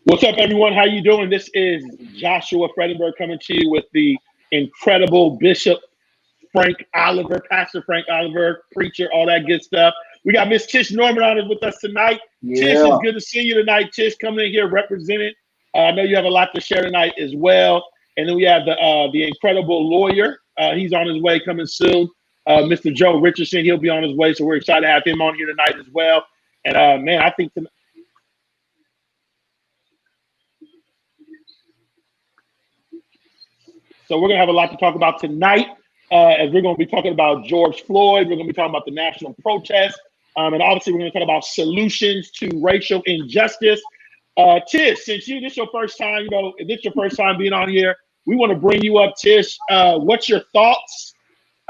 What's up, everyone? How you doing? This is Joshua Fredenberg coming to you with the incredible Bishop Frank Oliver, Pastor Frank Oliver, preacher, all that good stuff. We got Miss Tish Norman on with us tonight. Tish, it's good to see you tonight. Tish, coming in here representing. I know you have a lot to share tonight as well. And then we have the incredible lawyer. He's on his way, coming soon. Mr. Joe Richardson, he'll be on his way. So we're excited to have him on here tonight as well. And man, I think tonight. So we're going to have a lot to talk about tonight, as we're going to be talking about George Floyd. We're going to be talking about the national protest. And obviously, we're going to talk about solutions to racial injustice. Tish, since this your first time, if it's your first time being on here, we want to bring you up, Tish. What's your thoughts?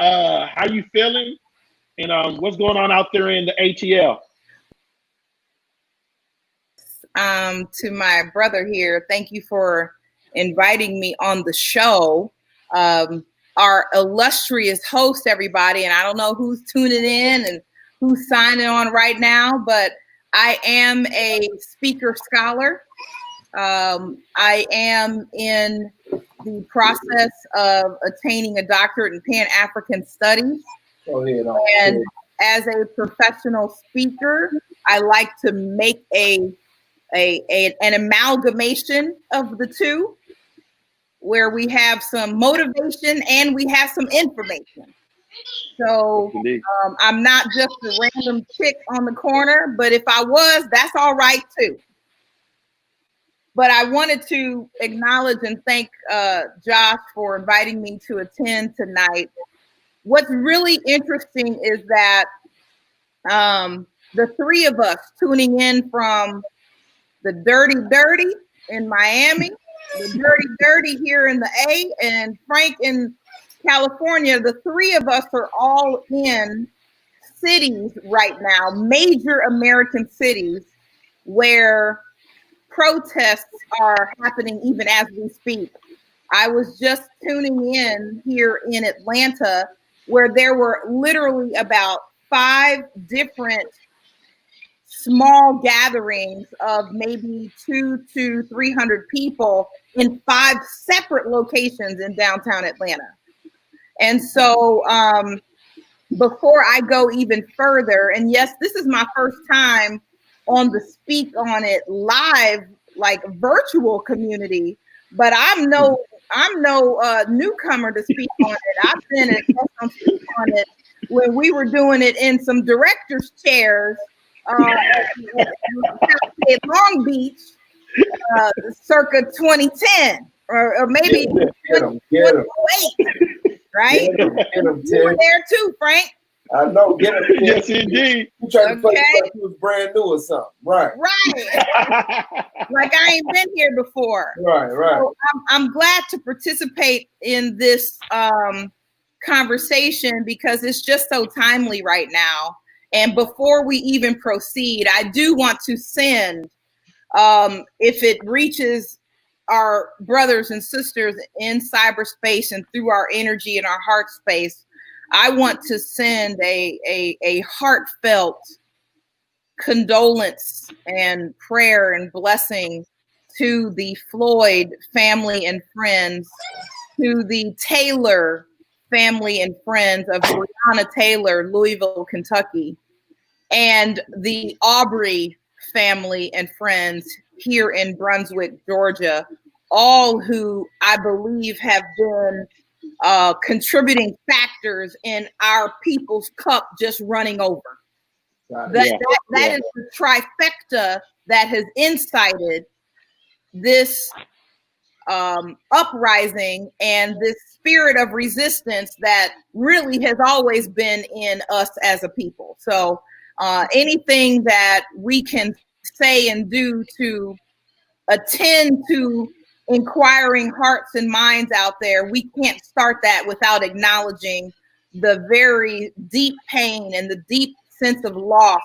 How you feeling? And what's going on out there in the ATL? To my brother here, thank you for inviting me on the show. Our illustrious host, everybody, and I don't know who's tuning in and who's signing on right now, but I am a speaker scholar. I am in the process of attaining a doctorate in Pan-African Studies. And as a professional speaker, I like to make an amalgamation of the two, where we have some motivation and we have some information. So I'm not just a random chick on the corner, but if I was, that's all right too. But I wanted to acknowledge and thank Josh for inviting me to attend tonight. What's really interesting is that the three of us tuning in from the Dirty in Miami, the Dirty here in the A, and Frank in California, the three of us are all in cities right now, major American cities, where protests are happening even as we speak. I was just tuning in here in Atlanta, where there were literally about 5 different small gatherings of maybe 200 to 300 people in 5 separate locations in downtown Atlanta. And so before I go even further, and yes, this is my first time on the Speak On It live, like virtual community, but I'm no newcomer to Speak On It. I've been at Speak On It when we were doing it in some director's chairs Long Beach, circa 2010 or maybe 2008, right? You were there too, Frank. I know. Get him. Yes, indeed. You tried to play like you was brand new or something, right? Right. Like I ain't been here before. Right. So I'm glad to participate in this conversation because it's just so timely right now. And before we even proceed, I do want to send, if it reaches our brothers and sisters in cyberspace and through our energy and our heart space, I want to send a heartfelt condolence and prayer and blessing to the Floyd family and friends, to the Taylor family and friends of Breonna Taylor, Louisville, Kentucky, and the Aubrey family and friends here in Brunswick, Georgia, all who I believe have been contributing factors in our people's cup just running over. That is the trifecta that has incited this uprising and this spirit of resistance that really has always been in us as a people. So anything that we can say and do to attend to inquiring hearts and minds out there, we can't start that without acknowledging the very deep pain and the deep sense of loss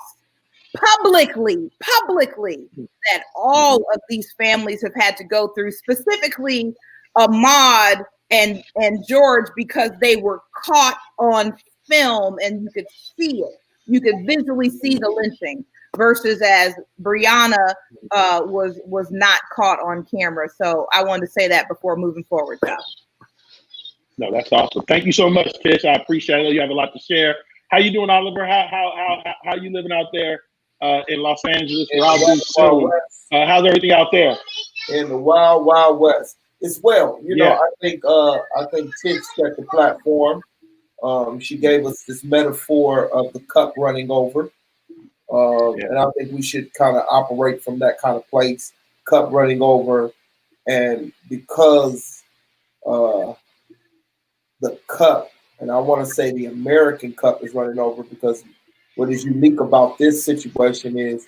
publicly that all of these families have had to go through, specifically Ahmaud and George, because they were caught on film and you could see it. You could visually see the lynching. versus as Brianna was not caught on camera. So I wanted to say that before moving forward, Josh. No, that's awesome. Thank you so much, Tish. I appreciate it. I know you have a lot to share. How you doing, Oliver? How you living out there in Los Angeles? How's everything out there? In the wild, wild west. It's well. You know, I think Tish set the platform. She gave us this metaphor of the cup running over. And I think we should kind of operate from that kind of place, cup running over. And because the cup, and I want to say the American cup is running over, because what is unique about this situation is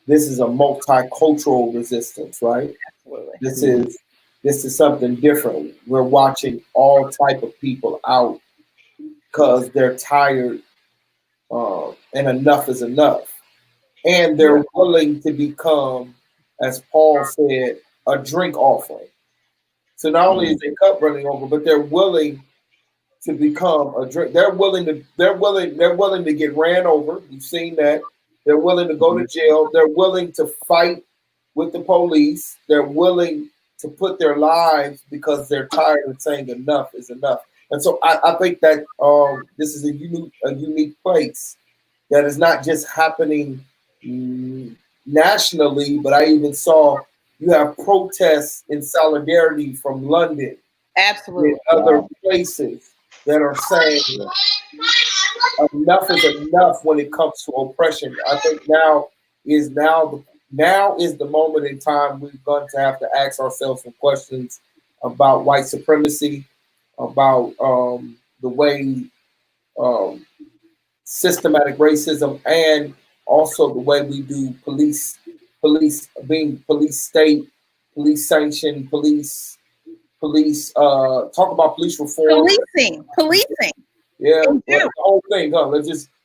this is a multicultural resistance, right? Absolutely. This is something different. We're watching all type of people out because they're tired, and enough is enough. And they're willing to become, as Paul said, a drink offering. So not only is their cup running over, but they're willing to become a drink. They're willing to get ran over. We've seen that. They're willing to go to jail. They're willing to fight with the police. They're willing to put their lives because they're tired of saying enough is enough. And so I think that this is a unique place that is not just happening nationally, but I even saw you have protests in solidarity from London, absolutely, and other places that are saying enough is enough when it comes to oppression. I think now is the moment in time we're going to have to ask ourselves some questions about white supremacy, about the way systematic racism, and also the way we do police being police state, police sanctioned, police talk about police reform. Policing. Yeah, the whole thing, huh?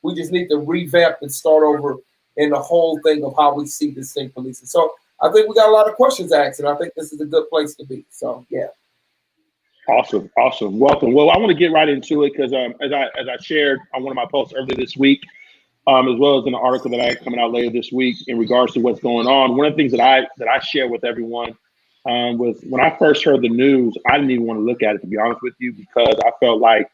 We just need to revamp and start over in the whole thing of how we see this thing policing. So I think we got a lot of questions asked, and I think this is a good place to be. So yeah. Awesome. Welcome. Well, I want to get right into it because as I shared on one of my posts earlier this week, as well as in an article that I had coming out later this week in regards to what's going on. One of the things that I share with everyone was when I first heard the news, I didn't even want to look at it, to be honest with you, because I felt like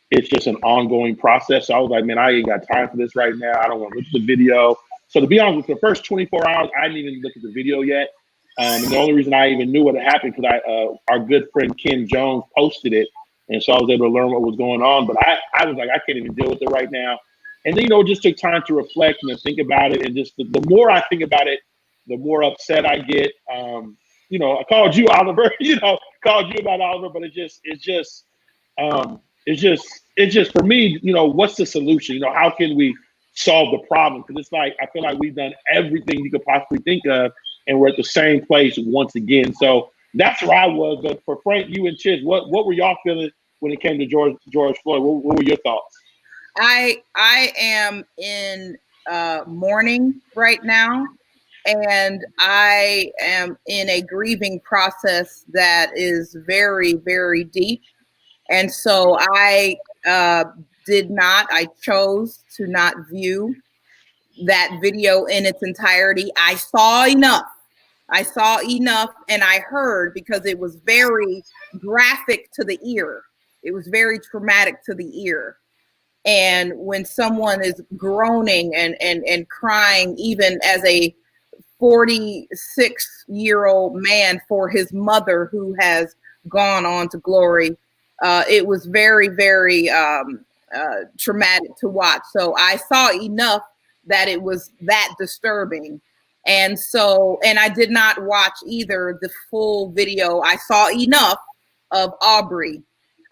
it's just an ongoing process. So I was like, man, I ain't got time for this right now. I don't want to look at the video. So to be honest with you, the first 24 hours, I didn't even look at the video yet. And the only reason I even knew what had happened because our good friend Ken Jones posted it. And so I was able to learn what was going on. But I was like, I can't even deal with it right now. And then, it just took time to reflect and to think about it. And just the more I think about it, the more upset I get. I called you, Oliver, called you about Oliver, but it's just for me, what's the solution? How can we solve the problem? Because it's like, I feel like we've done everything you could possibly think of, and we're at the same place once again. So that's where I was. But for Frank, you and Tish, what were y'all feeling when it came to George Floyd? What were your thoughts? I am in mourning right now, and I am in a grieving process that is very, very deep. And so I chose to not view that video in its entirety. I saw enough, and I heard, because it was very graphic to the ear. It was very traumatic to the ear. And when someone is groaning and crying, even as a 46-year-old man, for his mother who has gone on to glory, it was very, very traumatic to watch. So I saw enough that it was that disturbing. And I did not watch either the full video. I saw enough of Aubrey.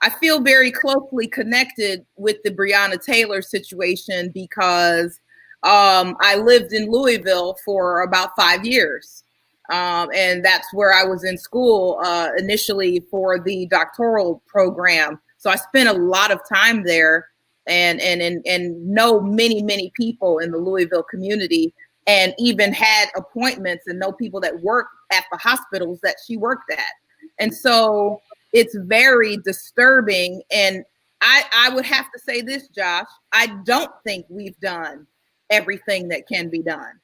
I feel very closely connected with the Breonna Taylor situation because I lived in Louisville for about 5 years. And that's where I was in school initially for the doctoral program. So I spent a lot of time there and know many, many people in the Louisville community, and even had appointments and know people that work at the hospitals that she worked at. And so it's very disturbing. And I would have to say this, Josh, I don't think we've done everything that can be done.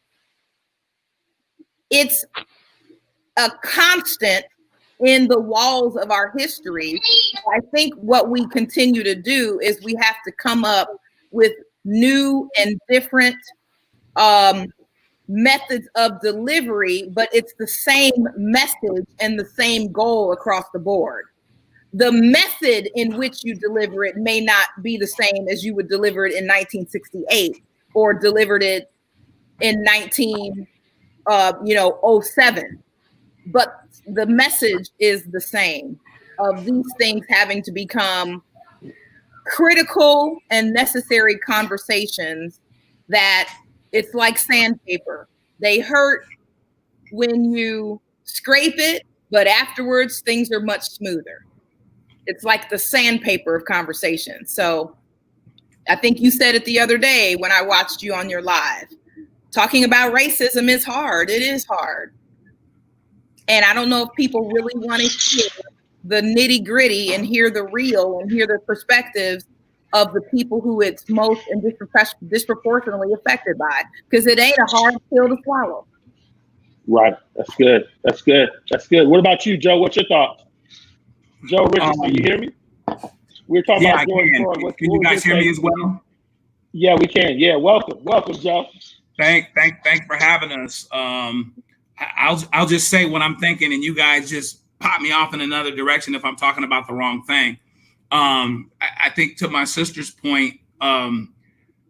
it's a constant in the walls of our history. I think what we continue to do is we have to come up with new and different methods of delivery, but it's the same message and the same goal across the board. The method in which you deliver it may not be the same as you would deliver it in 1968 or delivered it in 1907. But the message is the same of these things having to become critical and necessary conversations that it's like sandpaper. They hurt when you scrape it, but afterwards things are much smoother. It's like the sandpaper of conversation. So I think you said it the other day when I watched you on your live. Talking about racism is hard. It is hard. And I don't know if people really want to hear the nitty gritty and hear the real and hear the perspectives of the people who it's most and disproportionately affected by, because it ain't a hard pill to swallow. Right. That's good. That's good. That's good. What about you, Joe? What's your thoughts? Joe Richardson, can you hear me? We're talking about George Floyd. Can you guys hear me as well? Yeah, we can. Yeah, welcome, Joe. Thanks for having us. I'll just say what I'm thinking, and you guys just pop me off in another direction if I'm talking about the wrong thing. I think to my sister's point,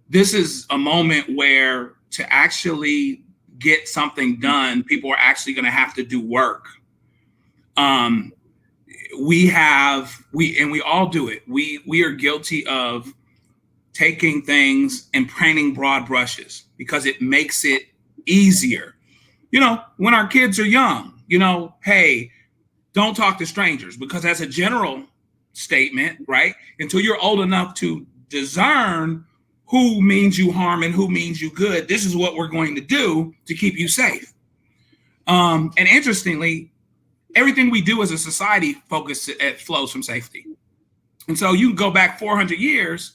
this is a moment where to actually get something done, people are actually going to have to do work. We all do it. We are guilty of taking things and painting broad brushes because it makes it easier. When our kids are young, hey, don't talk to strangers, because that's a general statement, right? Until you're old enough to discern who means you harm and who means you good, this is what we're going to do to keep you safe. And interestingly, everything we do as a society flows from safety. And so you can go back 400 years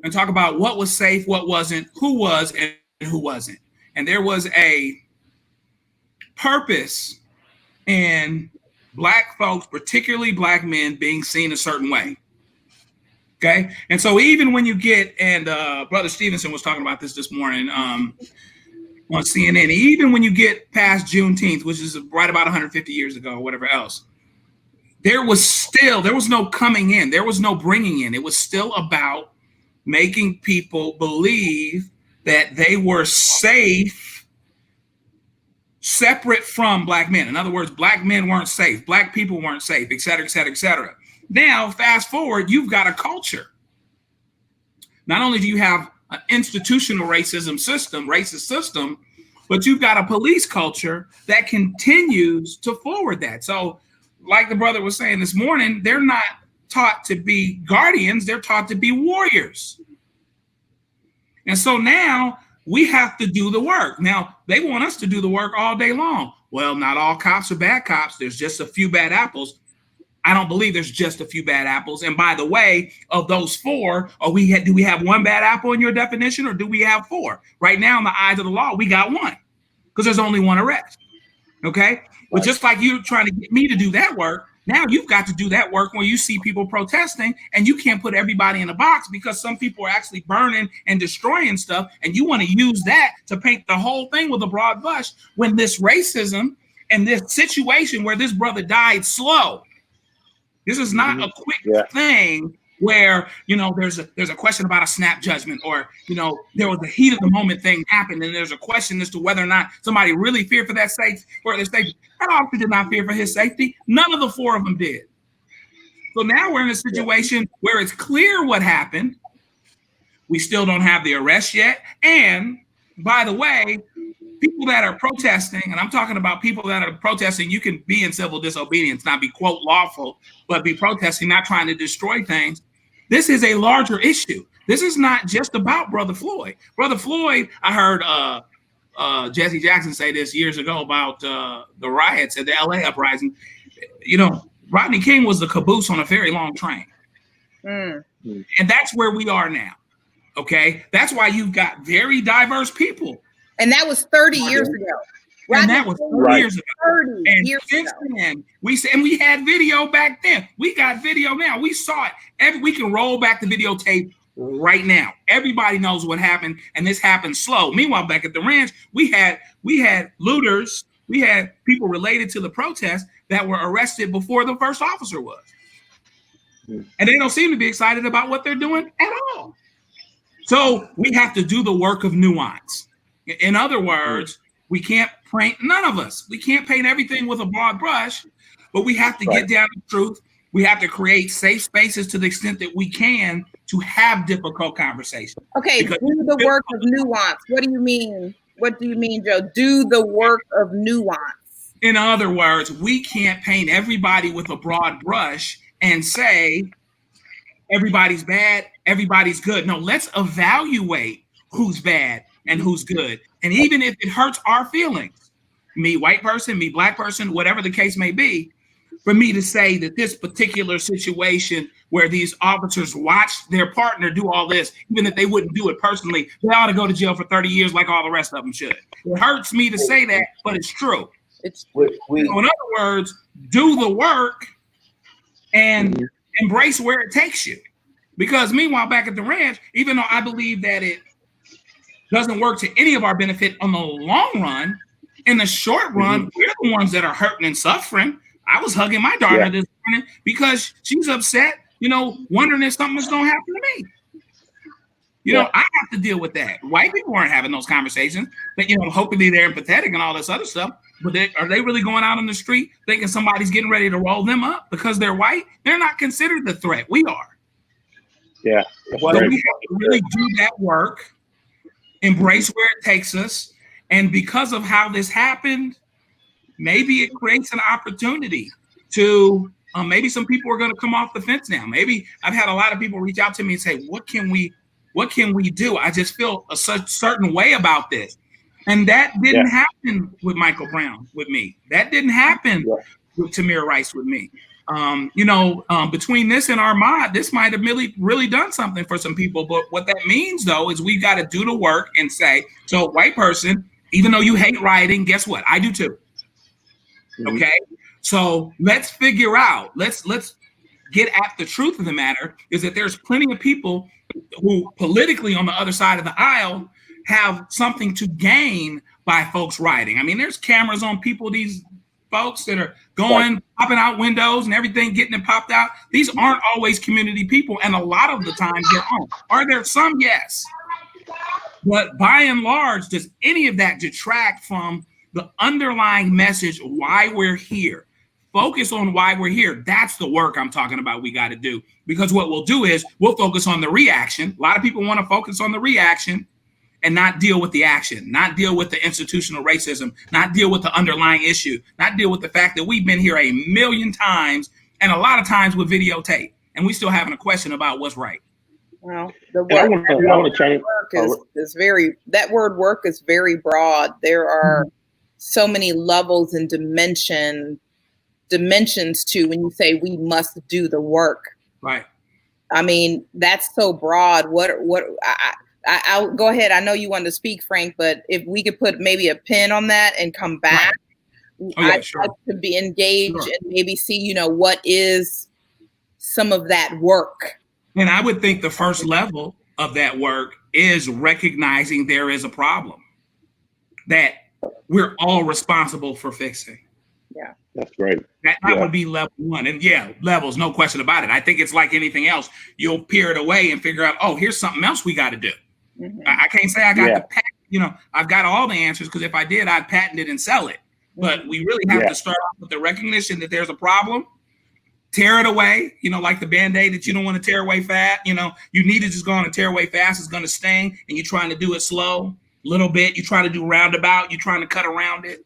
and talk about what was safe, what wasn't, who was and who wasn't. And there was a purpose in Black folks, particularly Black men, being seen a certain way. Okay. And so even when you get, and Brother Stevenson was talking about this morning on CNN, even when you get past Juneteenth, which is right about 150 years ago or whatever else, there was no coming in. There was no bringing in. It was still about making people believe that they were safe, separate from Black men. In other words, Black men weren't safe, Black people weren't safe, et cetera, et cetera, et cetera. Now, fast forward, you've got a culture. Not only do you have an institutional racist system, but you've got a police culture that continues to forward that. So, like the brother was saying this morning, they're not taught to be guardians, they're taught to be warriors. And so now we have to do the work. Now, they want us to do the work all day long. Well, not all cops are bad cops. There's just a few bad apples. I don't believe there's just a few bad apples. And by the way, of those four, do we have one bad apple in your definition, or do we have four? Right now, in the eyes of the law, we got one, because there's only one arrest. Okay? But just like you're trying to get me to do that work, now you've got to do that work when you see people protesting, and you can't put everybody in a box, because some people are actually burning and destroying stuff, and you want to use that to paint the whole thing with a broad brush, when this racism and this situation where this brother died slow. This is not a quick thing where, there's a question about a snap judgment, or, there was a heat of the moment thing happened, and there's a question as to whether or not somebody really feared for that safety, or their safety. That officer did not fear for his safety. None of the four of them did. So now we're in a situation where it's clear what happened. We still don't have the arrest yet. And by the way, people that are protesting, and I'm talking about people that are protesting, you can be in civil disobedience, not be, quote, lawful, but be protesting, not trying to destroy things. This is a larger issue. This is not just about Brother Floyd. Brother Floyd, I heard Jesse Jackson say this years ago about the riots at the LA uprising. Rodney King was the caboose on a very long train. And that's where we are now. Okay. That's why you've got very diverse people. And that was 30 years ago. And that was 30 years ago. 30 and years since ago. then, we had video back then. We got video now. We saw it. We can roll back the videotape right now. Everybody knows what happened, and this happened slow. Meanwhile, back at the ranch, we had looters, we had people related to the protest that were arrested before the first officer was. And they don't seem to be excited about what they're doing at all. So we have to do the work of nuance. In other words, we can't paint, none of us, we can't paint everything with a broad brush, but we have to get down to the truth. We have to create safe spaces to the extent that we can to have difficult conversations. Okay, do the work of nuance. What do you mean? What do you mean, Joe? Do the work of nuance. In other words, we can't paint everybody with a broad brush and say everybody's bad, everybody's good. No, let's evaluate who's bad and who's good. And even if it hurts our feelings, me white person, me black person, whatever the case may be, for me to say that this particular situation where these officers watched their partner do all this, even if they wouldn't do it personally, they ought to go to jail for 30 years like all the rest of them should. It hurts me to say that, but it's true. So in other words, do the work and embrace where it takes you. Because meanwhile, back at the ranch, even though I believe that it doesn't work to any of our benefit on the long run, in the short run, we're the ones that are hurting and suffering. I was hugging my daughter this morning because she's upset, wondering if something is going to happen to me. I have to deal with that. White people aren't having those conversations, but hopefully they're empathetic and all this other stuff. But are they really going out on the street thinking somebody's getting ready to roll them up because they're white? They're not considered the threat. We are. Yeah. So we have to really do that work, embrace where it takes us. And because of how this happened, maybe it creates an opportunity to, maybe some people are going to come off the fence now. Maybe I've had a lot of people reach out to me and say, what can we do? I just feel a certain way about this. And that didn't happen with Michael Brown with me. That didn't happen with Tamir Rice with me. Between this and Ahmaud, this might have really done something for some people. But what that means, though, is we've got to do the work and say, so white person, even though you hate rioting, guess what? I do too. Okay. So let's figure out, let's get at the truth of the matter is that there's plenty of people who politically on the other side of the aisle have something to gain by folks rioting. I mean, there's cameras on people, these folks that are going, popping out windows and everything, getting it popped out. These aren't always community people. And a lot of the times they aren't. Are there some? Yes. But by and large, does any of that detract from the underlying message, why we're here? Focus on why we're here. That's the work I'm talking about we got to do. Because what we'll do is we'll focus on the reaction. A lot of people want to focus on the reaction and not deal with the action, not deal with the institutional racism, not deal with the underlying issue, not deal with the fact that we've been here a million times and a lot of times with videotape, and we still having a question about what's right. Well, the word is very, that word work is very broad. There are so many levels and dimensions to when you say we must do the work. Right. I mean, that's so broad. I'll go ahead. I know you wanted to speak, Frank, but if we could put maybe a pin on that and come back, I'd like to be engaged and maybe see, what is some of that work. And I would think the first level of that work is recognizing there is a problem that we're all responsible for fixing. Yeah. That's great. That would be level one. And levels, no question about it. I think it's like anything else. You'll peer it away and figure out, oh, here's something else we got to do. Mm-hmm. I can't say I got the patent, I've got all the answers, because if I did, I'd patent it and sell it. But we really have to start off with the recognition that there's a problem, tear it away, like the Band-Aid that you don't want to tear away fast. You need to just go on and tear away fast. It's going to sting, and you're trying to do it slow, little bit. You try to do roundabout. You're trying to cut around it.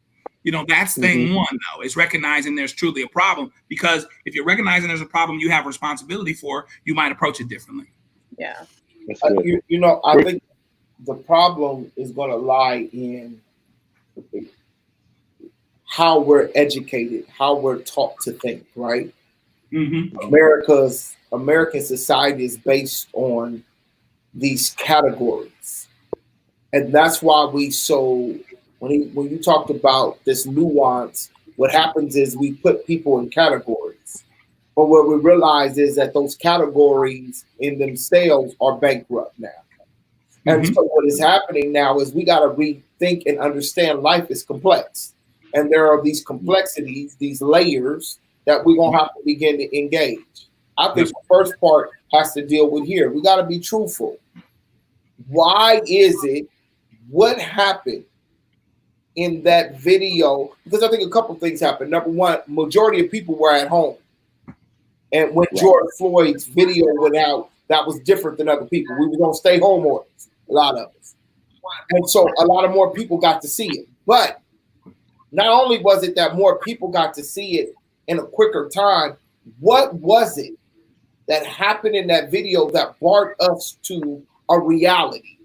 That's thing one, though, is recognizing there's truly a problem. Because if you're recognizing there's a problem you have responsibility for, you might approach it differently. Yeah. I think the problem is going to lie in how we're educated, how we're taught to think, right? Mm-hmm. American society is based on these categories. And that's why we so when you talked about this nuance, what happens is we put people in categories. But what we realize is that those categories in themselves are bankrupt now. And so what is happening now is we got to rethink and understand life is complex. And there are these complexities, these layers that we're going to have to begin to engage. I think the first part has to deal with here. We got to be truthful. Why is it? What happened in that video? Because I think a couple things happened. Number one, majority of people were at home. And when George Floyd's video went out, that was different than other people. We were going to stay home orders, a lot of us. And so a lot of more people got to see it. But not only was it that more people got to see it in a quicker time, what was it that happened in that video that brought us to a reality?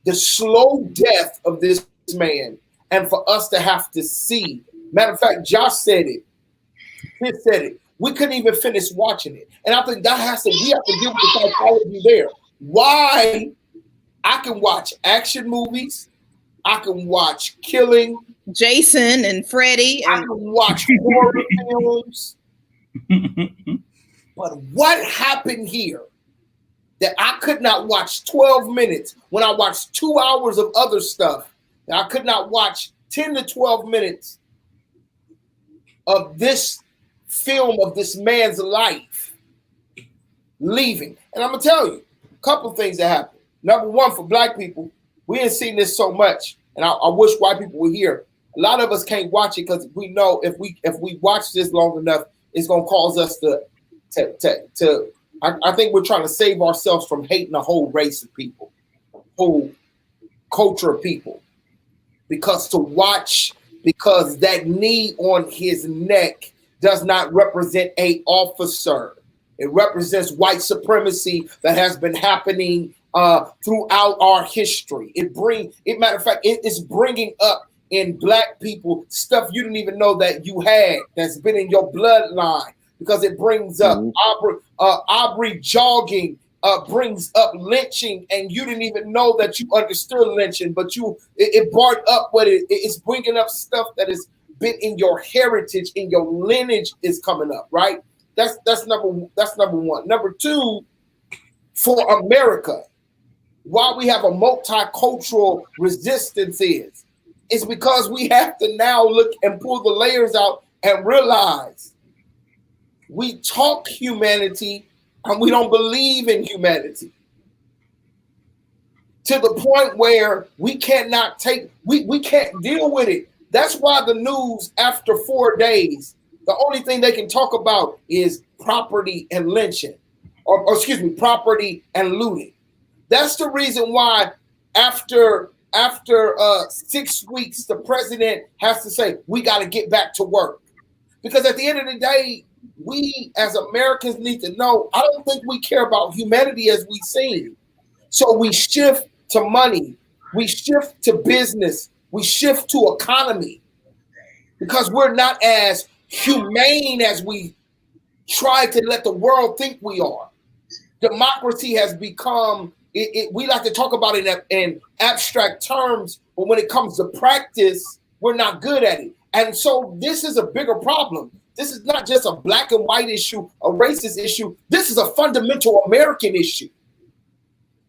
The slow death of this man, and for us to have to see. Matter of fact, Josh said it. He said it. We couldn't even finish watching it. And I think we have to deal with the psychology there. Why? I can watch action movies. I can watch killing. Jason and Freddy. I can watch horror films. But what happened here that I could not watch 12 minutes when I watched 2 hours of other stuff, that I could not watch 10 to 12 minutes of this film of this man's life leaving? And I'm going to tell you a couple of things that happened. Number one, for Black people, we ain't seen this so much, and I wish white people were here. A lot of us can't watch it because we know if we watch this long enough, it's going to cause us to I think we're trying to save ourselves from hating a whole race of people, whole culture of people, because that knee on his neck does not represent an officer. It represents white supremacy that has been happening throughout our history. Matter of fact, it's bringing up in Black people stuff you didn't even know that you had, that's been in your bloodline, because it brings up Aubrey jogging, brings up lynching, and you didn't even know that you understood lynching, but it brought up it's bringing up stuff that has been in your heritage, in your lineage is coming up, right? That's number one. Number two, for America, why we have a multicultural resistance is because we have to now look and pull the layers out and realize we talk humanity and we don't believe in humanity, to the point where we can't deal with it. That's why the news after 4 days, the only thing they can talk about is property and lynching, or property and looting. That's the reason why after 6 weeks, the president has to say, we got to get back to work. Because at the end of the day, we as Americans need to know, I don't think we care about humanity as we seem. So we shift to money, we shift to business, we shift to economy, because we're not as humane as we try to let the world think we are. Democracy has become, we like to talk about it in abstract terms, but when it comes to practice, we're not good at it. And so this is a bigger problem. This is not just a black and white issue, a racist issue. This is a fundamental American issue.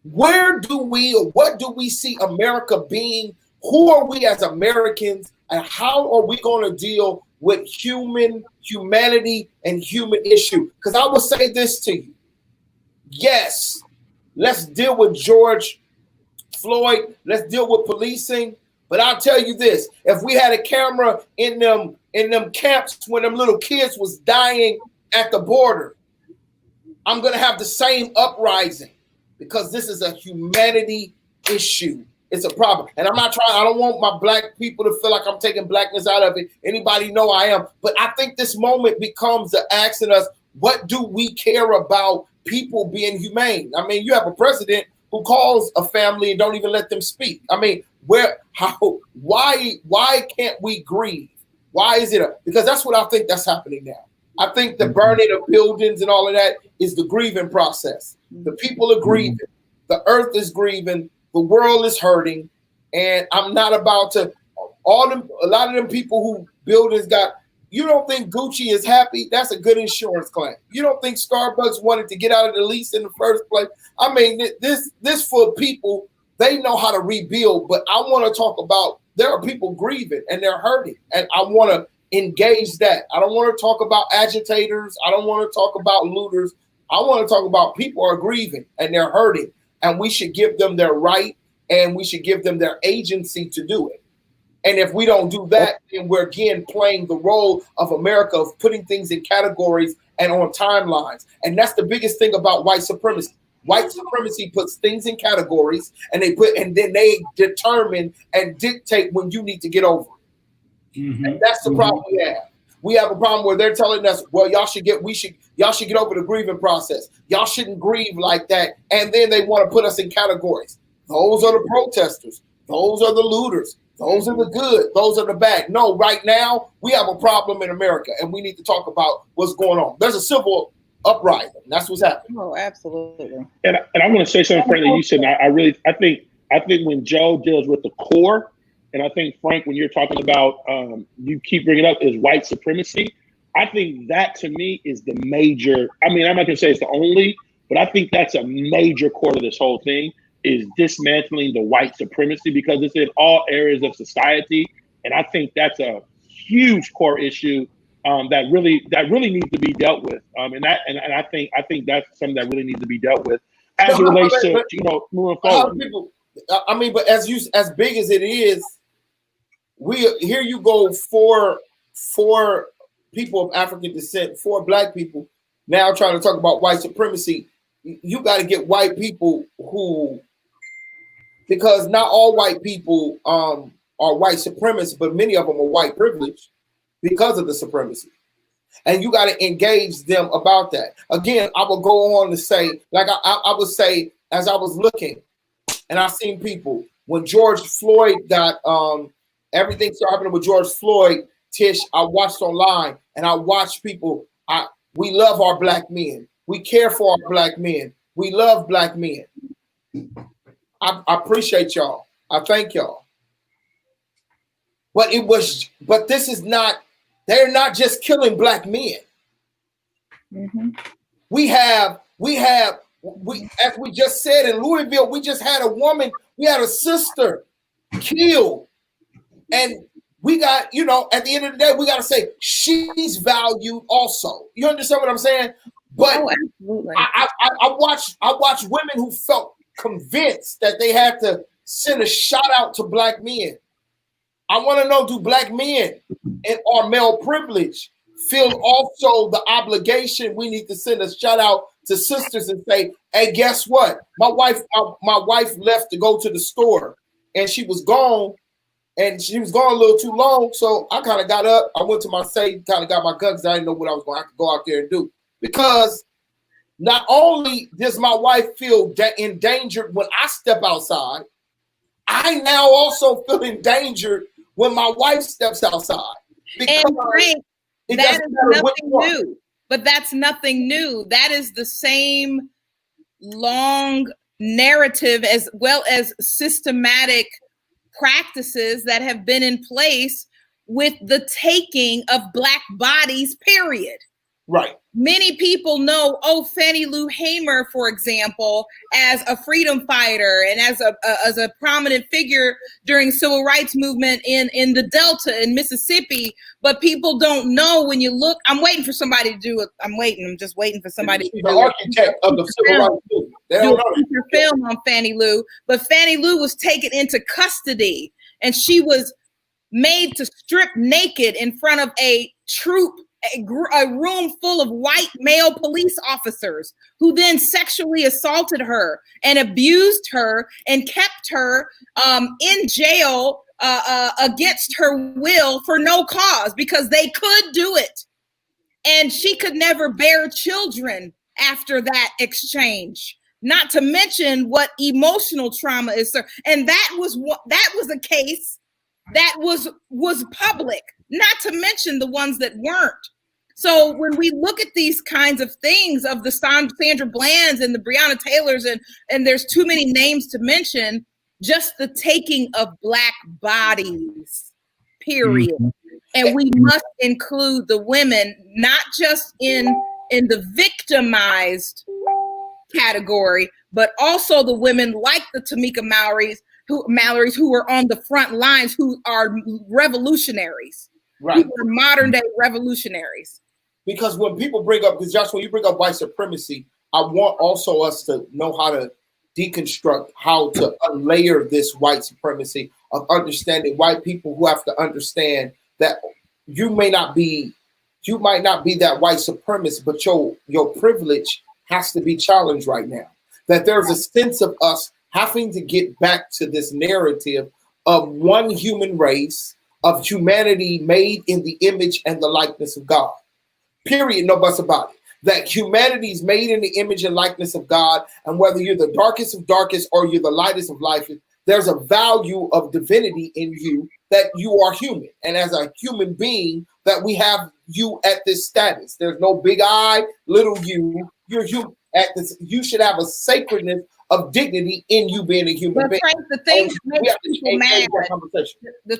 What do we see America being? Who are we as Americans? And how are we going to deal with humanity and human issue? Because I will say this to you. Yes, let's deal with George Floyd. Let's deal with policing. But I'll tell you this, if we had a camera in them camps when them little kids was dying at the border, I'm going to have the same uprising, because this is a humanity issue. It's a problem. And I don't want my Black people to feel like I'm taking blackness out of it. Anybody know I am. But I think this moment becomes asking us, what do we care about people being humane? I mean, you have a president who calls a family and don't even let them speak. I mean, why can't we grieve? Why is it? Because that's what I think that's happening now. I think the burning of buildings and all of that is the grieving process. The people are grieving. The earth is grieving. The world is hurting. And I'm not about to, A lot of them people who buildings got. You don't think Gucci is happy? That's a good insurance claim. You don't think Starbucks wanted to get out of the lease in the first place? I mean, this for people, they know how to rebuild, but I want to talk about there are people grieving and they're hurting, and I want to engage that. I don't want to talk about agitators. I don't want to talk about looters. I want to talk about people are grieving and they're hurting, and we should give them their right, and we should give them their agency to do it. And if we don't do that, then we're again playing the role of America of putting things in categories and on timelines. And that's the biggest thing about white supremacy. White supremacy puts things in categories, and then they determine and dictate when you need to get over it. Mm-hmm. And that's the problem we have. We have a problem where they're telling us, well, y'all should get over the grieving process. Y'all shouldn't grieve like that. And then they want to put us in categories. Those are the protesters. Those are the looters. Those are the good. Those are the bad. No, right now we have a problem in America, and we need to talk about what's going on. There's a civil uprising. That's what's happening. Oh, absolutely. And I'm going to say something, Frank, that you said. I think when Joe deals with the core, and I think Frank, when you're talking about, you keep bringing up is white supremacy. I think that to me is the major. I mean, I'm not going to say it's the only, but I think that's a major core of this whole thing. Is dismantling the white supremacy, because it's in all areas of society, and I think that's a huge core issue that really needs to be dealt with. And I think that's something that really needs to be dealt with as it relates to moving forward. I mean, but as big as it is, here you go for people of African descent, for Black people now trying to talk about white supremacy. You got to get white people who. Because not all white people are white supremacists, but many of them are white privileged because of the supremacy. And you got to engage them about that. Again, I will go on to say, like I would say, as I was looking, and I seen people, when George Floyd got, everything started happening with George Floyd, Tish, I watched online, and I watched people, we love our Black men. We care for our Black men. We love Black men. I appreciate y'all. I thank y'all. But this is not, they're not just killing Black men. Mm-hmm. We have, as we just said in Louisville, we just had a woman, we had a sister killed. And we got, at the end of the day, we got to say she's valued also. You understand what I'm saying? But absolutely. I watched women who felt convinced that they had to send a shout out to Black men. I want to know, do Black men and our male privilege feel also the obligation we need to send a shout out to sisters and say, hey, guess what? My wife left to go to the store, and she was gone, and she was gone a little too long. So I kind of got up. I went to my safe, kind of got my guns. I didn't know what I was going to have to go out there and do, because not only does my wife feel endangered when I step outside, I now also feel endangered when my wife steps outside. And Frank, that is nothing new. But that's nothing new. That is the same long narrative as well as systematic practices that have been in place with the taking of Black bodies, period. Right. Many people know, Fannie Lou Hamer, for example, as a freedom fighter and as a prominent figure during civil rights movement in the Delta in Mississippi. But people don't know when you look. I'm waiting for somebody to do it. I'm just waiting for somebody to do the architect of the civil rights movement. They don't know a film on Fannie Lou, but Fannie Lou was taken into custody, and she was made to strip naked in front of a room full of white male police officers who then sexually assaulted her and abused her and kept her in jail against her will for no cause, because they could do it. And she could never bear children after that exchange, not to mention what emotional trauma is. And that was a case that was public, not to mention the ones that weren't. So when we look at these kinds of things of the Sandra Bland's and the Breonna Taylors, and there's too many names to mention, just the taking of Black bodies, period. Mm-hmm. And we must include the women, not just in the victimized category, but also the women like the Tamika Mallory's who are on the front lines, who are revolutionaries, right? Who are modern day revolutionaries. Because when people bring up, because Josh, when you bring up white supremacy, I want also us to know how to deconstruct, how to unlayer this white supremacy of understanding white people who have to understand that you might not be that white supremacist, but your privilege has to be challenged right now. That there's a sense of us having to get back to this narrative of one human race, of humanity made in the image and the likeness of God. Period, no buts about it. That humanity is made in the image and likeness of God, and whether you're the darkest of darkest or you're the lightest of light, there's a value of divinity in you, that you are human. And as a human being, that we have you at this status. There's no big I, little you. You're human. You should have a sacredness of dignity in you being a human being. Frank, the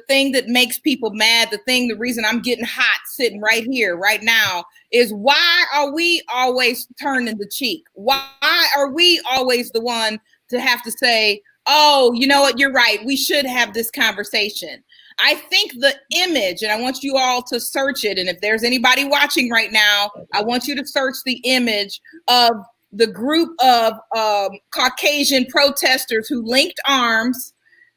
thing that makes people mad, the reason I'm getting hot sitting right here, right now, is why are we always turning the cheek? Why are we always the one to have to say, oh, you know what, you're right, we should have this conversation? I think the image, and I want you all to search it, and if there's anybody watching right now, I want you to search the image of the group of Caucasian protesters who linked arms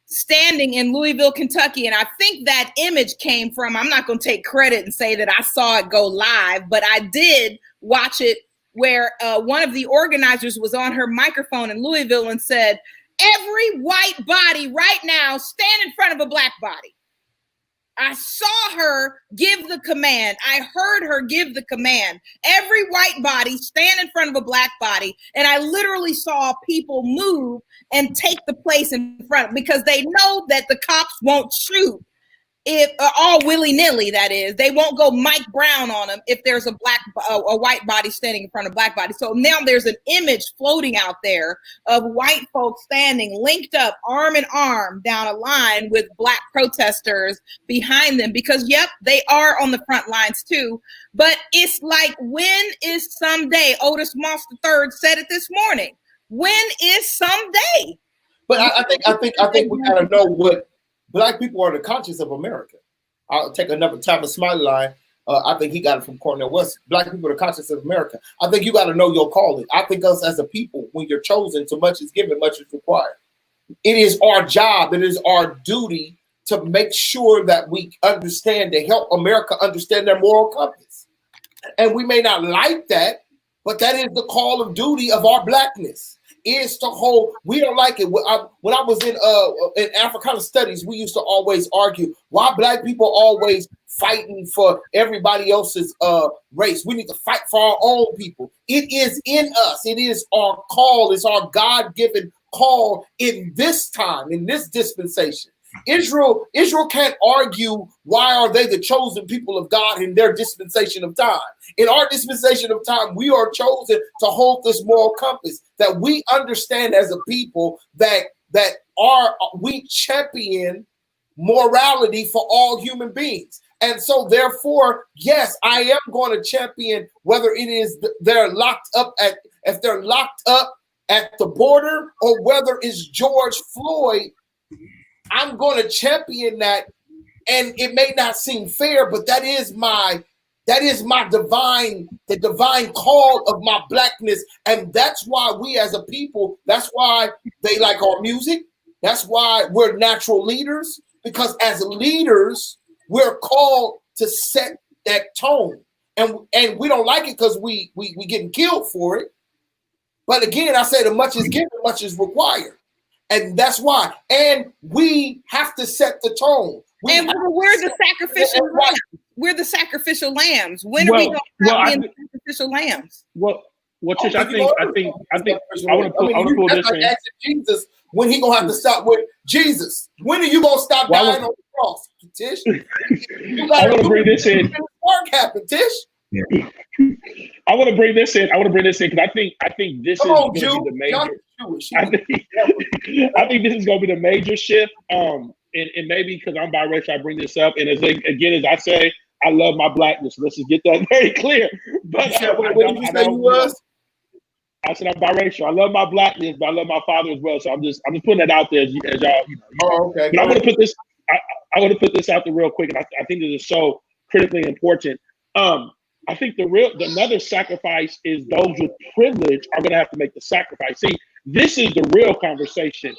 standing in Louisville, Kentucky. And I think that image came from, I'm not going to take credit and say that I saw it go live, but I did watch it where one of the organizers was on her microphone in Louisville and said, every white body right now stand in front of a black body. I saw her give the command. I heard her give the command. Every white body stand in front of a black body. And I literally saw people move and take the place in front, because they know that the cops won't shoot if all willy-nilly, that is. They won't go Mike Brown on them if there's a white body standing in front of black body. So now there's an image floating out there of white folks standing linked up arm in arm down a line with black protesters behind them, because yep, they are on the front lines too. But it's like, when is someday? Otis Moss III said it this morning. When is someday? But I think we gotta know what Black people are the conscience of America. I'll take another Thomas Smiley line. I think he got it from Cornel West. Black people are the conscience of America. I think you got to know your calling. I think us as a people, when you're chosen, so much is given, much is required. It is our job, it is our duty to make sure that we understand, to help America understand their moral compass. And we may not like that, but that is the call of duty of our blackness. Is to hold. We don't like it. When I was in Africana studies, we used to always argue why black people always fighting for everybody else's race. We need to fight for our own people. It is in us. It is our call. It's our God-given call in this time, in this dispensation. Israel can't argue why are they the chosen people of God in their dispensation of time. In our dispensation of time, we are chosen to hold this moral compass, that we understand as a people that we champion morality for all human beings. And so therefore, yes, I am going to champion whether it is if they're locked up at the border, or whether it's George Floyd. I'm going to champion that, and it may not seem fair, but that is my the divine call of my blackness, and that's why we as a people, that's why they like our music. That's why we're natural leaders, because as leaders, we're called to set that tone, and we don't like it because we getting killed for it. But again, I say the much is given, much is required. And that's why. And we have to set the tone. We're the sacrificial lambs. We're the sacrificial lambs. When are we going to stop being the sacrificial lambs? Well, Tish, I think I want to pull this in. Jesus, when he gonna have to stop with Jesus? When are you gonna stop dying on the cross, Tish? I want to bring this in. Work happened, Tish. Yeah. I want to bring this in because I think this is going to be the major. I think this is going to be the major shift. and maybe because I'm biracial, I bring this up. And as I say, I love my blackness. Let's just get that very clear. But what did you say you was? I said I'm biracial. I love my blackness, but I love my father as well. So I'm just putting that out there as y'all. Oh, okay. But I want to put this. I want to put this out there real quick, and I think this is so critically important. I think another sacrifice is those with privilege are going to have to make the sacrifice. See, this is the real conversation.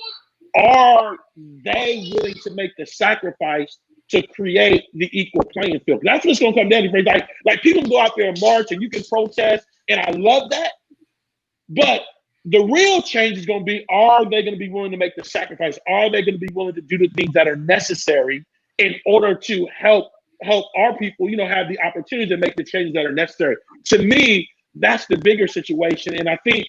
Are they willing to make the sacrifice to create the equal playing field? That's what's going to come down to. Like people can go out there and march and you can protest, and I love that. But the real change is going to be, are they going to be willing to make the sacrifice? Are they going to be willing to do the things that are necessary in order to help our people, have the opportunity to make the changes that are necessary? To me, that's the bigger situation. And I think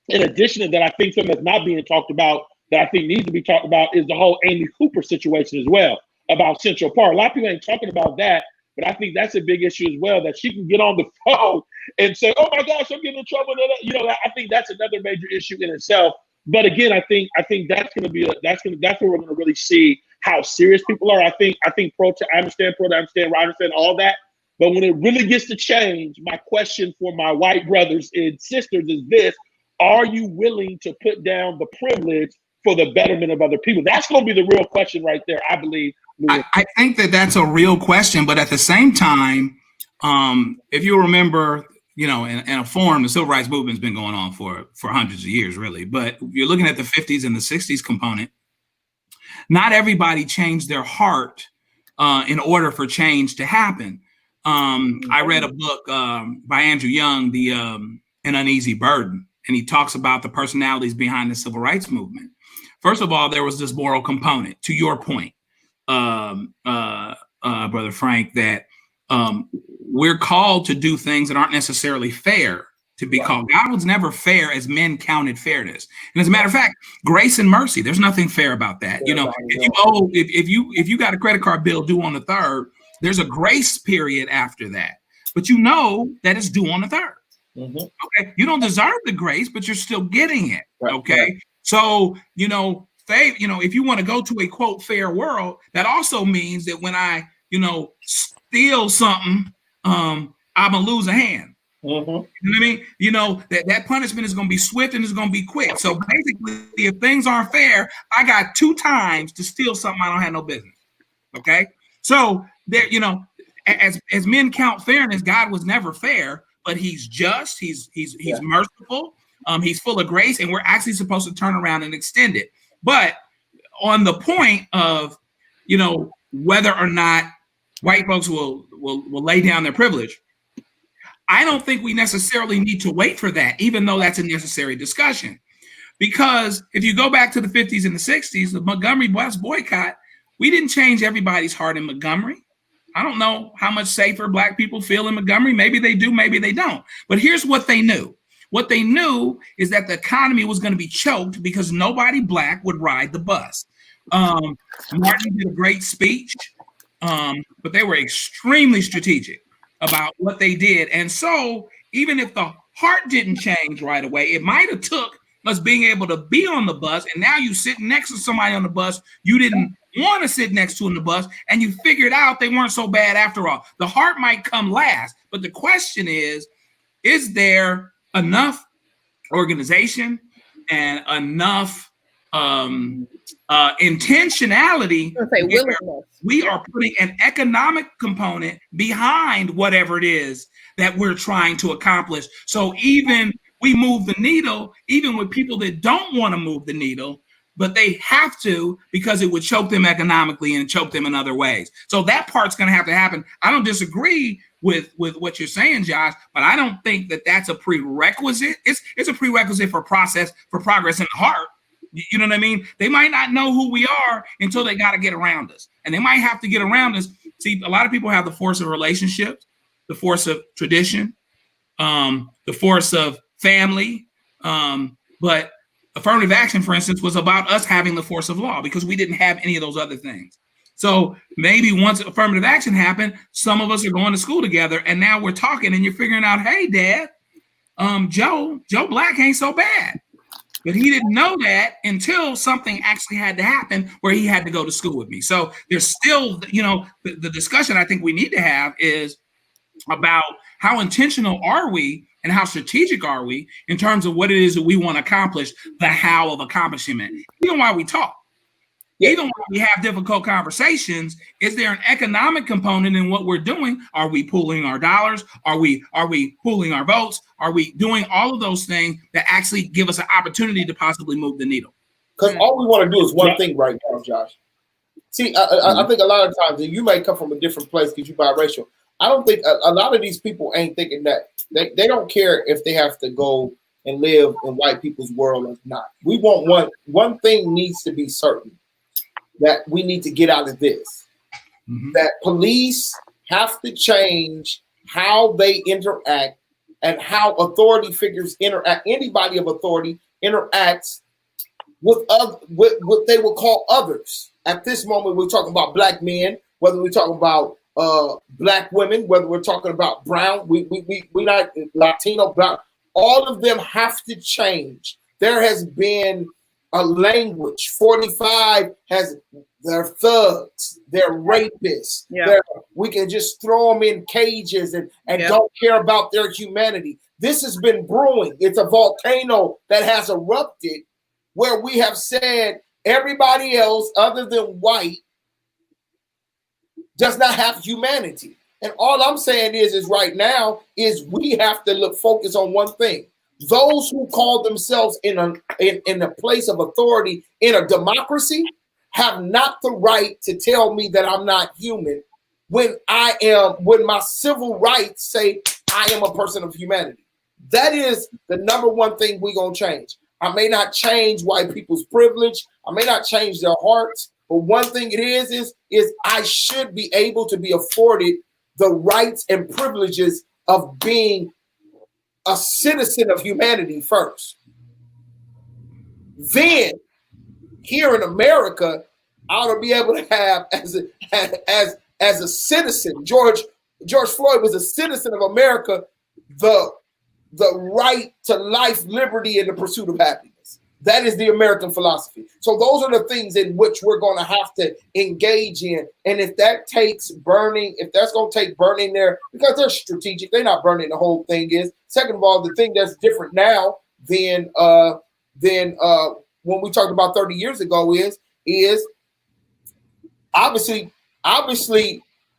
in addition to that, I think something that's not being talked about that I think needs to be talked about is the whole Amy Cooper situation as well, about Central Park. A lot of people ain't talking about that, but I think that's a big issue as well, that she can get on the phone and say, oh my gosh, I'm getting in trouble. I think that's another major issue in itself. But again, I think that's going to be that's where we're going to really see how serious people are. I understand all that. But when it really gets to change, my question for my white brothers and sisters is this: are you willing to put down the privilege for the betterment of other people? That's going to be the real question right there, I believe. I think that that's a real question, but at the same time, if you remember, in a form, the civil rights movement has been going on for hundreds of years, really. But you're looking at the 50s and the 60s component. Not everybody changed their heart in order for change to happen. I read a book by Andrew Young, An Uneasy Burden, and he talks about the personalities behind the civil rights movement. First of all, there was this moral component, to your point, Brother Frank, that we're called to do things that aren't necessarily fair to be called. God was never fair as men counted fairness. And as a matter of fact, grace and mercy, there's nothing fair about that. If you got a credit card bill due on the 3rd, there's a grace period after that. But that it's due on the 3rd. Mm-hmm. Okay. You don't deserve the grace, but you're still getting it. Right. Okay. Right. So, if you want to go to a quote fair world, that also means that when I, steal something, I'm gonna lose a hand. Mm-hmm. You know what I mean? That punishment is gonna be swift and it's gonna be quick. So basically, if things aren't fair, I got 2 times to steal something I don't have no business. Okay. So there, as men count fairness, God was never fair, but he's just, he's merciful, he's full of grace, and we're actually supposed to turn around and extend it. But on the point of, whether or not white folks will lay down their privilege, I don't think we necessarily need to wait for that, even though that's a necessary discussion. Because if you go back to the 50s and the 60s, the Montgomery bus boycott, we didn't change everybody's heart in Montgomery. I don't know how much safer Black people feel in Montgomery. Maybe they do, maybe they don't. But here's what they knew. What they knew is that the economy was going to be choked because nobody Black would ride the bus. Martin did a great speech, but they were extremely strategic about what they did. And so even if the heart didn't change right away, it might have took us being able to be on the bus, and now you sitting next to somebody on the bus you didn't want to sit next to on the bus, and you figured out they weren't so bad after all. The heart might come last, but the question is there enough organization and enough intentionality? We are putting an economic component behind whatever it is that we're trying to accomplish. So even we move the needle, even with people that don't want to move the needle, but they have to because it would choke them economically and choke them in other ways. So that part's going to have to happen. I don't disagree with what you're saying, Josh, but I don't think that that's a prerequisite. It's a prerequisite for progress in the heart. You know what I mean? They might not know who we are until they got to get around us, and they might have to get around us. See, a lot of people have the force of relationships, the force of tradition, the force of family, but affirmative action, for instance, was about us having the force of law because we didn't have any of those other things. So maybe once affirmative action happened, some of us are going to school together, and now we're talking, and you're figuring out, hey, Dad, Joe Black ain't so bad. But he didn't know that until something actually had to happen where he had to go to school with me. So there's still, you know, the discussion I think we need to have is about how intentional are we and how strategic are we in terms of what it is that we want to accomplish, the how of accomplishing it. Even while we talk, even when we have difficult conversations, is there an economic component in what we're doing? Are we pooling our dollars? Are we pooling our votes? Are we doing all of those things that actually give us an opportunity to possibly move the needle? Because all we want to do is one thing right now, Josh. See, I think a lot of times, and you may come from a different place because you're biracial. I don't think a lot of these people ain't thinking that. They don't care if they have to go and live in white people's world or not. We want one thing needs to be certain, that we need to get out of this. That police have to change how they interact and how authority figures interact. Anybody of authority interacts with what they would call others. At this moment, we're talking about black men, whether we're talking about black women, whether we're talking about brown, we not Latino, brown, all of them have to change. There has been a language. 45 has their thugs, they're rapists. We can just throw them in cages and don't care about their humanity. This has been brewing. It's a volcano that has erupted where we have said everybody else other than white does not have humanity. And all I'm saying is right now is we have to focus on one thing. Those who call themselves in a place of authority in a democracy have not the right to tell me that I'm not human when my civil rights say I am a person of humanity. That is the number one thing we're gonna change. I may not change white people's privilege, I may not change their hearts, but one thing it is I should be able to be afforded the rights and privileges of being a citizen of humanity first. Then, here in America, I ought to be able to have as a citizen. George Floyd was a citizen of America, the right to life, liberty, and the pursuit of happiness. That is the American philosophy. So those are the things in which we're going to have to engage in. And if that takes burning, if that's going to take burning there, because they're strategic, they're not burning the whole thing is. Second of all, the thing that's different now than when we talked about 30 years ago is obviously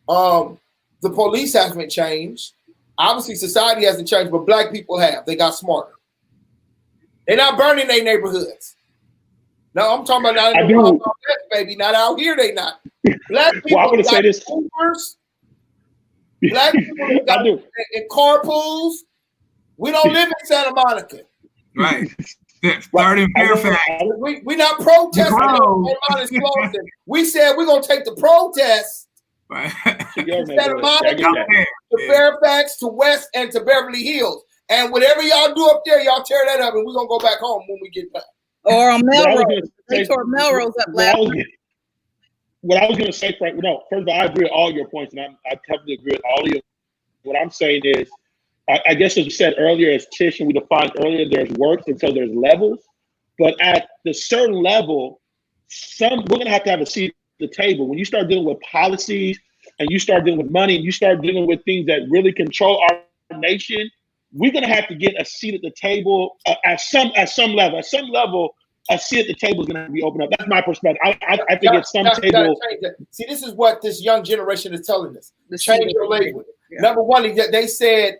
the police haven't changed. Obviously society hasn't changed, but black people have. They got smarter. They're not burning their neighborhoods. No, I'm talking about not in the Wild West, baby. Not out here, they not. Black people got Ubers. Black people got in carpools. We don't live in Santa Monica. Right. Third in Fairfax. We not protesting. We said we're going to take the protest to Santa Monica, to Fairfax, to West, and to Beverly Hills. And whatever y'all do up there, y'all tear that up, and we're going to go back home when we get back. Or on Melrose. They tore Melrose up last week. What I was going to say, Frank, no, first of all, I agree with all your points, and I totally agree with all of you. What I'm saying is, I guess as you said earlier, as Tish and we defined earlier, there's works, and so there's levels. But at the certain level, we're going to have a seat at the table. When you start dealing with policies, and you start dealing with money, and you start dealing with things that really control our nation, we're going to have to get a seat at the table at some level. At some level, a seat at the table is going to be opened up. That's my perspective. I think at some table. See, this is what this young generation is telling us. Change your language. Yeah. Number one, they said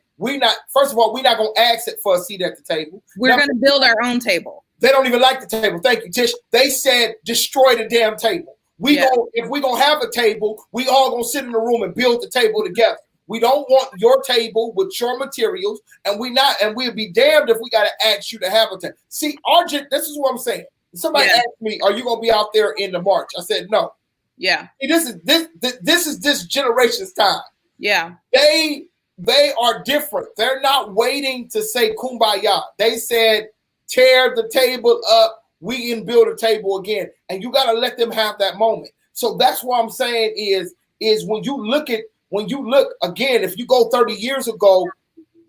first of all, we're not going to ask for a seat at the table. We're going to build our own table. They don't even like the table. Thank you, Tish. They said destroy the damn table. If we're going to have a table, we all going to sit in a room and build the table together. We don't want your table with your materials, and we'll be damned if we got to ask you to have a table. See, this is what I'm saying. Somebody asked me, "Are you going to be out there in the march?" I said, "No." Yeah. See, this is this generation's time. Yeah. They are different. They're not waiting to say kumbaya. They said, "Tear the table up. We can build a table again." And you got to let them have that moment. So that's what I'm saying is when you look again, if you go 30 years ago,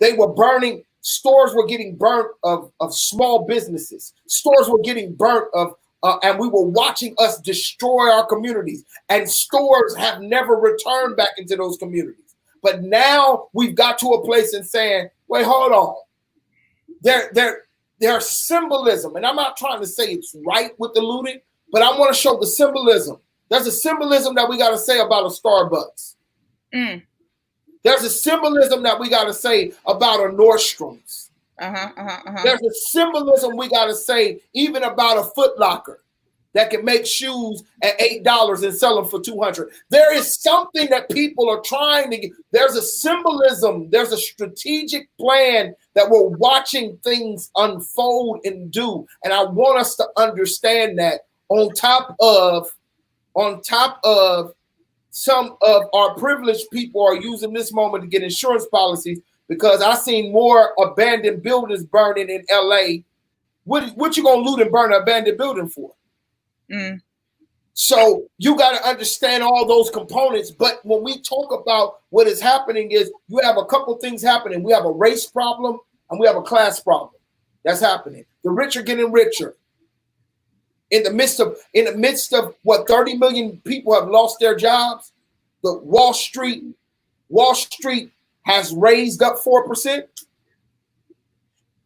they were burning Stores were getting burnt of small businesses. Stores were getting burnt of, and we were watching us destroy our communities. And stores have never returned back into those communities. But now we've got to a place in saying, wait, hold on. There's symbolism, and I'm not trying to say it's right with the looting, but I want to show the symbolism. There's a symbolism that we got to say about a Starbucks. There's a symbolism that we got to say about a Nordstrom's. There's a symbolism we got to say even about a Foot Locker that can make shoes at $8 and sell them for $200. There is something that people are trying to get. There's a symbolism. There's a strategic plan that we're watching things unfold and do. And I want us to understand that on top of some of our privileged people are using this moment to get insurance policies, because I've seen more abandoned buildings burning in LA. What you gonna loot and burn an abandoned building for? So you got to understand all those components. But when we talk about what is happening, is you have a couple things happening. We have a race problem and we have a class problem that's happening. The rich are getting richer. In the midst of what 30 million people have lost their jobs, the Wall Street has raised up 4%.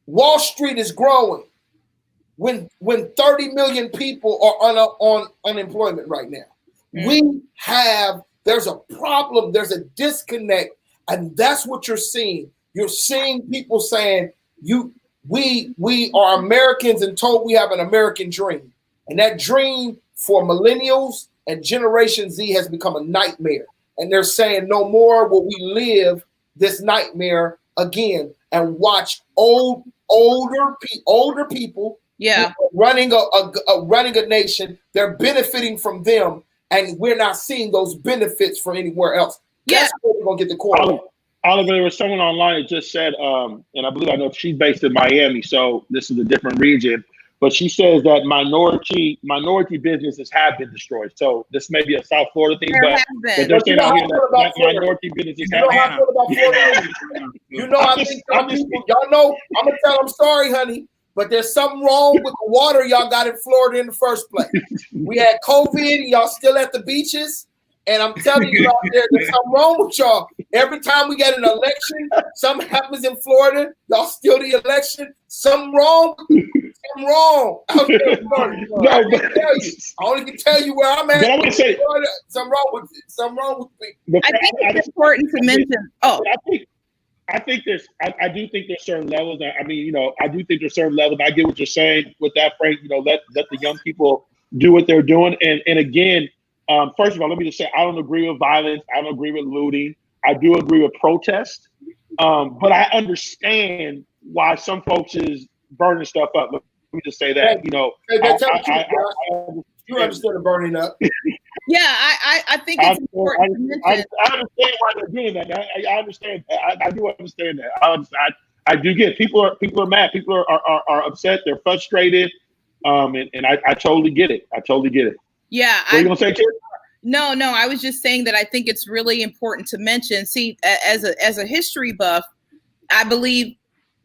Wall Street is growing when 30 million people are on unemployment right now. There's a problem, there's a disconnect, and that's what you're seeing. You're seeing people saying we are Americans and told we have an American dream. And that dream for millennials and Generation Z has become a nightmare. And they're saying no more will we live this nightmare again and watch older people running a nation. They're benefiting from them, and we're not seeing those benefits from anywhere else. That's where we're gonna get the core. Oliver, there was someone online that just said, and I know she's based in Miami, so this is a different region. But she says that minority businesses have been destroyed. So this may be a South Florida thing, but they're saying out here that minority businesses have been. I think some people, y'all know, I'm gonna tell them sorry, honey, but there's something wrong with the water y'all got in Florida in the first place. We had COVID, and y'all still at the beaches. And I'm telling you out there, there's something wrong with y'all. Every time we get an election, something happens in Florida, y'all steal the election. Something wrong. Something wrong. Out there in Florida. I only can tell you where I'm at. But I want to say Florida, something wrong with me. I think it's important to mention. I do think there's certain levels. I mean, I do think there's certain levels. I get what you're saying with that, Frank. Let the young people do what they're doing. And again, first of all, let me just say, I don't agree with violence. I don't agree with looting. I do agree with protest. But I understand why some folks is burning stuff up. Let me just say that, you understand the burning up. Yeah, I think it's important to mention. I understand why they're doing that. I understand that. I do understand that. I do get people are mad. People are upset. They're frustrated. And I totally get it. Yeah. What are you gonna say, Kid? No. I was just saying that I think it's really important to mention. See, as a history buff, I believe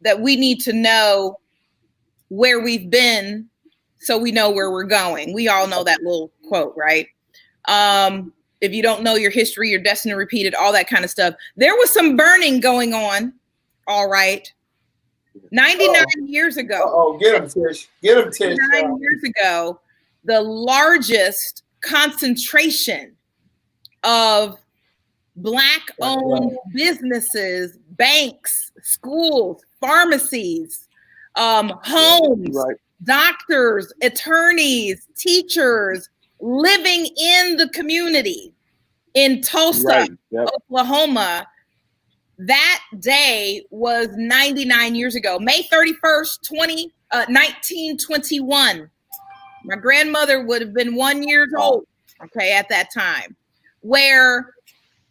that we need to know where we've been so we know where we're going. We all know that little quote, right? If you don't know your history, you're destined to repeat it, all that kind of stuff. There was some burning going on, all right. 99 years ago. Get him, Tish. 99 years ago, the largest concentration of Black-owned businesses, banks, schools, pharmacies, homes, doctors, attorneys, teachers living in the community in Tulsa, Oklahoma. That day was 99 years ago, May 31st, 1921. My grandmother would have been 1 year old, at that time, where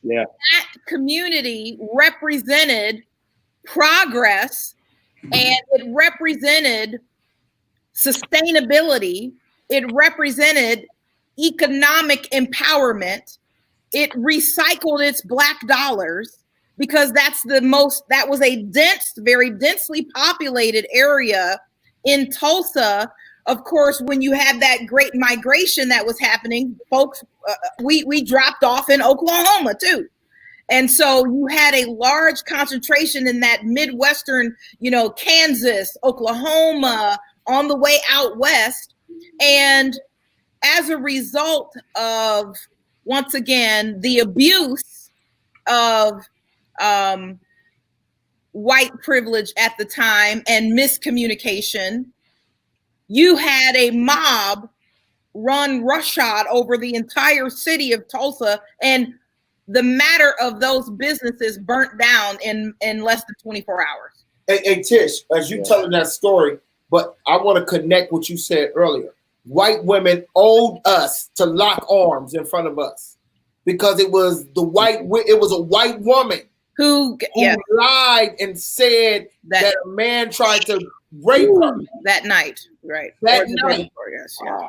that community represented progress, and it represented sustainability. It represented economic empowerment. It recycled its Black dollars. because that was a very densely populated area in Tulsa. Of course, when you had that great migration that was happening, folks, we dropped off in Oklahoma too. And so you had a large concentration in that Midwestern, Kansas, Oklahoma, on the way out west. And as a result of, once again, the abuse of white privilege at the time and miscommunication, you had a mob run roughshod over the entire city of Tulsa, and the matter of those businesses burnt down in less than 24 hours. Hey Tish, as you telling that story, but I want to connect what you said earlier. White women owed us to lock arms in front of us because it was a white woman who lied and said that a man tried to rape her that night, right? That night,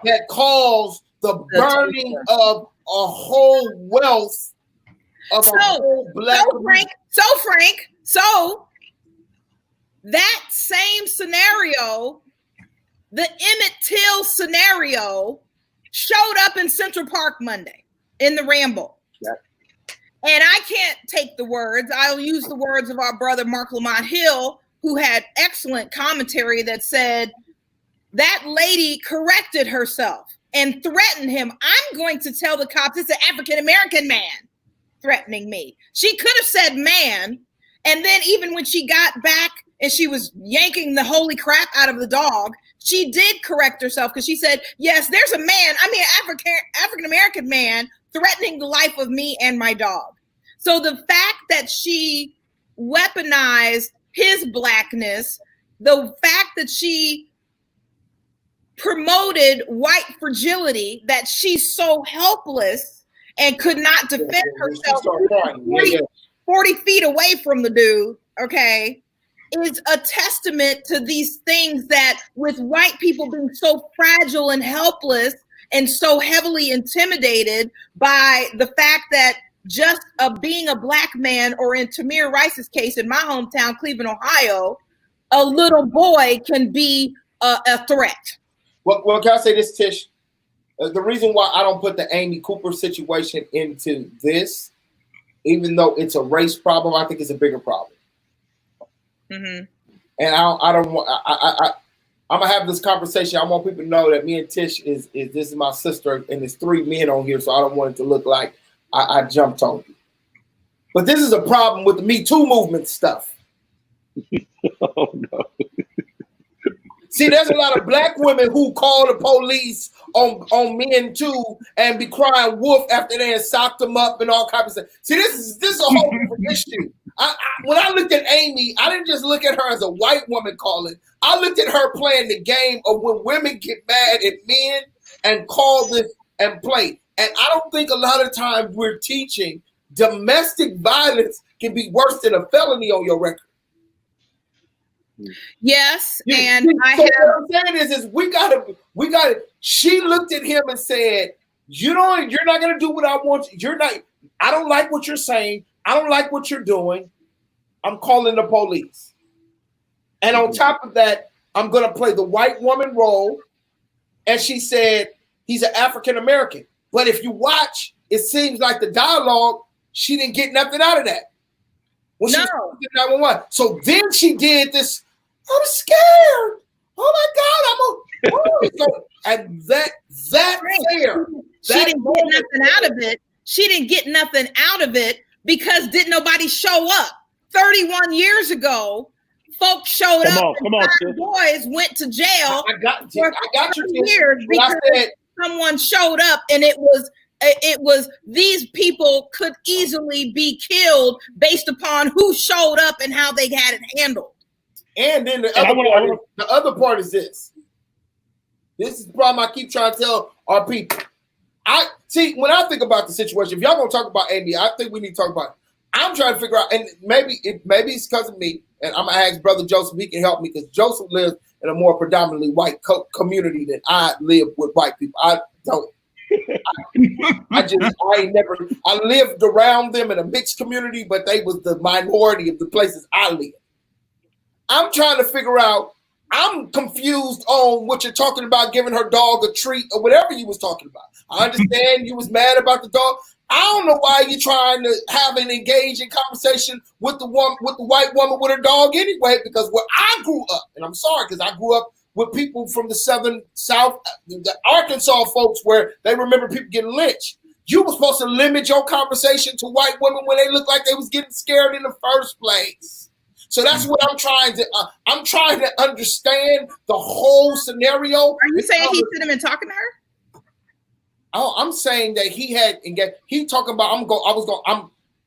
that caused the burning of a whole wealth of a whole black. So that same scenario, the Emmett Till scenario, showed up in Central Park Monday in the Ramble. Yeah. And I can't take the words. I'll use the words of our brother Mark Lamont Hill, who had excellent commentary that said that lady corrected herself and threatened him. I'm going to tell the cops it's an African-American man threatening me. She could have said man. And then even when she got back and she was yanking the holy crap out of the dog, she did correct herself because she said, yes, there's a man, African-American man threatening the life of me and my dog. So the fact that she weaponized his blackness, the fact that she promoted white fragility, that she's so helpless and could not defend herself 40 feet away from the dude, okay, is a testament to these things that with white people being so fragile and helpless and so heavily intimidated by the fact that just being a black man, or in Tamir Rice's case, in my hometown, Cleveland, Ohio, a little boy can be a threat. Well, can I say this, Tish? The reason why I don't put the Amy Cooper situation into this, even though it's a race problem, I think it's a bigger problem. Mm-hmm. And I don't want. I'm gonna have this conversation. I want people to know that me and Tish is this is my sister, and there's 3 men on here, so I don't want it to look like I jumped on you. But this is a problem with the Me Too movement stuff. Oh no. See, there's a lot of black women who call the police on men too and be crying wolf after they had socked them up and all kinds of stuff. See, this is a whole different issue. When I looked at Amy, I didn't just look at her as a white woman calling. I looked at her playing the game of when women get mad at men and call this and play. And I don't think a lot of times we're teaching domestic violence can be worse than a felony on your record. Yes, What I'm saying is we gotta. She looked at him and said, you're not gonna do what I want. I don't like what you're saying. I don't like what you're doing. I'm calling the police. And on top of that, I'm gonna play the white woman role. And she said, he's an African American. But if you watch, it seems like the dialogue, she didn't get nothing out of that. When she was 911. So then she did this. I'm scared. Oh my God, and that there. She didn't get nothing out of it. She didn't get nothing out of it because didn't nobody show up. 31 years ago, folks showed up. Come on, boys went to jail. I got you. Years because someone showed up, and it was these people could easily be killed based upon who showed up and how they had it handled. And then the other part is this. This is the problem I keep trying to tell our people. When I think about the situation, if y'all gonna talk about Amy, I think we need to talk about it. I'm trying to figure out, and maybe it's because of me, and I'm gonna ask Brother Joseph, he can help me, because Joseph lives in a more predominantly white community than I live with white people. I don't. I lived around them in a mixed community, but they was the minority of the places I live. I'm trying to figure out, I'm confused on what you're talking about, giving her dog a treat or whatever you was talking about. I understand you was mad about the dog. I don't know why you're trying to have an engaging conversation with the white woman with her dog anyway, because where I grew up, and I'm sorry, because I grew up with people from the South, the Arkansas folks, where they remember people getting lynched. You were supposed to limit your conversation to white women when they looked like they was getting scared in the first place. So that's what I'm trying to understand the whole scenario. Are you saying he should have been talking to her? Oh, I'm saying that he talking about,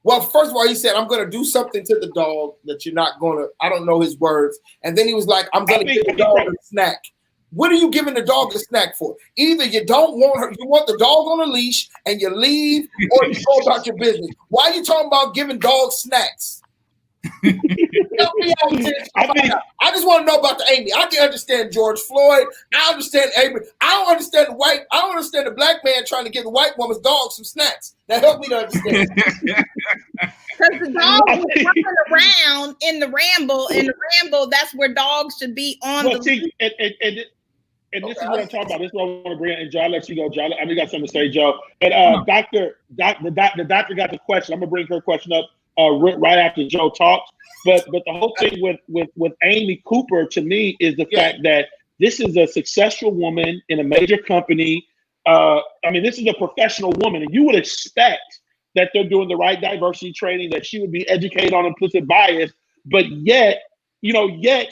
well, first of all, he said, I'm going to do something to the dog that you're not going to, I don't know his words. And then he was like, I'm going to give the dog a snack. What are you giving the dog a snack for? Either you don't want her, you want the dog on a leash and you leave, or you go about your business. Why are you talking about giving dogs snacks? Help me out with this. I just want to know about the Amy. I can understand George Floyd. I understand Amy. I don't understand the black man trying to give the white woman's dog some snacks. Now help me to understand. Because the dog was running around in the ramble, that's where dogs should be on the see, and this is what I'm talking about. This is what I want to bring in. And Joe, I'll let you go, Joe. I know you got something to say, Joe. And the doctor got the question. I'm gonna bring her question up right after Joe talks. But the whole thing with Amy Cooper, to me, is the fact that this is a successful woman in a major company. This is a professional woman, and you would expect that they're doing the right diversity training, that she would be educated on implicit bias. But yet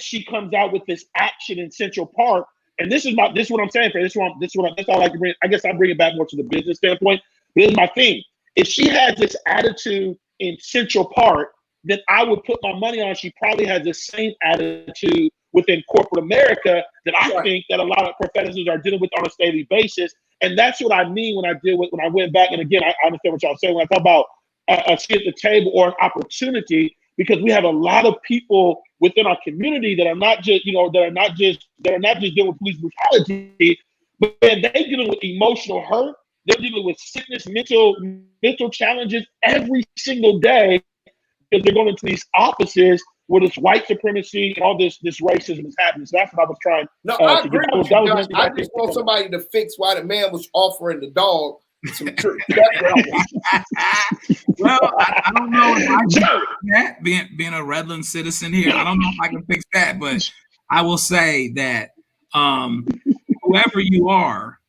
she comes out with this action in Central Park. And this is what I'm saying. That's all I like to bring. I guess I bring it back more to the business standpoint. But here's my thing: if she has this attitude in Central Park, then I would put my money on she probably has the same attitude within corporate America that I think that a lot of professors are dealing with on a daily basis. And that's what I mean when I went back. And again, I understand what y'all saying when I talk about a seat at the table or an opportunity, because we have a lot of people within our community that are not just dealing with police brutality, but they're dealing with emotional hurt. They're dealing with sickness, mental challenges every single day, because they're going into these offices where this white supremacy and all this racism is happening. So that's what I was trying. No, I agree with you, Josh. I just want somebody to fix why the man was offering the dog some treats. Well, I don't know if I can that, being a Redlands citizen here. I don't know if I can fix that, but I will say that whoever you are,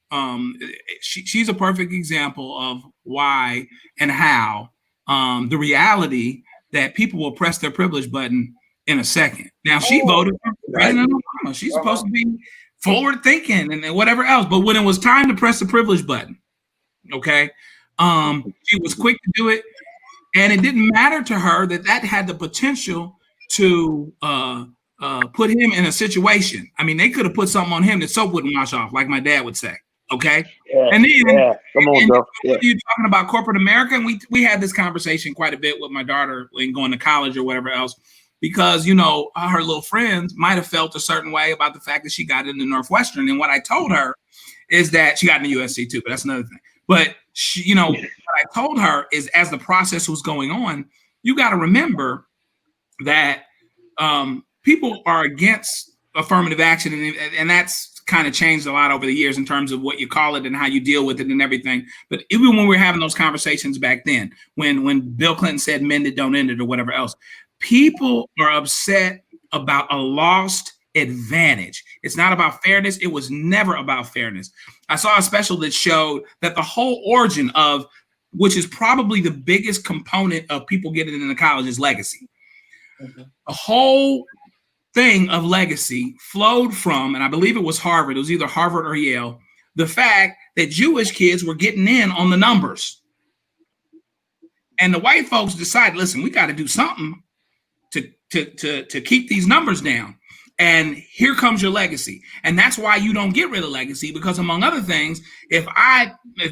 she's a perfect example of why and how the reality that people will press their privilege button in a second. Now, she voted for President Obama. She's supposed to be forward thinking and whatever else. But when it was time to press the privilege button, she was quick to do it. And it didn't matter to her that had the potential to put him in a situation. I mean, they could have put something on him that soap wouldn't wash off, like my dad would say. Okay. Yeah, and then come on, bro. You're talking about corporate America, and we had this conversation quite a bit with my daughter when going to college or whatever else, because her little friends might have felt a certain way about the fact that she got into Northwestern. And what I told her is that she got into USC too, but that's another thing. But she, what I told her is, as the process was going on, you got to remember that people are against affirmative action, and that's kind of changed a lot over the years in terms of what you call it and how you deal with it and everything. But even when we were having those conversations back then, when Bill Clinton said mend it, don't end it, or whatever else, people are upset about a lost advantage. It's not about fairness. It was never about fairness. I saw a special that showed that the whole origin of, which is probably the biggest component of people getting into college, is legacy. Mm-hmm. The whole thing of legacy flowed from, and I believe it was Harvard, it was either Harvard or Yale, the fact that Jewish kids were getting in on the numbers. And the white folks decided, listen, we got to do something to keep these numbers down. And here comes your legacy. And that's why you don't get rid of legacy, because among other things, if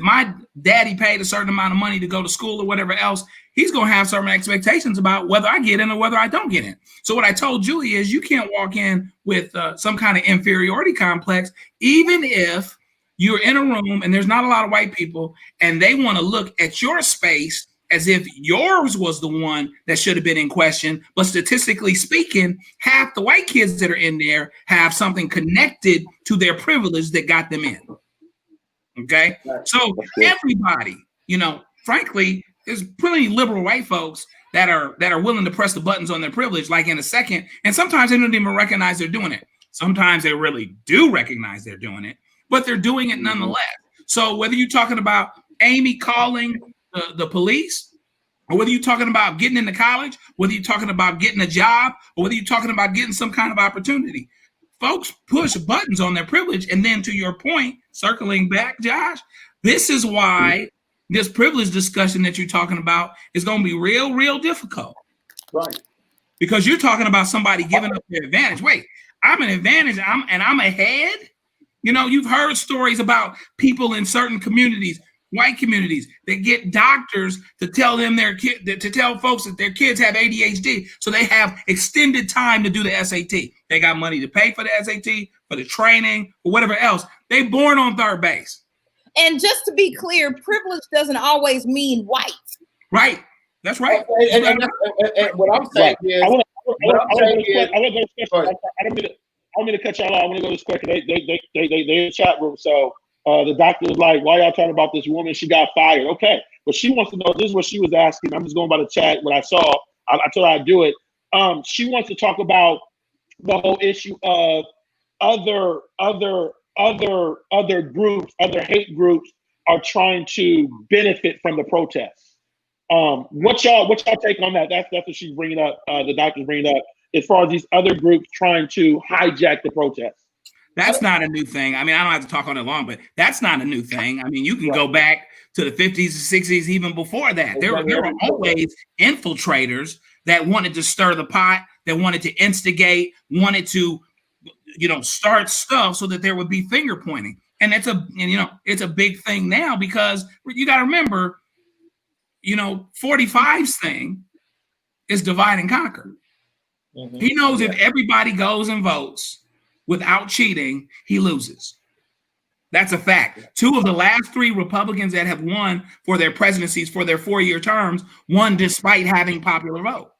my daddy paid a certain amount of money to go to school or whatever else, he's going to have certain expectations about whether I get in or whether I don't get in. So what I told Julie is, you can't walk in with some kind of inferiority complex, even if you're in a room and there's not a lot of white people, and they want to look at your space as if yours was the one that should have been in question. But statistically speaking, half the white kids that are in there have something connected to their privilege that got them in. Okay. So everybody, frankly, there's plenty of liberal white folks that are willing to press the buttons on their privilege, like in a second. And sometimes they don't even recognize they're doing it. Sometimes they really do recognize they're doing it, but they're doing it nonetheless. So whether you're talking about Amy calling the police, or whether you're talking about getting into college, whether you're talking about getting a job, or whether you're talking about getting some kind of opportunity, folks push buttons on their privilege. And then to your point, circling back, Josh, this is why this privilege discussion that you're talking about is going to be real, real difficult. Right. Because you're talking about somebody giving up their advantage. Wait, I'm an advantage and I'm ahead. You've heard stories about people in certain communities, white communities, that get doctors to tell them to tell folks that their kids have ADHD, so they have extended time to do the SAT. They got money to pay for the SAT, for the training, or whatever else. They born on third base. And just to be clear, privilege doesn't always mean white. Right. That's right. And what I'm saying is, I don't mean to cut y'all off. I want to go this quick. They in the chat room. So the doctor was like, "Why y'all talking about this woman? She got fired." Okay, but she wants to know. This is what she was asking. I'm just going by the chat. What I saw, I told her I'd do it. She wants to talk about the whole issue of other groups, other hate groups are trying to benefit from the protests. What y'all take on that? That's what she's bringing up. The doctor's bringing up as far as these other groups trying to hijack the protests. That's not a new thing. I mean, I don't have to talk on it long, but that's not a new thing. I mean, you can go back to the 50s and 60s, even before that. There were always infiltrators that wanted to stir the pot, that wanted to instigate, wanted to, start stuff so that there would be finger pointing. And it's a big thing now, because you got to remember, 45's thing is divide and conquer. Mm-hmm. He knows if everybody goes and votes without cheating, he loses. That's a fact. 2 of the last 3 Republicans that have won for their presidencies for their 4-year terms won despite having popular vote.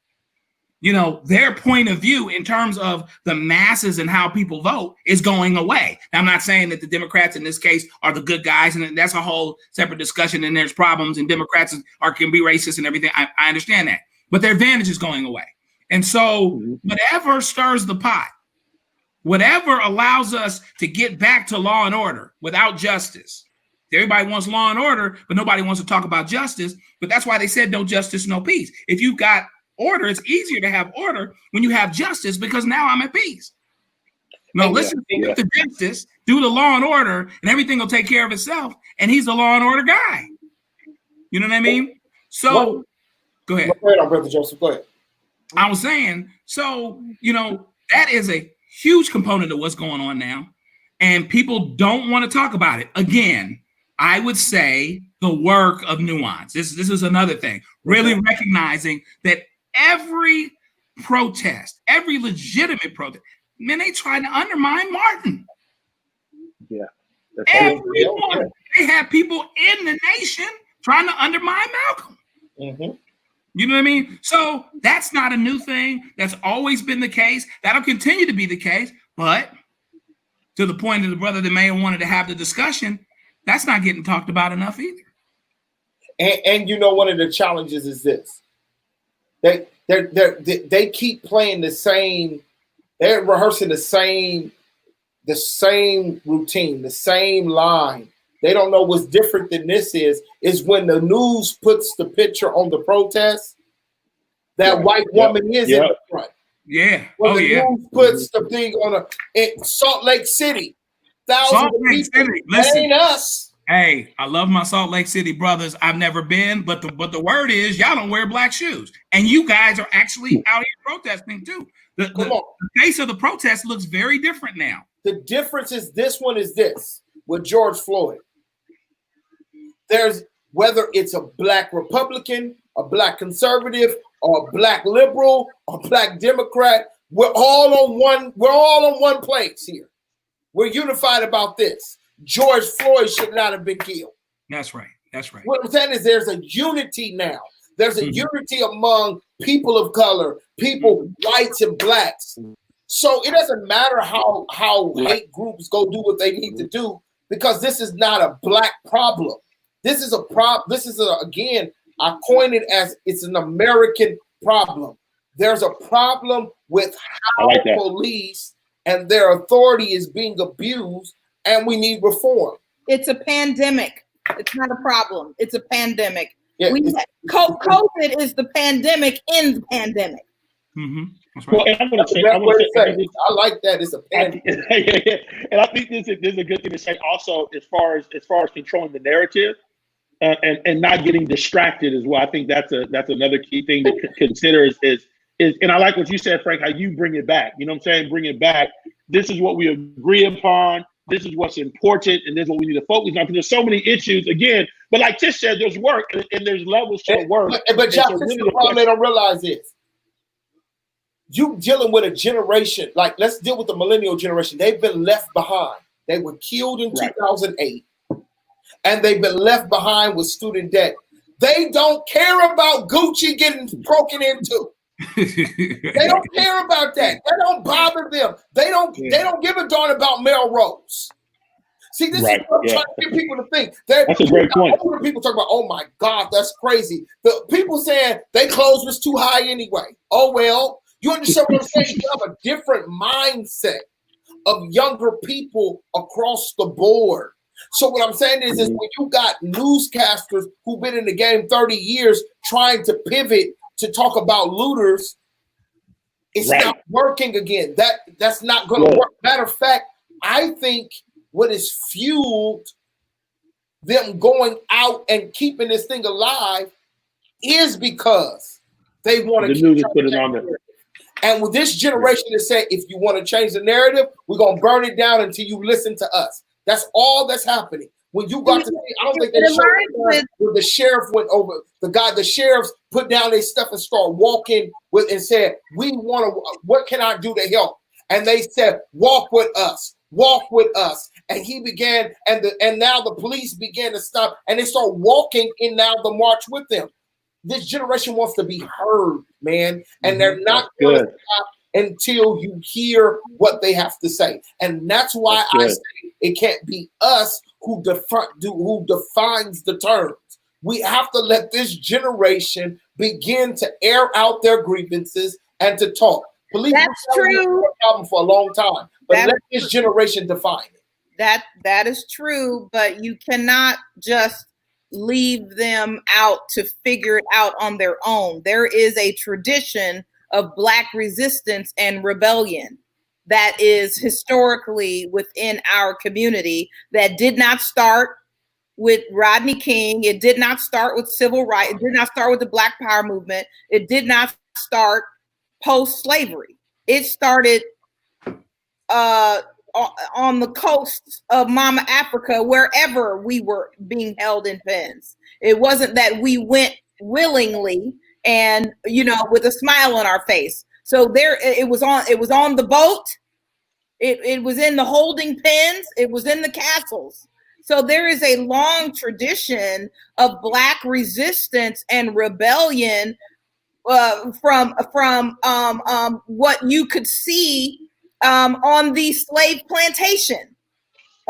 Their point of view in terms of the masses and how people vote is going away. Now, I'm not saying that the Democrats in this case are the good guys, and that's a whole separate discussion, and there's problems, and Democrats can be racist and everything. I understand that. But their advantage is going away. And so whatever stirs the pot, whatever allows us to get back to law and order without justice. Everybody wants law and order, but nobody wants to talk about justice. But that's why they said no justice, no peace. If you've got order, it's easier to have order when you have justice, because now I'm at peace. No, listen to justice, do the law and order, and everything will take care of itself. And he's the law and order guy. You know what I mean? So go ahead. Go ahead, Brother Joseph. Go ahead. I was saying, so, that is a huge component of what's going on now. And people don't want to talk about it. Again, I would say the work of nuance. This is another thing. Really recognizing that every protest, every legitimate protest, man, they trying to undermine Martin. Yeah. Everyone. They have people in the nation trying to undermine Malcolm. Mm-hmm. You know what I mean? So that's not a new thing. That's always been the case. That'll continue to be the case. But to the point of the brother that may have wanted to have the discussion, that's not getting talked about enough either. And one of the challenges is this. They keep playing the same, they're rehearsing the same routine, the same line. They don't know what's different than this is when the news puts the picture on the protest, that white woman is in the front. Yeah. When the news puts the thing on Salt Lake City, thousands of people, that ain't us. Hey, I love my Salt Lake City brothers. I've never been, but the word is y'all don't wear black shoes. And you guys are actually out here protesting too. The face of the protest looks very different now. The difference is this with George Floyd. There's, whether it's a black Republican, a black conservative, or a black liberal, or black Democrat, we're all on one place here. We're unified about this. George Floyd should not have been killed. That's right. That's right. What I'm saying is there's a unity now. There's a unity among people of color, people, whites and blacks. So it doesn't matter how hate groups go do what they need to do, because this is not a black problem. This is a problem. This is again, I coin it as it's an American problem. There's a problem with how police and their authority is being abused, and we need reform. It's a pandemic. It's not a problem. It's a pandemic. Yeah, COVID is the pandemic in the pandemic. Mm-hmm. That's right. Well, and I'm gonna say, I like that. It's a pandemic. Yeah. And I think this is a good thing to say also, as far as controlling the narrative and not getting distracted as well. I think that's another key thing to consider is and I like what you said, Frank, how you bring it back. You know what I'm saying? Bring it back. This is what we agree upon. This is what's important, and this is what we need to focus on. Because there's so many issues again. But like Tish said, there's work and there's levels to work. But Josh, this is the problem they don't realize is you dealing with a generation. Like, let's deal with the millennial generation. They've been left behind. They were killed in 2008, and they've been left behind with student debt. They don't care about Gucci getting broken into. They don't care about that. That don't bother them. They don't give a darn about Melrose. See, this is what I'm trying to get people to think. That's a great point. Older people talk about, oh my God, that's crazy. The people saying they clothes was too high anyway. Oh well, you understand what I'm saying? You have a different mindset of younger people across the board. So what I'm saying is when you got newscasters who've been in the game 30 years trying to pivot to talk about looters, it's not working again. That's not going to work. Matter of fact, I think what has fueled them going out and keeping this thing alive is because they want to keep it on there. And with this generation to say, if you want to change the narrative, we're going to burn it down until you listen to us. That's all that's happening. When you got to see, I don't think they showed when the sheriff went over, the sheriffs put down their stuff and started walking with and said, we want to, what can I do to help? And they said, walk with us. And he began, and now the police began to stop, and they start walking in now the march with them. This generation wants to be heard, man, and they're not going to stop until you hear what they have to say. And that's why I say it can't be us who defines the terms. We have to let this generation begin to air out their grievances and to talk. Police That's true. Problem for a long time, but let this generation define it. That is true, but you cannot just leave them out to figure it out on their own. There is a tradition of Black resistance and rebellion that is historically within our community that did not start with Rodney King. It did not start with civil rights. It did not start with the Black Power movement. It did not start post-slavery. It started on the coast of Mama Africa, wherever we were being held in pens. It wasn't that we went willingly and, with a smile on our face. So it was on the boat. It was in the holding pens. It was in the castles. So there is a long tradition of Black resistance and rebellion from what you could see on the slave plantation,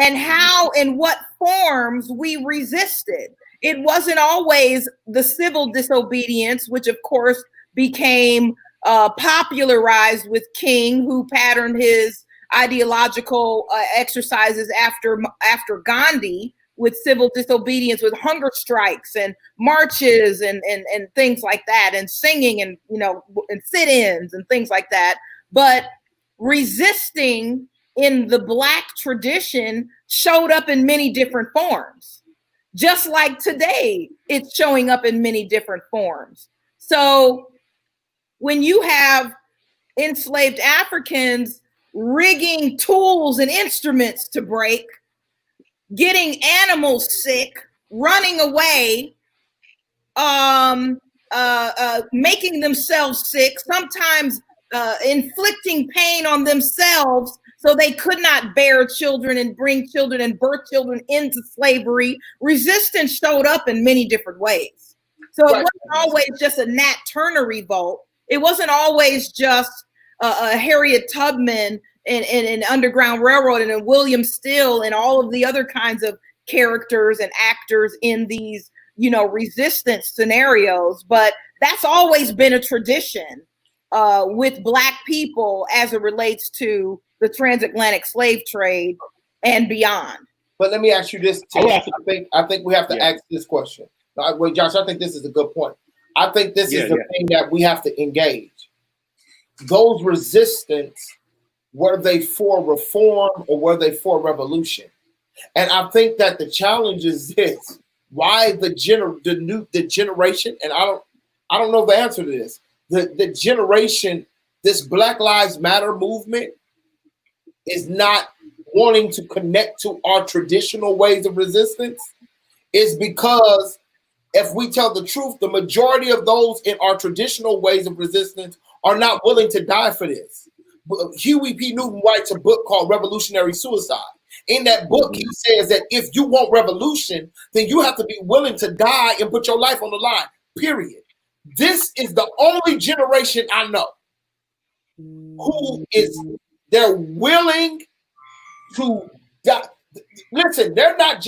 and how and what forms we resisted. It wasn't always the civil disobedience, which of course became popularized with King, who patterned his ideological exercises after Gandhi, with civil disobedience, with hunger strikes and marches and things like that, and singing and and sit-ins and things like that. But resisting in the Black tradition showed up in many different forms. Just like today, it's showing up in many different forms. So when you have enslaved Africans rigging tools and instruments to break, getting animals sick, running away, making themselves sick, sometimes inflicting pain on themselves So they could not bear children and bring children and birth children into slavery. Resistance showed up in many different ways. So it wasn't always just a Nat Turner revolt. It wasn't always just a Harriet Tubman and Underground Railroad and a William Still and all of the other kinds of characters and actors in these, resistance scenarios. But that's always been a tradition with Black people as it relates to the transatlantic slave trade and beyond. But let me ask you this, Tish. I think we have to ask this question. Wait, Josh, I think this is a good point. I think this is the thing that we have to engage. Those resistance, were they for reform or were they for revolution? And I think that the challenge is this: why the generation? And I don't know the answer to this. The generation, this Black Lives Matter movement, is not wanting to connect to our traditional ways of resistance, is because if we tell the truth, the majority of those in our traditional ways of resistance are not willing to die for this. Huey P. Newton writes a book called Revolutionary Suicide. In that book, he says that if you want revolution, then you have to be willing to die and put your life on the line, period. This is the only generation I know who is, they're willing to die. Listen, they're not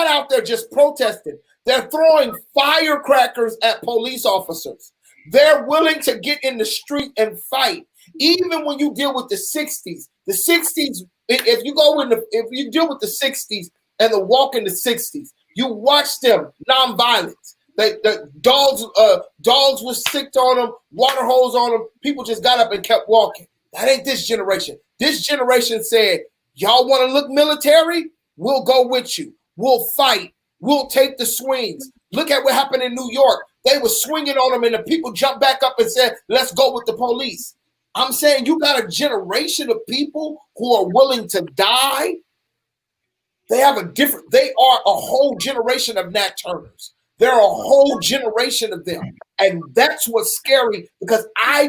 out there just protesting. They're throwing firecrackers at police officers. They're willing to get in the street and fight. Even when you deal with the 60s, if you deal with the 60s and the walk in the 60s, you watch them nonviolence. The dogs were sicked on them, water hose on them. People just got up and kept walking. That ain't this generation. This generation said, y'all want to look military? We'll go with you. We'll fight. We'll take the swings. Look at what happened in New York. They were swinging on them and the people jumped back up and said, let's go with the police. I'm saying you got a generation of people who are willing to die. They are a whole generation of Nat Turners. There are a whole generation of them. And that's what's scary, because I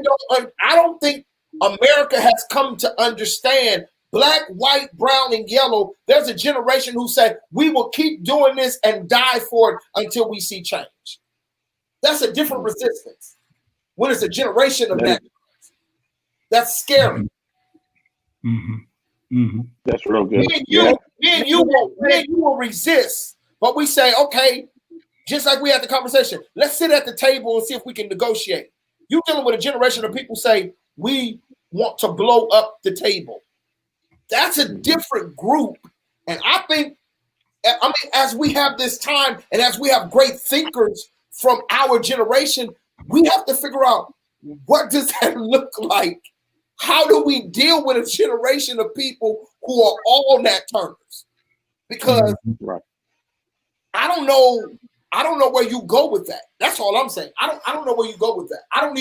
don't think America has come to understand Black, white, brown, and yellow. There's a generation who said, we will keep doing this and die for it until we see change. That's a different resistance. When it's a generation of that, that's scary. Mm-hmm. Mm-hmm. That's real good. Me and you will resist, but we say, okay, just like we had the conversation, let's sit at the table and see if we can negotiate. You're dealing with a generation of people say, we want to blow up the table. That's a different group. And I think, as we have this time and as we have great thinkers from our generation, we have to figure out, what does that look like? How do we deal with a generation of people who are all Nat Turners? Because I don't know where you go with that. That's all I'm saying. I don't know where you go with that. I don't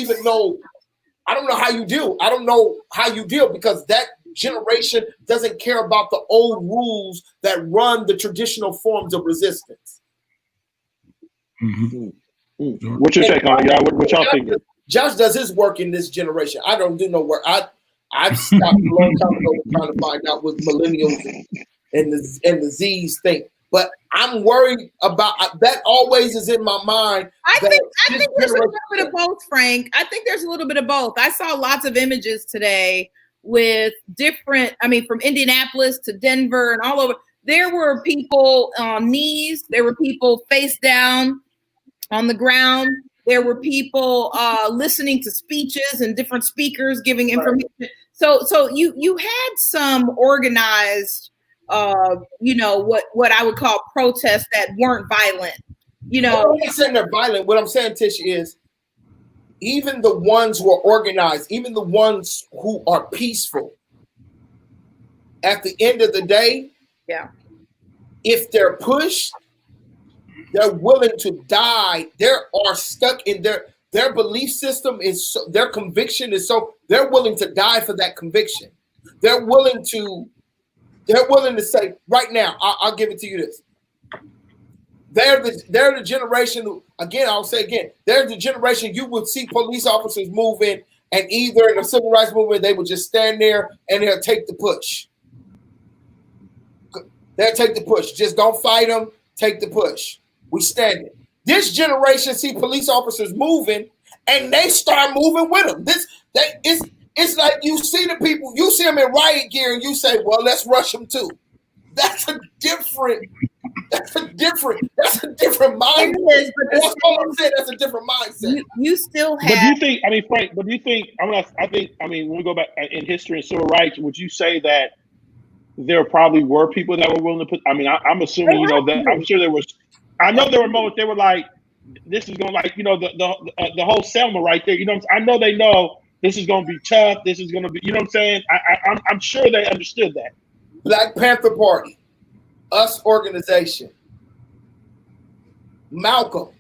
know how you deal. I don't know how you deal, because that generation doesn't care about the old rules that run the traditional forms of resistance. Mm-hmm. What's your take on it, y'all? What y'all think? Josh does his work in this generation. I don't do no work. I've stopped a long time ago trying to find out what millennials and the Z's think. But I'm worried about that. Always is in my mind. I think there's a little bit of both, Frank. I think there's a little bit of both. I saw lots of images today with different, from Indianapolis to Denver and all over. There were people on knees. There were people face down on the ground. There were people listening to speeches and different speakers giving information. Right. So you had some organized, what I would call protests that weren't violent. I'm not saying they're violent. What I'm saying, Tish, is even the ones who are organized, even the ones who are peaceful, at the end of the day, if they're pushed, they're willing to die. They are stuck in their belief system their conviction is so they're willing to die for that conviction. They're willing to say right now. I'll give it to you this. They're the generation who, again, I'll say again, they're the generation you would see police officers move in And either in the civil rights movement, they would just stand there and they'll take the push. They'll take the push. Just don't fight them. Take the push. We standing. This generation see police officers moving, and they start moving with them. It's like you see the people, you see them in riot gear, and you say, "Well, let's rush them too." That's a different mindset. That's all I'm saying. That's a different mindset. You still have. But do you think? I mean, Frank. But do you think? I mean, when we go back in history and civil rights, would you say that there probably were people that were willing to put? I mean, I'm assuming, you know, that I'm sure there was. I know there were moments they were like, "This is going to, like, you know, the whole Selma right there." You know, I know they know this is going to be tough. This is going to be, you know what I'm saying? I'm sure they understood that. Black Panther Party, US organization, Malcolm.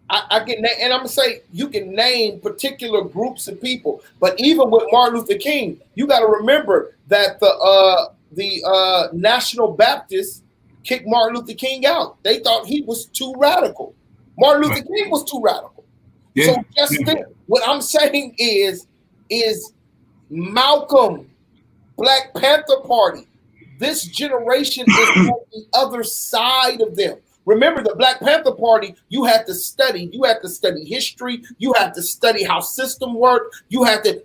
I can name, and I'm gonna say you can name particular groups of people, but even with Martin Luther King, you got to remember that the National Baptists kicked Martin Luther King out. They thought he was too radical. Martin Luther King was too radical. Yeah. So just think, what I'm saying is Malcolm, Black Panther Party, this generation is on the other side of them. Remember, the Black Panther Party, you had to study history, you had to study how system worked, you had an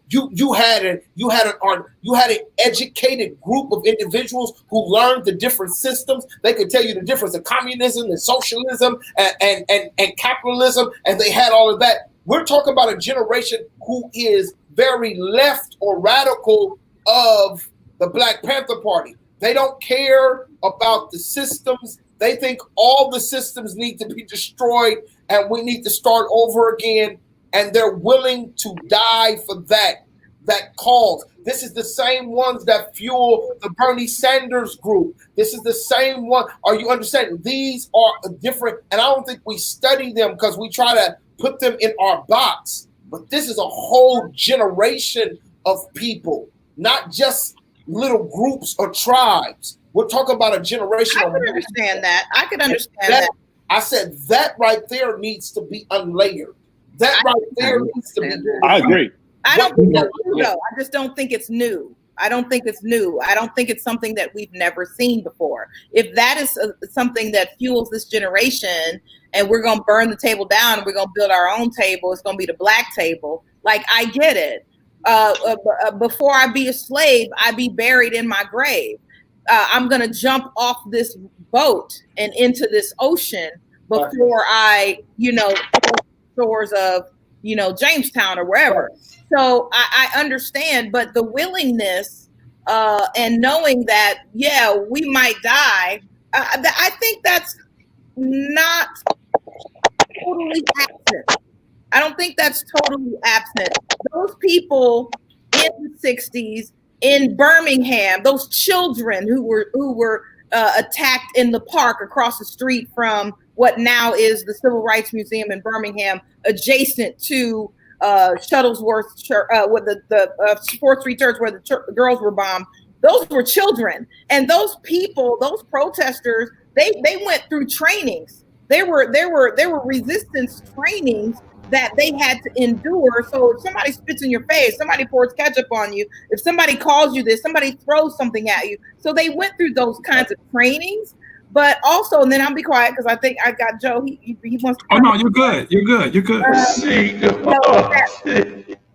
educated group of individuals who learned the different systems. They could tell you the difference of communism and socialism and capitalism, and they had all of that. We're talking about a generation who is very left or radical of the Black Panther Party. They don't care about the systems. They think all the systems need to be destroyed and we need to start over again. And they're willing to die for that cause. This is the same ones that fuel the Bernie Sanders group. This is the same one. Are you understanding? These are different. And I don't think we study them because we try to put them in our box. But this is a whole generation of people, not just little groups or tribes. We're talking about a generation. I could understand that. I could understand that. I said that right there needs to be unlayered. That right there needs to be. I agree. I don't think that's new, though. I just don't think it's new. I don't think it's new. I don't think it's something that we've never seen before. If that is something that fuels this generation, and we're going to burn the table down, and we're going to build our own table, it's going to be the black table. Like, I get it. Before I be a slave, I be buried in my grave. I'm going to jump off this boat and into this ocean before I, shores of, Jamestown or wherever. So I understand, but the willingness and knowing that, we might die, I think that's not totally absent. I don't think that's totally absent. Those people in the 60s in Birmingham, those children who were attacked in the park across the street from what now is the Civil Rights Museum in Birmingham, adjacent to Shuttlesworth with the 4th Street Church where the girls were bombed. Those were children, and those people, those protesters, they went through trainings. There were resistance trainings that they had to endure. So if somebody spits in your face, somebody pours ketchup on you, if somebody calls you this, somebody throws something at you. So they went through those kinds of trainings. But also, and then I'll be quiet because I think I got Joe. He wants to. Oh no, you're good. You're good.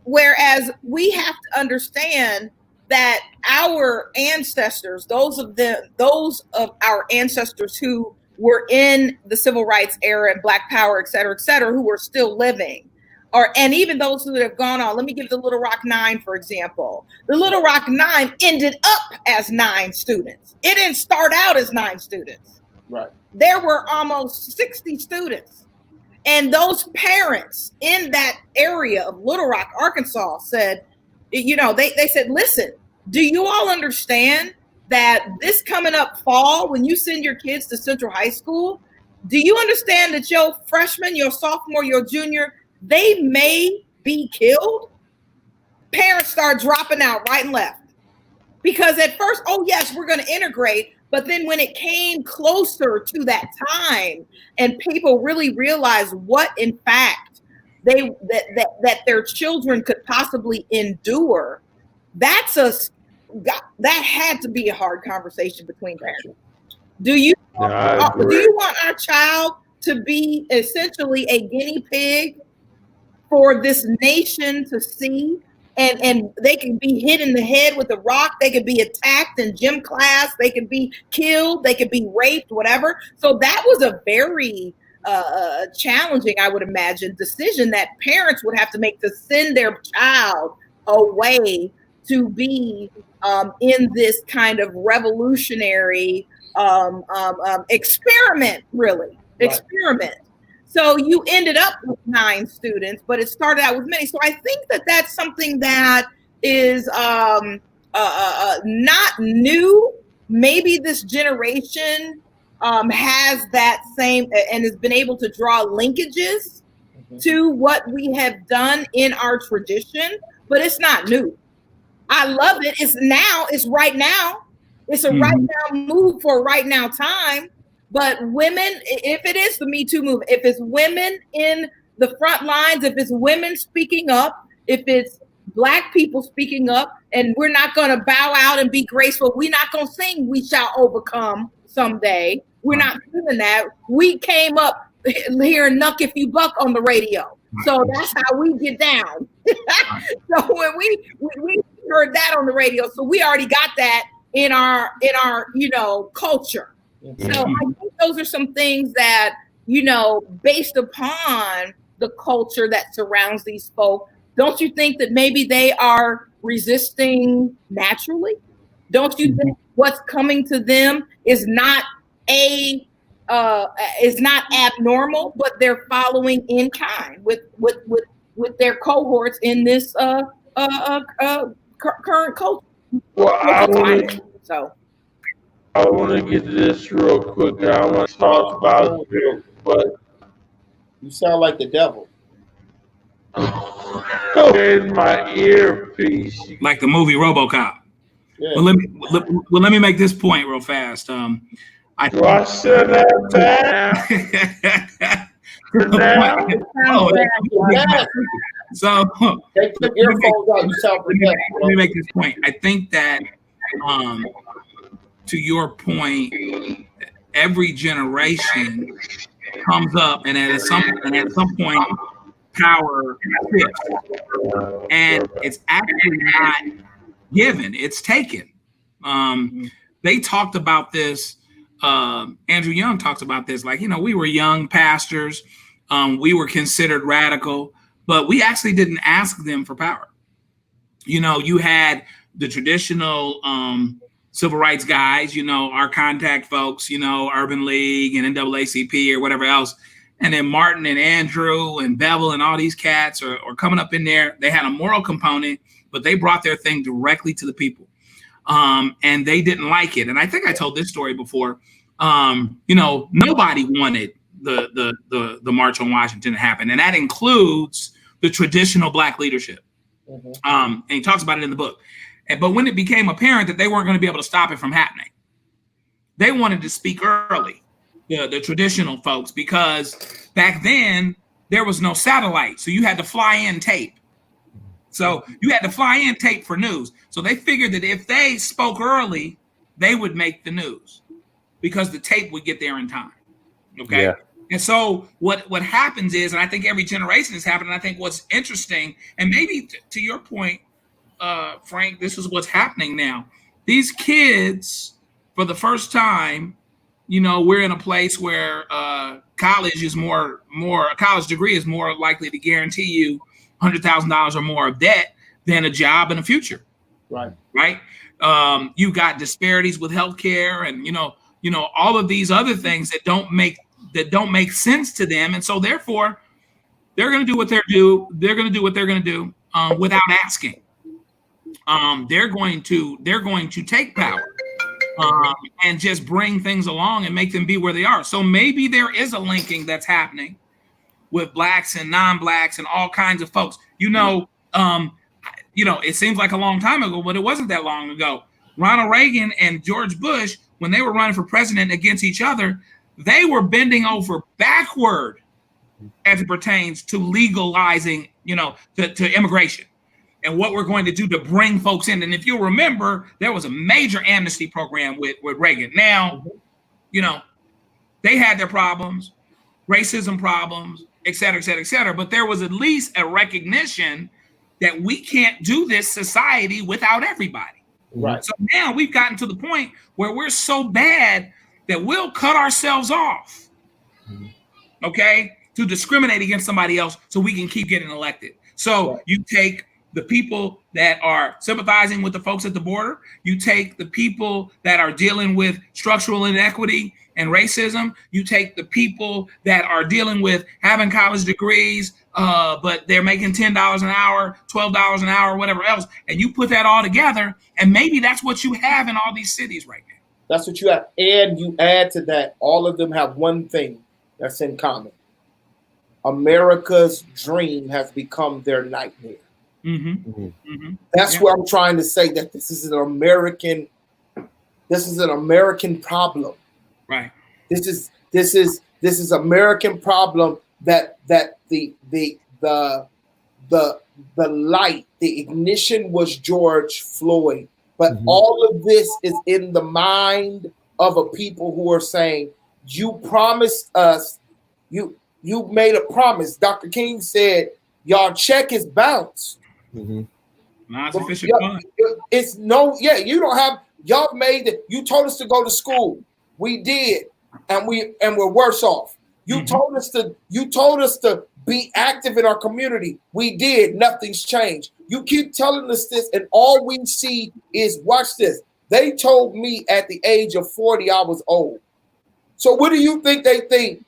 Whereas we have to understand that our ancestors, those of our ancestors who were in the civil rights era and Black Power, et cetera, who are still living, and even those who have gone on. Let me give the Little Rock Nine, for example. The Little Rock Nine ended up as 9 students. It didn't start out as 9 students. Right. There were almost 60 students. And those parents in that area of Little Rock, Arkansas said, they said, listen, do you all understand that this coming up fall, when you send your kids to Central High School, do you understand that your freshman, your sophomore, your junior, they may be killed? Parents start dropping out right and left. Because at first, oh yes, we're going to integrate. But then when it came closer to that time and people really realized what in fact that their children could possibly endure, that had to be a hard conversation between parents. Do you want our child to be essentially a guinea pig for this nation to see? And they can be hit in the head with a rock. They could be attacked in gym class. They could be killed. They could be raped, whatever. So that was a very challenging, I would imagine, decision that parents would have to make to send their child away to be in this kind of revolutionary experiment, really. Right. Experiment. So you ended up with 9 students, but it started out with many. So I think that that's something that is not new. Maybe this generation has that same and has been able to draw linkages to what we have done in our tradition, but it's not new. I love it. It's right now. It's a right now move for a right now time. But women, if it is the Me Too movement, if it's women in the front lines, if it's women speaking up, if it's Black people speaking up, and we're not going to bow out and be graceful. We're not going to sing "We Shall Overcome" someday. We're not doing that. We came up hearing "Nuck If You Buck" on the radio. So that's how we get down. So when we heard that on the radio, so we already got that in our culture. So I think those are some things that, based upon the culture that surrounds these folk, don't you think that maybe they are resisting naturally? Don't you think what's coming to them is not abnormal, but they're following in kind with their cohorts in this current culture? Well, I want to get to this real quick. I want to talk about it, but you sound like the devil. In my earpiece, like the movie RoboCop. Yeah. Well, let me make this point real fast. I said that So take the earphones out. You sound let me make this point. I think that to your point, every generation comes up, and at some point, power shifts, and it's actually not given; it's taken. They talked about this. Andrew Young talks about this. Like, we were young pastors, we were considered radical, but we actually didn't ask them for power. You had the traditional civil rights guys, our contact folks, Urban League and NAACP or whatever else. And then Martin and Andrew and Bevel and all these cats are coming up in there. They had a moral component, but they brought their thing directly to the people. And they didn't like it. And I think I told this story before. Nobody wanted the March on Washington to happen. And that includes the traditional Black leadership. And he talks about it in the book. But when it became apparent that they weren't going to be able to stop it from happening, they wanted to speak early, the traditional folks, because back then there was no satellite. So you had to fly in tape. So you had to fly in tape for news. So they figured that if they spoke early, they would make the news because the tape would get there in time. Okay. Yeah. And so what happens is, and I think every generation has happened, and I think what's interesting, and maybe to your point, Frank, this is what's happening now. These kids, for the first time, we're in a place where college is a college degree is more likely to guarantee you $100,000 or more of debt than a job in the future. Right. You got disparities with healthcare and all of these other things that don't make sense to them, and so therefore they're going to do what they're going to do without asking. They're going to take power and just bring things along and make them be where they are. So maybe there is a linking that's happening with Blacks and non-Blacks and all kinds of folks. It seems like a long time ago, but it wasn't that long ago. Ronald Reagan and George Bush, when they were running for president against each other, they were bending over backward as it pertains to legalizing, to immigration and what we're going to do to bring folks in. And if you remember, there was a major amnesty program with Reagan. Now, they had their problems, racism problems, et cetera, et cetera, et cetera. But there was at least a recognition that we can't do this society without everybody. Right. So now we've gotten to the point where we're so bad that we'll cut ourselves off, okay, to discriminate against somebody else so we can keep getting elected. So you take the people that are sympathizing with the folks at the border, you take the people that are dealing with structural inequity and racism, you take the people that are dealing with having college degrees, but they're making $10 an hour, $12 an hour, whatever else, and you put that all together, and maybe that's what you have in all these cities right now. That's what you have. And you add to that, all of them have one thing that's in common. America's dream has become their nightmare. That's what I'm trying to say, that this is an American problem. Right. This is American problem that the light, the ignition was George Floyd. But all of this is in the mind of a people who are saying, you promised us, you made a promise. Dr. King said, y'all check is bounced. Not sufficient funds. It's you don't have, y'all made it. You told us to go to school. We did, and we're worse off. You told us to be active in our community. We did. Nothing's changed. You keep telling us this, and all we see is, watch this. They told me at the age of 40 I was old. So what do you think they think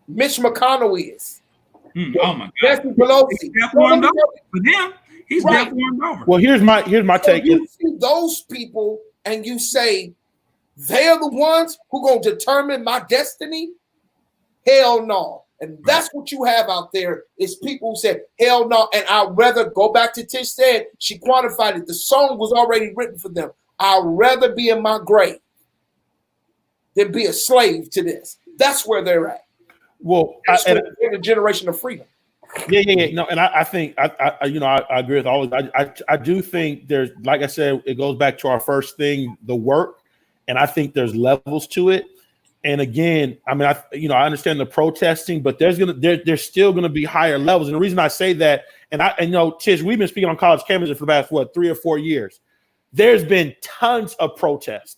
Mitch McConnell is? Oh my God! Nancy Pelosi. For them, he's death warmed over. Well, here's my take. You see those people, and you say they're the ones who gonna determine my destiny? Hell no. And that's what you have out there, is people who said, hell no. And I'd rather go back to Tish said, she quantified it. The song was already written for them. I'd rather be in my grave than be a slave to this. That's where they're at. Well, they're the generation of freedom. Yeah. No, and I think I agree with all of that. I do think there's, like I said, it goes back to our first thing, the work, and I think there's levels to it. And again, I mean, I understand the protesting, but there's still gonna be higher levels. And the reason I say that, and Tish, we've been speaking on college campuses for the past 3 or 4 years. There's been tons of protests,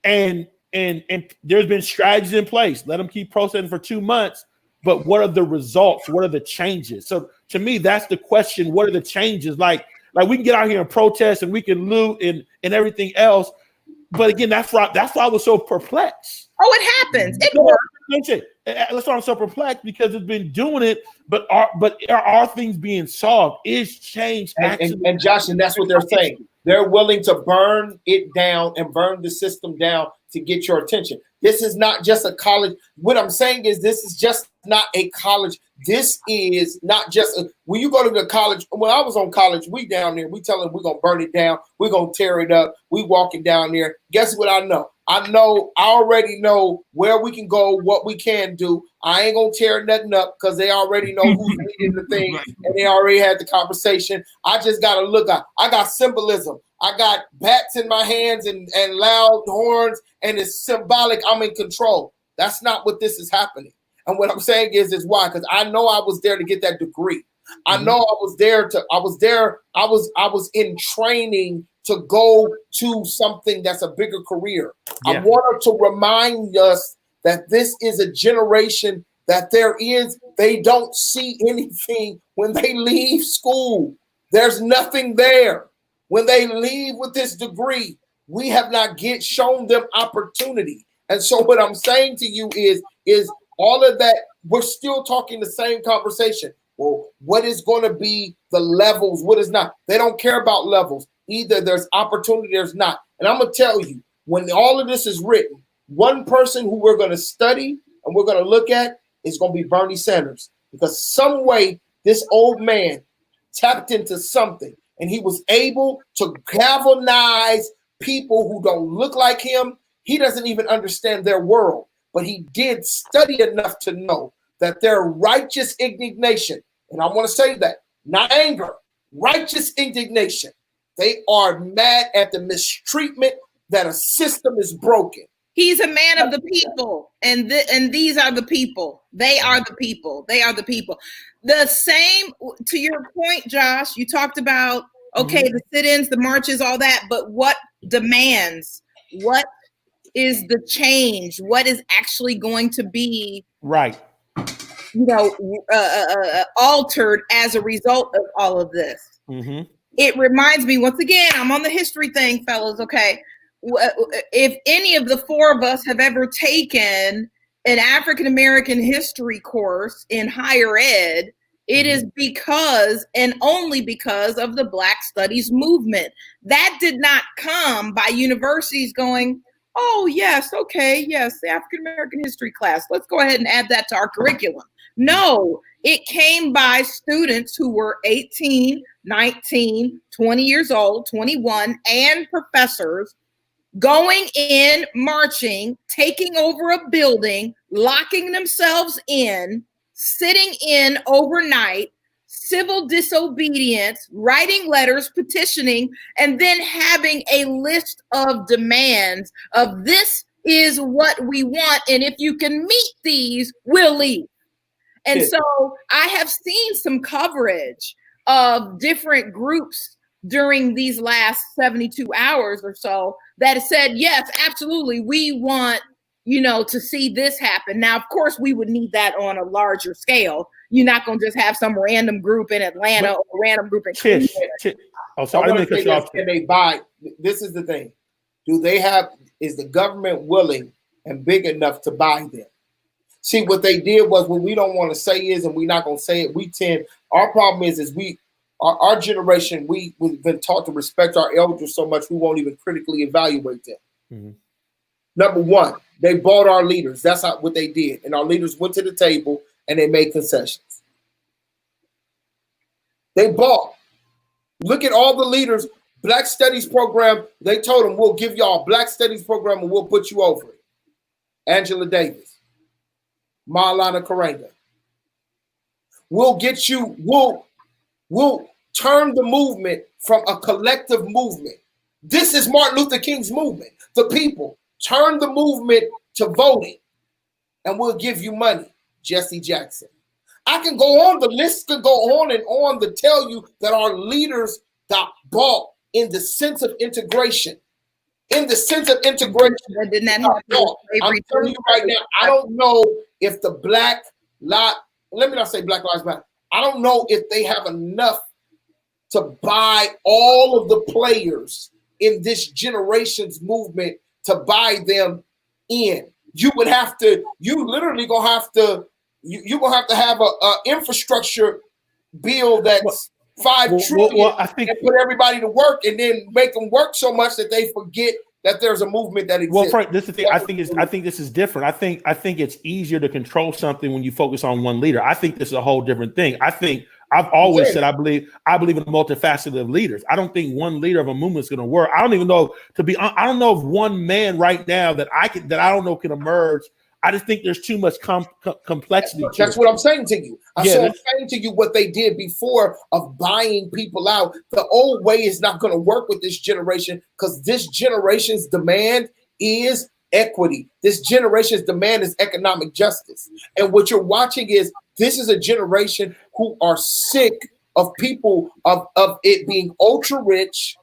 and there's been strategies in place. Let them keep protesting for 2 months, but what are the results? What are the changes? So to me, that's the question. What are the changes? Like we can get out here and protest, and we can loot and everything else. But again, that's why I was so perplexed. Oh, it happens. It works. That's why I'm so perplexed, because it's been doing it, but are things being solved? Is change actually? And Josh, and that's what they're saying. They're willing to burn it down and burn the system down to get your attention. This is not just a college. What I'm saying is, this is just not a college. This is not just when you go to the college. When I was on college, we down there, we tell them we're going to burn it down. We're going to tear it up. We walking down there. Guess what I know? I already know where we can go, what we can do. I ain't going to tear nothing up, because they already know who's leading the thing, and they already had the conversation. I just got to look out. I got symbolism. I got bats in my hands and loud horns, and it's symbolic. I'm in control. That's not what this is happening. And what I'm saying is why? Because I know I was there to get that degree. I know I was in training to go to something that's a bigger career. Yeah. I wanted to remind us that this is a generation that they don't see anything when they leave school. There's nothing there. When they leave with this degree, we have not shown them opportunity. And so what I'm saying to you is all of that, we're still talking the same conversation. Well, what is going to be the levels? What is not? They don't care about levels. Either there's opportunity, there's not. And I'm going to tell you, when all of this is written, one person who we're going to study and we're going to look at is going to be Bernie Sanders. Because some way this old man tapped into something, and he was able to galvanize people who don't look like him. He doesn't even understand their world. but he did study enough to know that their righteous indignation, and I want to say that, not anger, righteous indignation. They are mad at the mistreatment that a system is broken. He's a man of the people, and these are the people. They are the people. They are the people. The same, to your point, Josh, you talked about, okay, the sit-ins, the marches, all that, but what demands? What is the change? What is actually going to be right? Altered as a result of all of this? Mm-hmm. It reminds me, once again, I'm on the history thing, fellas, okay? If any of the four of us have ever taken an African-American history course in higher ed, it is because and only because of the Black Studies movement. That did not come by universities going, oh, yes, okay, yes, the African-American history class. Let's go ahead and add that to our curriculum. No, it came by students who were 18, 19, 20 years old, 21, and professors going in, marching, taking over a building, locking themselves in, sitting in overnight, civil disobedience, writing letters, petitioning, and then having a list of demands of this is what we want. And if you can meet these, we'll leave. And so I have seen some coverage of different groups during these last 72 hours or so that said, yes, absolutely, we want, to see this happen. Now, of course, we would need that on a larger scale. You're not going to just have some random group in Atlanta or a random group in Cleveland. Oh, sorry. Can they buy? This is the thing. Is the government willing and big enough to buy them? See, what they did was, what we don't want to say is, and we're not going to say it, our problem is our generation, we've been taught to respect our elders so much we won't even critically evaluate them. Mm-hmm. Number one, they bought our leaders. That's what they did. And our leaders went to the table and they made concessions. They bought. Look at all the leaders. Black Studies program, they told them, we'll give y'all a Black Studies program and we'll put you over it. Angela Davis, Maulana Karenga. We'll get you, we'll turn the movement from a collective movement. This is Martin Luther King's movement. The people turn the movement to voting and we'll give you money. Jesse Jackson. I can go on, the list can go on and on to tell you that our leaders got bought in the sense of integration. In the sense of integration. Didn't that happen? I'm telling you right now, I don't know if the let me not say Black Lives Matter. I don't know if they have enough to buy all of the players in this generation's movement to buy them in. You're literally gonna have to have a infrastructure bill that's $5 trillion and put everybody to work and then make them work so much that they forget that there's a movement that exists. Well, Frank, this is the thing. I think this is different. I think it's easier to control something when you focus on one leader. I think this is a whole different thing. I've always said I believe in multifaceted of leaders. I don't think one leader of a movement is going to work. I don't even know, I don't know of one man right now that I don't know can emerge. I just think there's too much complexity. That's what I'm saying to you. I'm saying to you what they did before of buying people out. The old way is not going to work with this generation because this generation's demand is equity. This generation's demand is economic justice. And what you're watching is this is a generation who are sick of people of it being ultra rich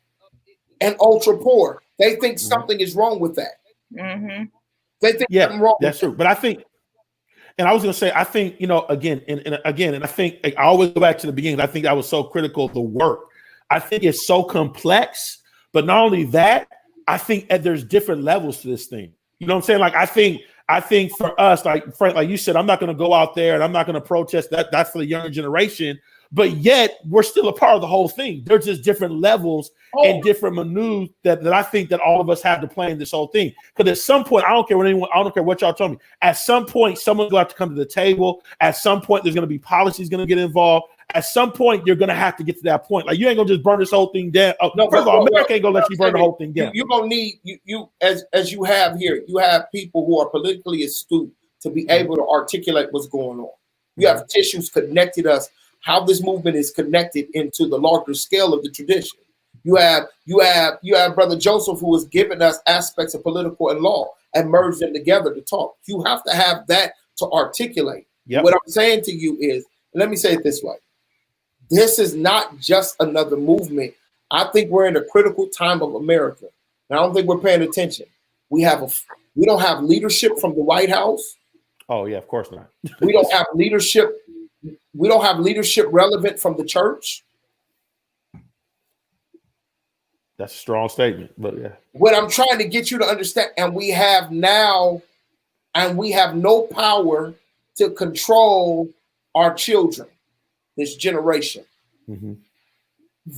and ultra poor. They think something is wrong with that. Mm-hmm. They think something wrong. That's true. But I think, and I was going to say, I think, again, and I think I always go back to the beginning. I think I was so critical of the work. I think it's so complex, but not only that, I think that there's different levels to this thing. You know what I'm saying? Like, I think for us, like Frank, like you said, I'm not going to go out there and I'm not going to protest that. That's for the younger generation. But yet we're still a part of the whole thing. There's just different levels and different maneuvers that I think that all of us have to play in this whole thing. Because at some point, I don't care what y'all tell me. At some point, someone's going to have to come to the table. At some point, there's going to be policies going to get involved. at some point you're gonna have to get to that point. Like you ain't gonna just burn this whole thing down. No, First of all, America ain't gonna let you burn the whole thing down. You're gonna need you as you have here. You have people who are politically astute to be able to articulate what's going on. You have tissues connected us. How this movement is connected into the larger scale of the tradition. You have Brother Joseph, who has given us aspects of political and law and merged them together to talk. You have to have that to articulate. Yep. What I'm saying to you is, let me say it this way. This is not just another movement. I think we're in a critical time of America. And I don't think we're paying attention. We don't have leadership from the White House. Oh yeah, of course not. We don't have leadership. We don't have leadership relevant from the church. That's a strong statement, but yeah. What I'm trying to get you to understand, and we have no power to control our children, this generation. Mm-hmm.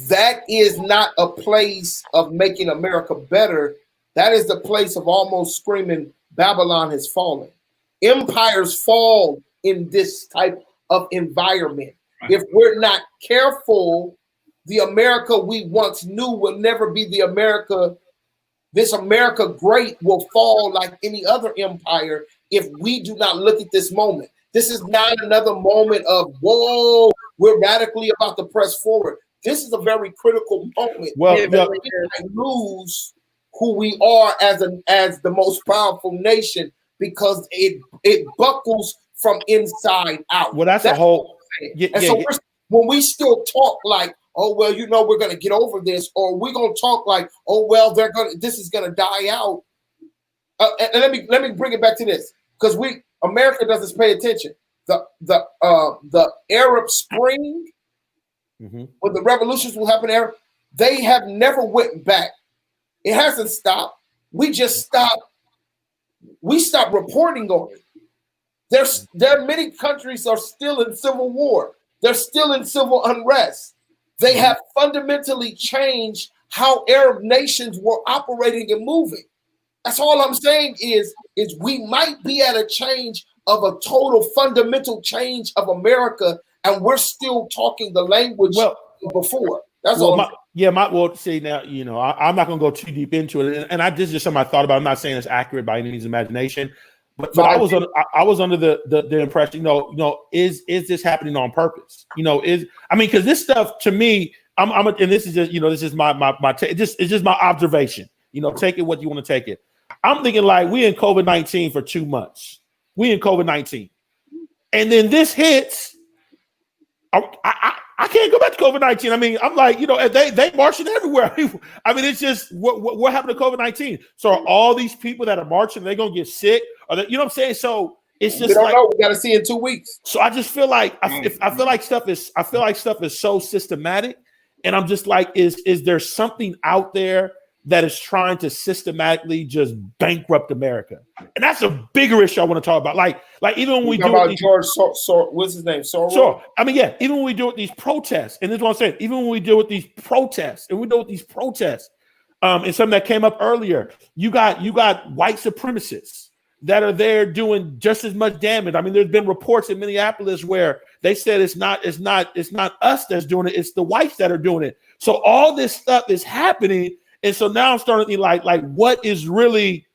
That is not a place of making America better. That is the place of almost screaming, Babylon has fallen. Empires fall in this type of environment. Right. If we're not careful, the America we once knew will never be the America. This America great will fall like any other empire if we do not look at this moment. This is not another moment of, whoa, we're radically about to press forward. This is a very critical moment. Well, we might lose who we are as the most powerful nation because it buckles from inside out. Well, that's a whole. When we still talk like, oh well, we're gonna get over this, or we're gonna talk like, oh well, this is gonna die out. And let me bring it back to this, because America doesn't pay attention. The Arab Spring, mm-hmm. when the revolutions will happen there, they have never went back. It hasn't stopped. We just stopped. We stopped reporting on it. There are many countries are still in civil war. They're still in civil unrest. They have fundamentally changed how Arab nations were operating and moving. That's all I'm saying is we might be at a change of a total fundamental change of America, and we're still talking the language before. That's all. See now, I'm not going to go too deep into it, and this is just something I thought about. I'm not saying it's accurate by any means of imagination, but I was under the impression, is this happening on purpose? Because this stuff to me, and this is just, this is my take. It's just my observation. Take it what you want to take it. I'm thinking like we in COVID-19 for 2 months. We in COVID-19, and then this hits. I can't go back to COVID-19. I'm like, they marching everywhere. It's just what happened to COVID-19. So are all these people that are marching, they're gonna get sick? Or you know what I'm saying? So it's just we don't know. We got to see in 2 weeks. So I just feel like I feel like stuff is so systematic, and I'm just like, is there something out there that is trying to systematically just bankrupt America? And that's a bigger issue I want to talk about. Like even when we do about George what's his name? Soros? Sure. Even when we do with these protests, and this is what I'm saying, even when we deal with these protests, and something that came up earlier, you got white supremacists that are there doing just as much damage. There's been reports in Minneapolis where they said it's not us that's doing it, it's the whites that are doing it. So all this stuff is happening. And so now I'm starting to think like what is really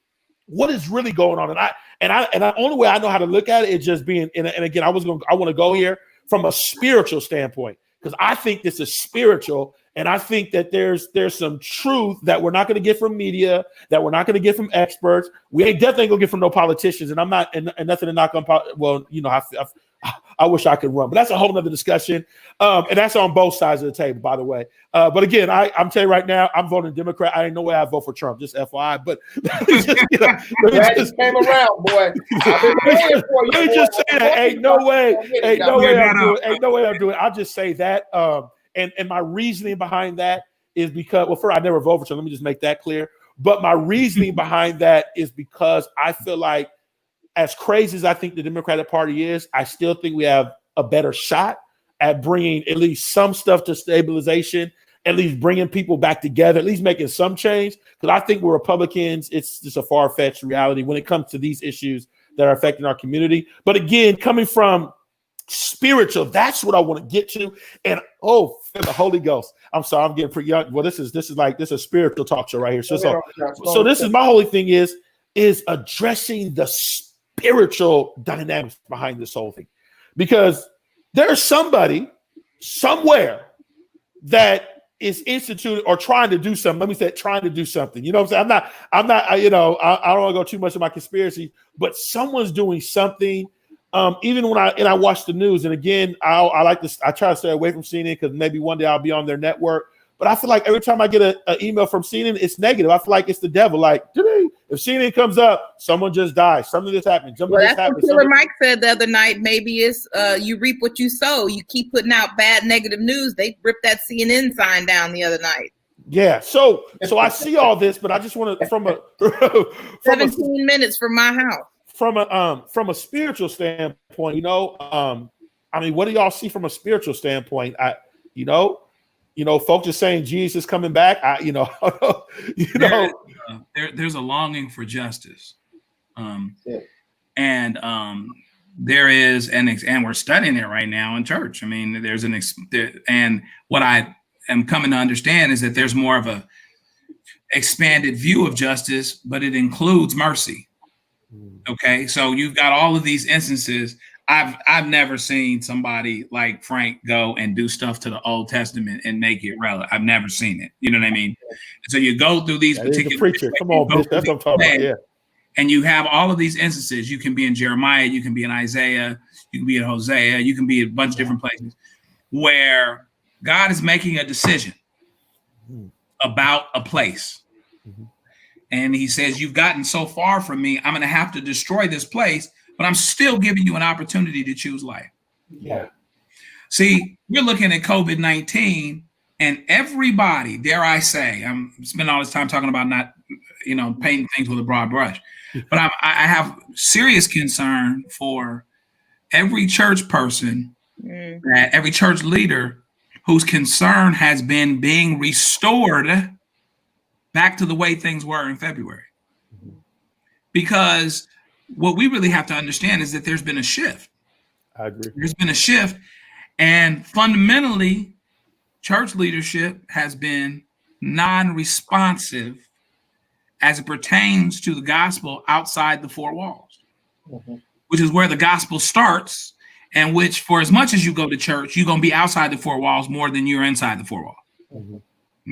going on? And the only way I know how to look at it is just being, and again, I want to go here from a spiritual standpoint, because I think this is spiritual. And I think that there's some truth that we're not going to get from media, that we're not going to get from experts. We ain't definitely going to get from no politicians. And I'm not, and nothing to knock on, I wish I could run, but that's a whole nother discussion. And that's on both sides of the table, by the way. But again, I'm telling you right now, I'm voting Democrat. I ain't no way I vote for Trump, just FYI. But just came around, boy. Let me just say that ain't no way I'm doing it. I'll just say that. And my reasoning behind that is because, well, first, I never voted for Trump. Let me just make that clear. But my reasoning behind that is because I feel like, as crazy as I think the Democratic Party is, I still think we have a better shot at bringing at least some stuff to stabilization, at least bringing people back together, at least making some change. Because I think we're Republicans, it's just a far-fetched reality when it comes to these issues that are affecting our community. But again, coming from spiritual. That's what I want to get to. And oh, the Holy Ghost. I'm sorry, I'm getting pretty young. Well, this is a spiritual talk show right here. So this is my holy thing is addressing the spiritual dynamics behind this whole thing, because there's somebody somewhere that is instituted or trying to do something. Let me say trying to do something. You know what I'm saying? I'm not, I don't want to go too much in my conspiracy, but someone's doing something. Even when I watch the news, and again, I try to stay away from CNN because maybe one day I'll be on their network. But I feel like every time I get an email from CNN, it's negative. I feel like it's the devil. Like today, if CNN comes up, someone just died. Something just happened. Well, that's what Killer Mike said the other night. Maybe it's you reap what you sow. You keep putting out bad, negative news. They ripped that CNN sign down the other night. Yeah. So I see all this, but I just want to from 17 minutes from my house. From a spiritual standpoint, I mean, what do y'all see from a spiritual standpoint? Folks are saying Jesus is coming back. There's a longing for justice, and there is and we're studying it right now in church. I mean, and what I am coming to understand is that there's more of a expanded view of justice, but it includes mercy. Okay, so you've got all of these instances. I've never seen somebody like Frank go and do stuff to the Old Testament and make it relevant. I've never seen it. You know what I mean? So you go through these particular preacher. Come on, bitch. That's what I'm talking about. Yeah. And you have all of these instances. You can be in Jeremiah, you can be in Isaiah, you can be in Hosea, you can be in a bunch of different places where God is making a decision about a place. And he says, you've gotten so far from me, I'm going to have to destroy this place, but I'm still giving you an opportunity to choose life. Yeah. See, we're looking at COVID-19 and everybody, dare I say, I'm spending all this time talking about not, painting things with a broad brush, but I have serious concern for every church person, every church leader whose concern has been being restored back to the way things were in February. Because what we really have to understand is that there's been a shift. I agree. There's been a shift. And fundamentally, church leadership has been non-responsive as it pertains to the gospel outside the four walls, which is where the gospel starts, and which, for as much as you go to church, you're going to be outside the four walls more than you're inside the four walls.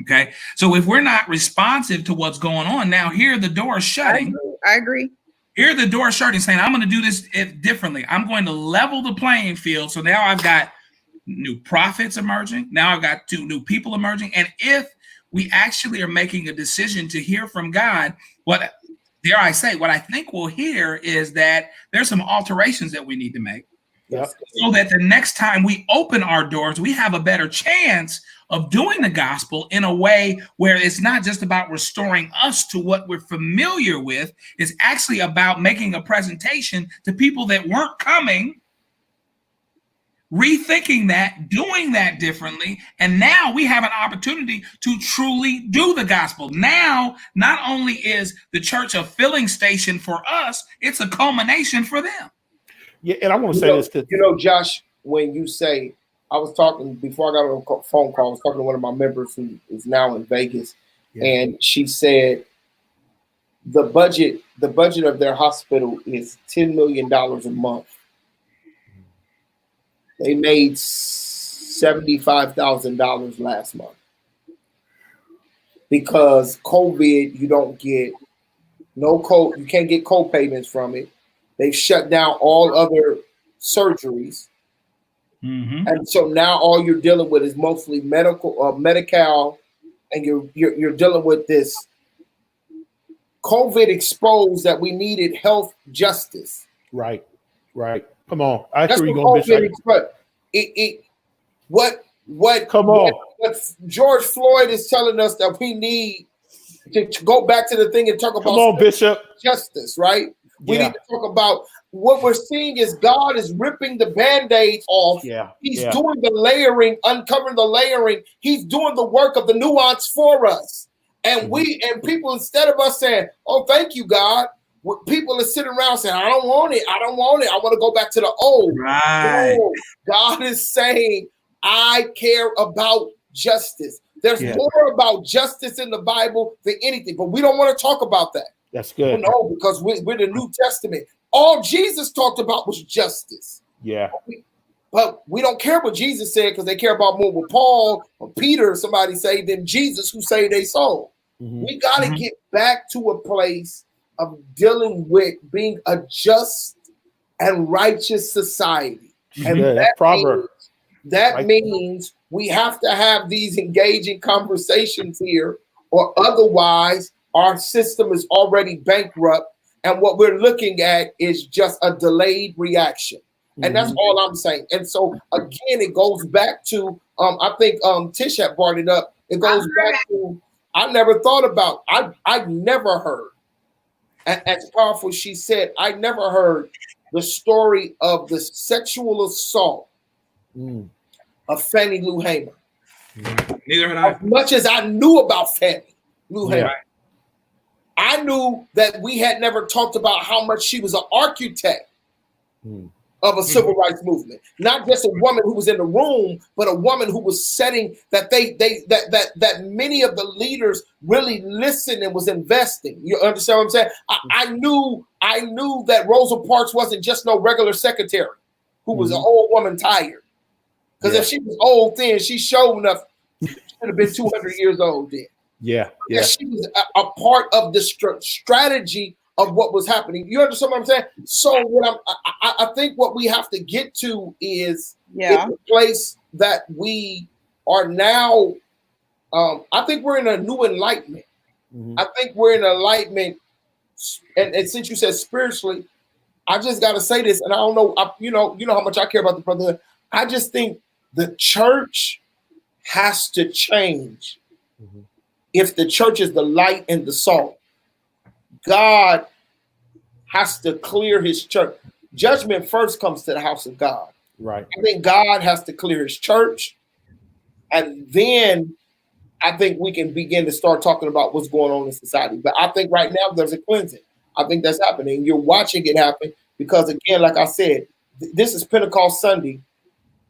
Okay. So if we're not responsive to what's going on now, here the door is shutting. I agree. Here the door is shutting, saying, I'm going to do this differently. I'm going to level the playing field. So now I've got new prophets emerging. Now I've got two new people emerging. And if we actually are making a decision to hear from God, what I think we'll hear is that there's some alterations that we need to make. Yep. So that the next time we open our doors, we have a better chance of doing the gospel in a way where it's not just about restoring us to what we're familiar with. It's actually about making a presentation to people that weren't coming, rethinking that, doing that differently. And now we have an opportunity to truly do the gospel. Now, not only is the church a filling station for us, it's a culmination for them. Yeah, and I want to say this because Josh, when you say, I was talking before I got on a phone call, I was talking to one of my members who is now in Vegas, and she said the budget of their hospital is $10 million a month. They made $75,000 last month because COVID. You don't get you can't get co-payments from it. They've shut down all other surgeries. And so now all you're dealing with is mostly Medi-Cal, and you're dealing with this COVID exposed that we needed health justice. Right. Come on. I hear you going, Bishop. Come on. What George Floyd is telling us that we need to go back to the thing and talk about. Come on, Bishop. Justice, right? We need to talk about what we're seeing is God is ripping the Band-Aids off. He's doing the layering, uncovering the layering. He's doing the work of the nuance for us. And people, instead of us saying, oh, thank you, God, people are sitting around saying, I don't want it. I don't want it. I want to go back to the old. Right. No, God is saying, I care about justice. There's more about justice in the Bible than anything, but we don't want to talk about that. That's good. No, because we're the New Testament. All Jesus talked about was justice. Yeah. But we don't care what Jesus said because they care about more what Paul or Peter or somebody say than Jesus who saved their soul. We got to get back to a place of dealing with being a just and righteous society. And that means we have to have these engaging conversations here, or otherwise our system is already bankrupt. And what we're looking at is just a delayed reaction. And that's all I'm saying. And so again, it goes back to I think Tish had brought it up. It goes back to I never thought about. I never heard, as powerful as she said, I never heard the story of the sexual assault of Fannie Lou Hamer. Neither had I. As much as I knew about Fannie Lou Hamer, I knew that we had never talked about how much she was an architect of a civil rights movement. Not just a woman who was in the room, but a woman who was setting that that many of the leaders really listened and was investing. You understand what I'm saying? I knew that Rosa Parks wasn't just no regular secretary who was an old woman tired. Because if she was old then, she showed enough should have been 200 years old then. Yeah. She was a part of the strategy of what was happening. You understand what I'm saying? So what I think what we have to get to is the place that we are now. I think we're in a new enlightenment. I think we're in enlightenment, and since you said spiritually, I just got to say this, and I don't know, you know how much I care about the brotherhood. I just think the church has to change. If the church is the light and the salt, God has to clear his church. Judgment first comes to the house of God. Right. I think God has to clear his church. And then I think we can begin to start talking about what's going on in society. But I think right now there's a cleansing. I think that's happening. You're watching it happen because, again, like I said, this is Pentecost Sunday,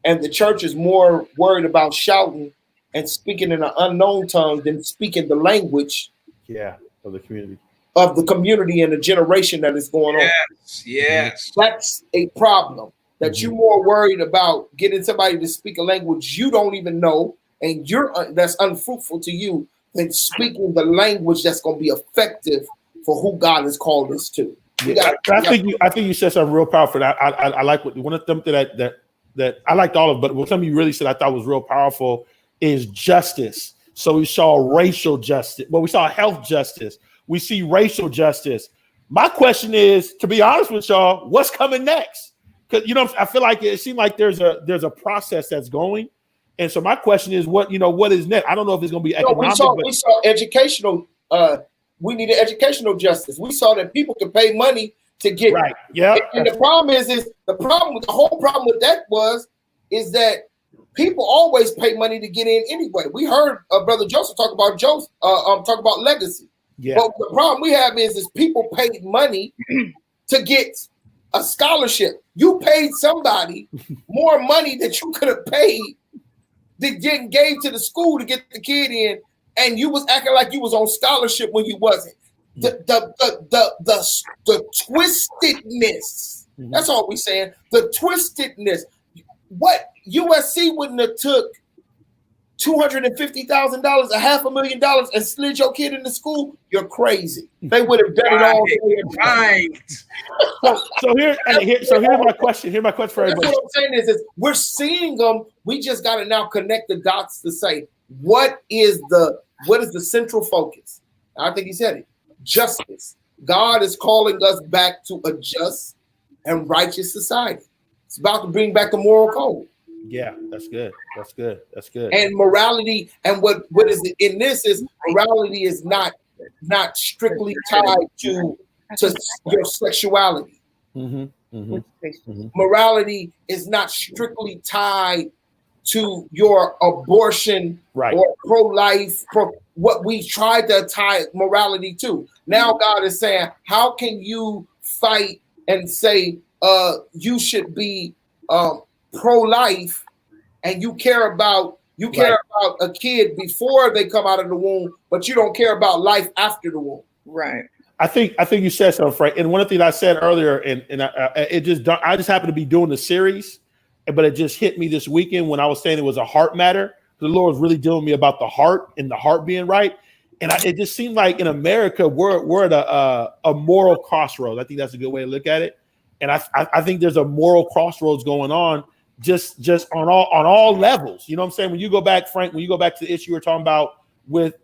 and the church is more worried about shouting and speaking in an unknown tongue than speaking the language of the community. Of the community and the generation that is going on. Yes. That's a problem. That you're more worried about getting somebody to speak a language you don't even know, and that's unfruitful to you, than speaking the language that's going to be effective for who God has called us to. I think you said something real powerful. I like one of them that I liked all of, but what something you really said I thought was real powerful is justice. So we saw racial justice. Well, we saw health justice. We see racial justice. My question is, to be honest with y'all, what's coming next? Because I feel like it seemed like there's a process that's going, and so my question is, what is next? I don't know if it's going to be economic. We saw educational. We needed educational justice. We saw that people could pay money to get right. Yeah. And the problem is the whole problem with that is that people always pay money to get in anyway. We heard Brother Joseph talk about legacy. Yeah. But the problem we have is people paid money to get a scholarship. You paid somebody more money that you could have paid that gave to the school to get the kid in, and you was acting like you was on scholarship when you wasn't. The twistedness. That's all we saying. The twistedness. What USC wouldn't have took $250,000, $500,000, and slid your kid into school? You're crazy. They would have done it all. Right. So here's my question. Here's my question for everybody. What I'm saying is we're seeing them. We just got to now connect the dots to say what is the central focus. I think he said it. Justice. God is calling us back to a just and righteous society. It's about to bring back the moral code. Yeah, that's good. That's good. That's good. And morality, and what is it in this is morality is not strictly tied to your sexuality. Morality is not strictly tied to your abortion Right. or pro-life, what we tried to tie morality to. Now God is saying, how can you fight and say you should be pro-life and you care about a kid before they come out of the womb, but you don't care about life after the womb. Right. I think you said something, Frank. And one of the things I said earlier, and I just happened to be doing the series, but it just hit me this weekend when I was saying it was a heart matter. The Lord was really dealing with me about the heart and the heart being right. And it just seemed like in America we're at a moral crossroads. I think that's a good way to look at it. And I think there's a moral crossroads going on just on all levels. You know what I'm saying? When you go back, Frank, when you go back to the issue we're talking about with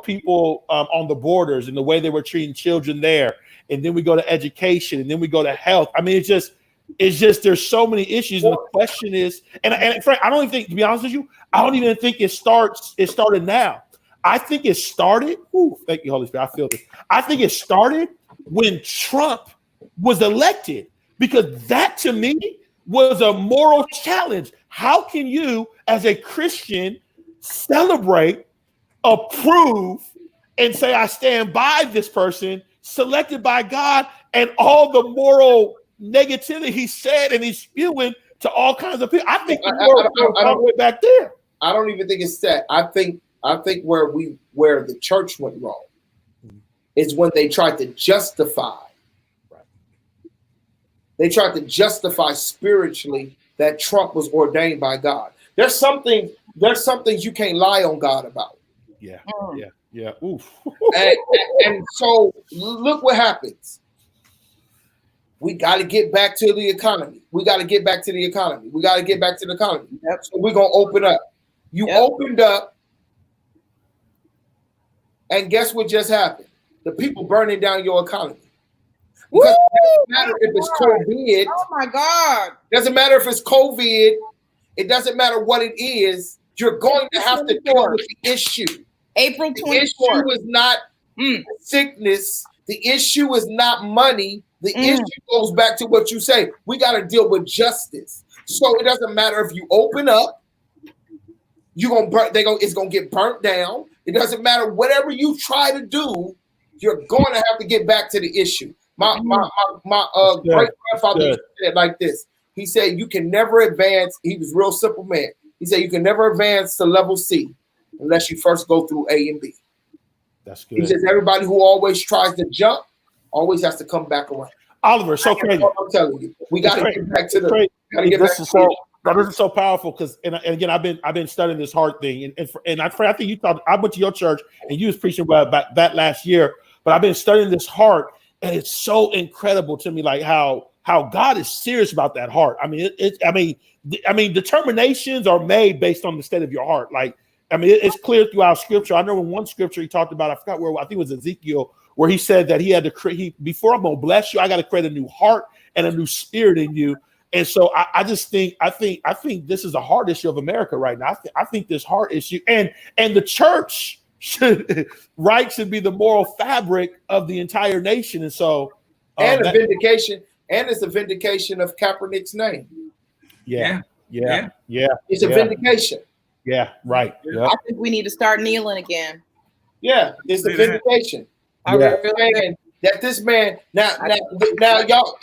people on the borders and the way they were treating children there, and then we go to education, and then we go to health. I mean, it's just there's so many issues, and the question is, and Frank, I don't even think, to be honest with you, I don't even think it started now. I think it started. Thank you, Holy Spirit. I feel this. I think it started when Trump was elected, because that to me was a moral challenge. How can you, as a Christian, celebrate, approve, and say, I stand by this person selected by God, and all the moral negativity he said and he's spewing to all kinds of people? I think I don't way back there. I don't even think it's that. I think where the church went wrong is when they tried to justify. They tried to justify spiritually that Trump was ordained by God. There's some things you can't lie on God about. Yeah. Oof. and so look what happens. We got to get back to the economy. We got to get back to the economy. Yep. So we're going to open up. You opened up, and guess what just happened? The people burning down your economy. Because it doesn't matter if it's COVID. Oh my God. Doesn't matter if it's COVID. It doesn't matter what it is. You're going to have to deal with the issue. April 24th. The issue is not sickness. The issue is not money. The issue goes back to what you say. We got to deal with justice. So it doesn't matter if you open up. It's gonna get burnt down. It doesn't matter whatever you try to do. You're going to have to get back to the issue. My great grandfather said like this. He said you can never advance. He was a real simple man. He said you can never advance to level C unless you first go through A and B. That's good. He says everybody who always tries to jump always has to come back around. Oliver, so crazy. I'm telling you, we got to get back to the. This is so powerful because, and again, I've been studying this heart thing, and I think you thought I went to your church and you was preaching about that last year, but I've been studying this heart, and it's so incredible to me, like how God is serious about that heart. I mean, determinations are made based on the state of your heart. Like, I mean, it's clear throughout Scripture. I know in one scripture he talked about, I forgot where, I think it was Ezekiel, where he said that he had to create, before I'm gonna bless you, I got to create a new heart and a new spirit in you. And so I think this is a heart issue of America right now. I think this heart issue and the church should be the moral fabric of the entire nation. And so and a vindication, and it's a vindication of Kaepernick's name. Yeah. It's a vindication. Yeah, right. Yeah. I think we need to start kneeling again. Yeah, it's a vindication. I really saying that this man now y'all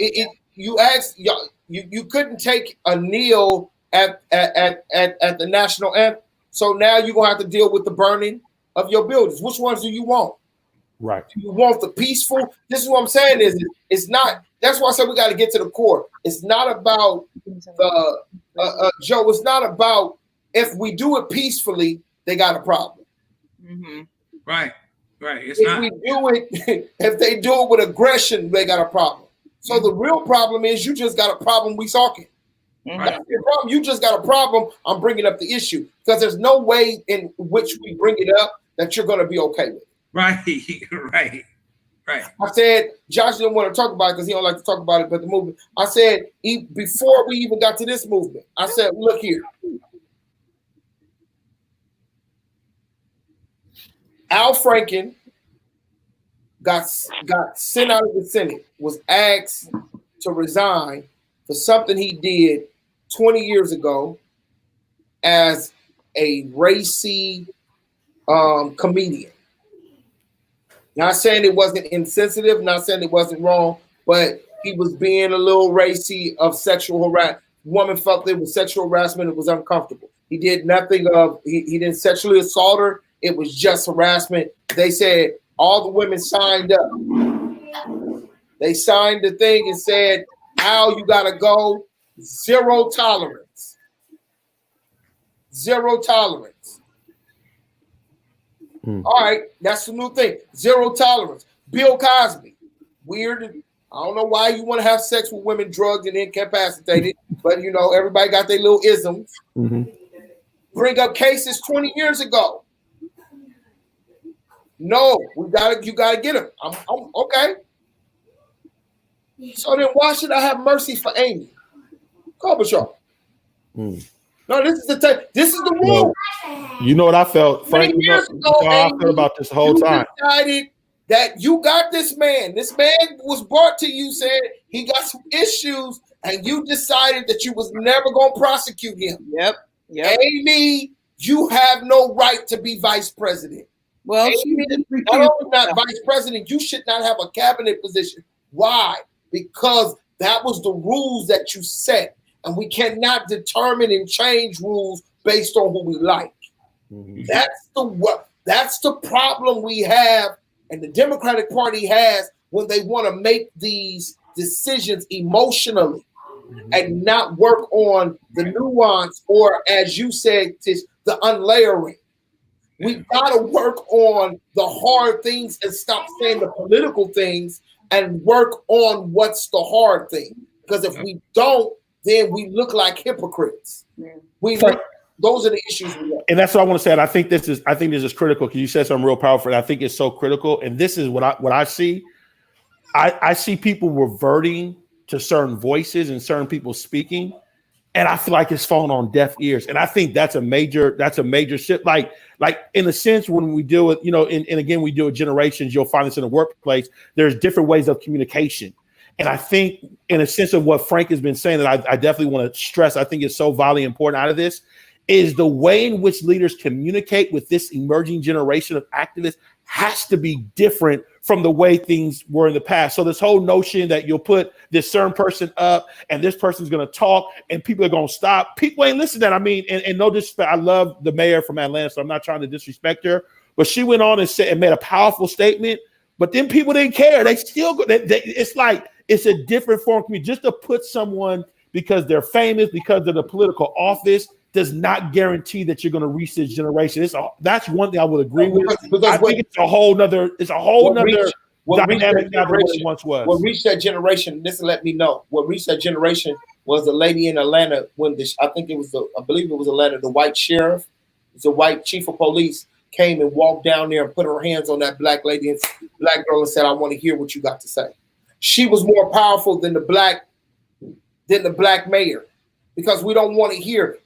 you asked y'all. You couldn't take a kneel at the national anthem, so now you're gonna have to deal with the burning of your buildings. Which ones do you want? Right. Do you want the peaceful? This is what I'm saying. It's not. That's why I said we got to get to the core. It's not about Joe. It's not about if we do it peacefully, they got a problem. Mm-hmm. Right. It's if not. we do it, if they do it with aggression, they got a problem. So the real problem is you just got a problem we talking. Right. That's the problem. You just got a problem. I'm bringing up the issue because there's no way in which we bring it up that you're going to be okay with it. Right. I said, Josh didn't want to talk about it because he don't like to talk about it, but the movement. I said, before we even got to this movement, I said, look here. Al Franken got sent out of the Senate, was asked to resign for something he did 20 years ago as a racy comedian. Not saying it wasn't insensitive, not saying it wasn't wrong, but he was being a little racy of sexual harassment. Woman felt it was sexual harassment. It was uncomfortable. He did nothing of, he didn't sexually assault her. It was just harassment. They said all the women signed up. They signed the thing and said, Al, you got to go. Zero tolerance. Zero tolerance. All right, that's the new thing. Zero tolerance. Bill Cosby. Weird. I don't know why you want to have sex with women drugged and incapacitated, but you know, everybody got their little isms. Bring up cases 20 years ago. No, you gotta get him. I'm okay. So then why should I have mercy for Amy Klobuchar? No, this is the rule. You know what I felt, Frank? You know, I felt about this whole time. Decided that you got this man. This man was brought to you, said he got some issues, and you decided that you was never going to prosecute him. Yep. Amy, you have no right to be vice president. Well, Amy, not only not vice president, you should not have a cabinet position. Why? Because that was the rules that you set, and we cannot determine and change rules based on who we like. That's the problem we have, and the Democratic Party has when they want to make these decisions emotionally and not work on the nuance, or as you said, the unlayering. We gotta work on the hard things and stop saying the political things and work on what's the hard thing. Because if we don't, then we look like hypocrites. Those are the issues we have. And that's what I want to say. And I think this is critical, because you said something real powerful. And I think it's so critical. And this is what I see. I see people reverting to certain voices and certain people speaking, and I feel like it's falling on deaf ears. And I think that's a major shift. Like in a sense, when we deal with, and again, we deal with generations, you'll find this in the workplace. There's different ways of communication. And I think in a sense of what Frank has been saying that I definitely want to stress, I think it's so vitally important out of this, is the way in which leaders communicate with this emerging generation of activists has to be different from the way things were in the past. So this whole notion that you'll put this certain person up and this person's going to talk and people are going to stop. People ain't listening to that. I mean, and no disrespect, I love the mayor from Atlanta, so I'm not trying to disrespect her, but she went on and said and made a powerful statement, but then people didn't care. They still go. It's like it's a different form of community. Just to put someone because they're famous, because of the political office, does not guarantee that you're going to reach this generation. That's one thing I would agree with. I think it's a whole nother dynamic now than what it once was. What reached that generation, this will let me know. What reached that generation was a lady in Atlanta I believe it was Atlanta, the white sheriff, it's a white chief of police, came and walked down there and put her hands on that black lady and black girl and said, I want to hear what you got to say. She was more powerful than the black mayor. Because we don't want to hear,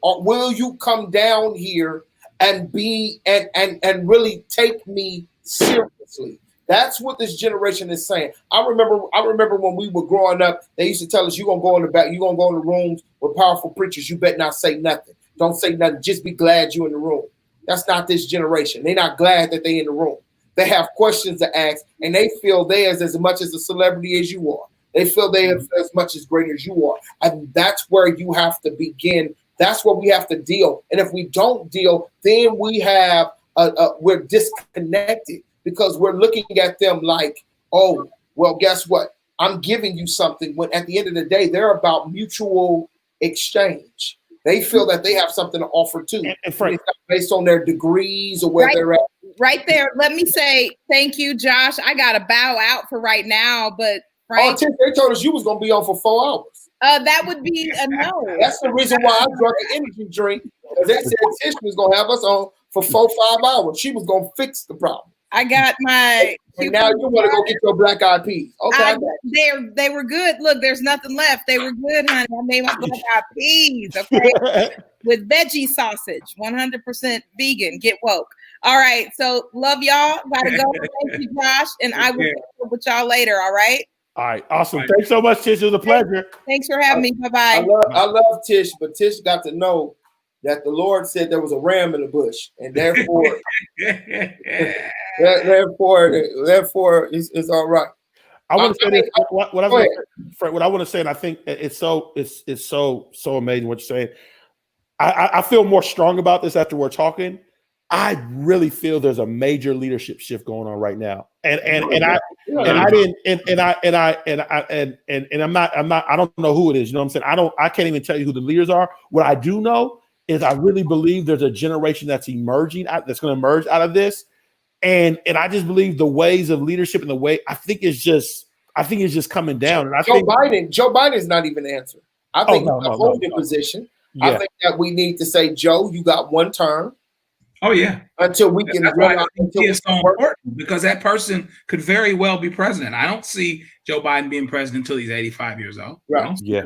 will you come down here and be and really take me seriously? That's what this generation is saying. I remember when we were growing up, they used to tell us, you're gonna go in the back, you're gonna go in the rooms with powerful preachers, you better not say nothing. Don't say nothing, just be glad you're in the room. That's not this generation. They're not glad that they're in the room. They have questions to ask, and they feel theirs as much as a celebrity as you are. They feel they are as much as great as you are. And that's where you have to begin. That's where we have to deal. And if we don't deal, then we have we're disconnected, because we're looking at them like, oh, well, guess what? I'm giving you something, when at the end of the day, they're about mutual exchange. They feel that they have something to offer too. And Frank, based on their degrees or where they're at. Right there. Let me say thank you, Josh. I got to bow out for right now, but Frank, they told us you was gonna be on for 4 hours. That would be a no. That's the reason why I drank an energy drink, because they said Tish was gonna have us on for 4-5 hours. She was gonna fix the problem. I got my. And now you want to go get your black eyed peas? Okay, they were good. Look, there's nothing left. They were good, honey. I made my black eyed peas, okay, with veggie sausage, 100% vegan. Get woke. All right, so love y'all. Gotta go. Thank you, Josh, and I will catch up with y'all later. All right. All right, awesome. Thanks so much, Tish. It was a pleasure. Thanks for having me. Bye-bye. I love Tish, but Tish got to know that the Lord said there was a ram in the bush, and therefore, therefore, it's all right. I want to say this. What I want to say, and I think it's so amazing what you're saying. I feel more strong about this after we're talking. I really feel there's a major leadership shift going on right now, and I don't know who it is. You know what I'm saying? I can't even tell you who the leaders are. What I do know is I really believe there's a generation that's emerging, that's going to emerge out of this, and I just believe the ways of leadership and the way I think it's just coming down. And Joe Biden is not even the answer. I think he's a holding position. Yeah. I think that we need to say, Joe, you got one term. Oh yeah. Until we can run it's so important because that person could very well be president. I don't see Joe Biden being president until he's 85 years old. Right. Yeah.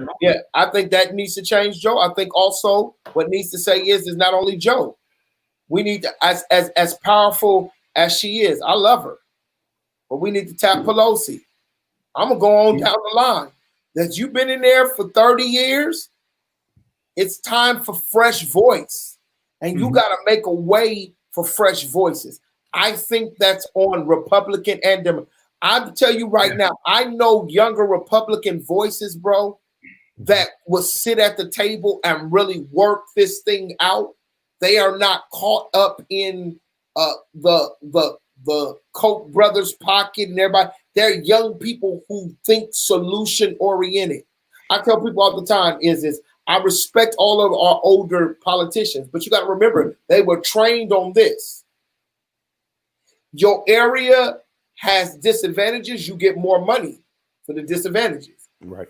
I think that needs to change, Joe. I think also what needs to say is not only Joe. We need to, as powerful as she is, I love her, but we need to tap Pelosi. I'm gonna go on down the line. That you've been in there for 30 years. It's time for fresh voice. And you got to make a way for fresh voices. I think that's on Republican and Democrat. I'll tell you right now, I know younger Republican voices, bro, that will sit at the table and really work this thing out. They are not caught up in the Koch brothers' pocket and everybody. They're young people who think solution oriented. I tell people all the time is I respect all of our older politicians, but you got to remember, they were trained on this. Your area has disadvantages, you get more money for the disadvantages. Right.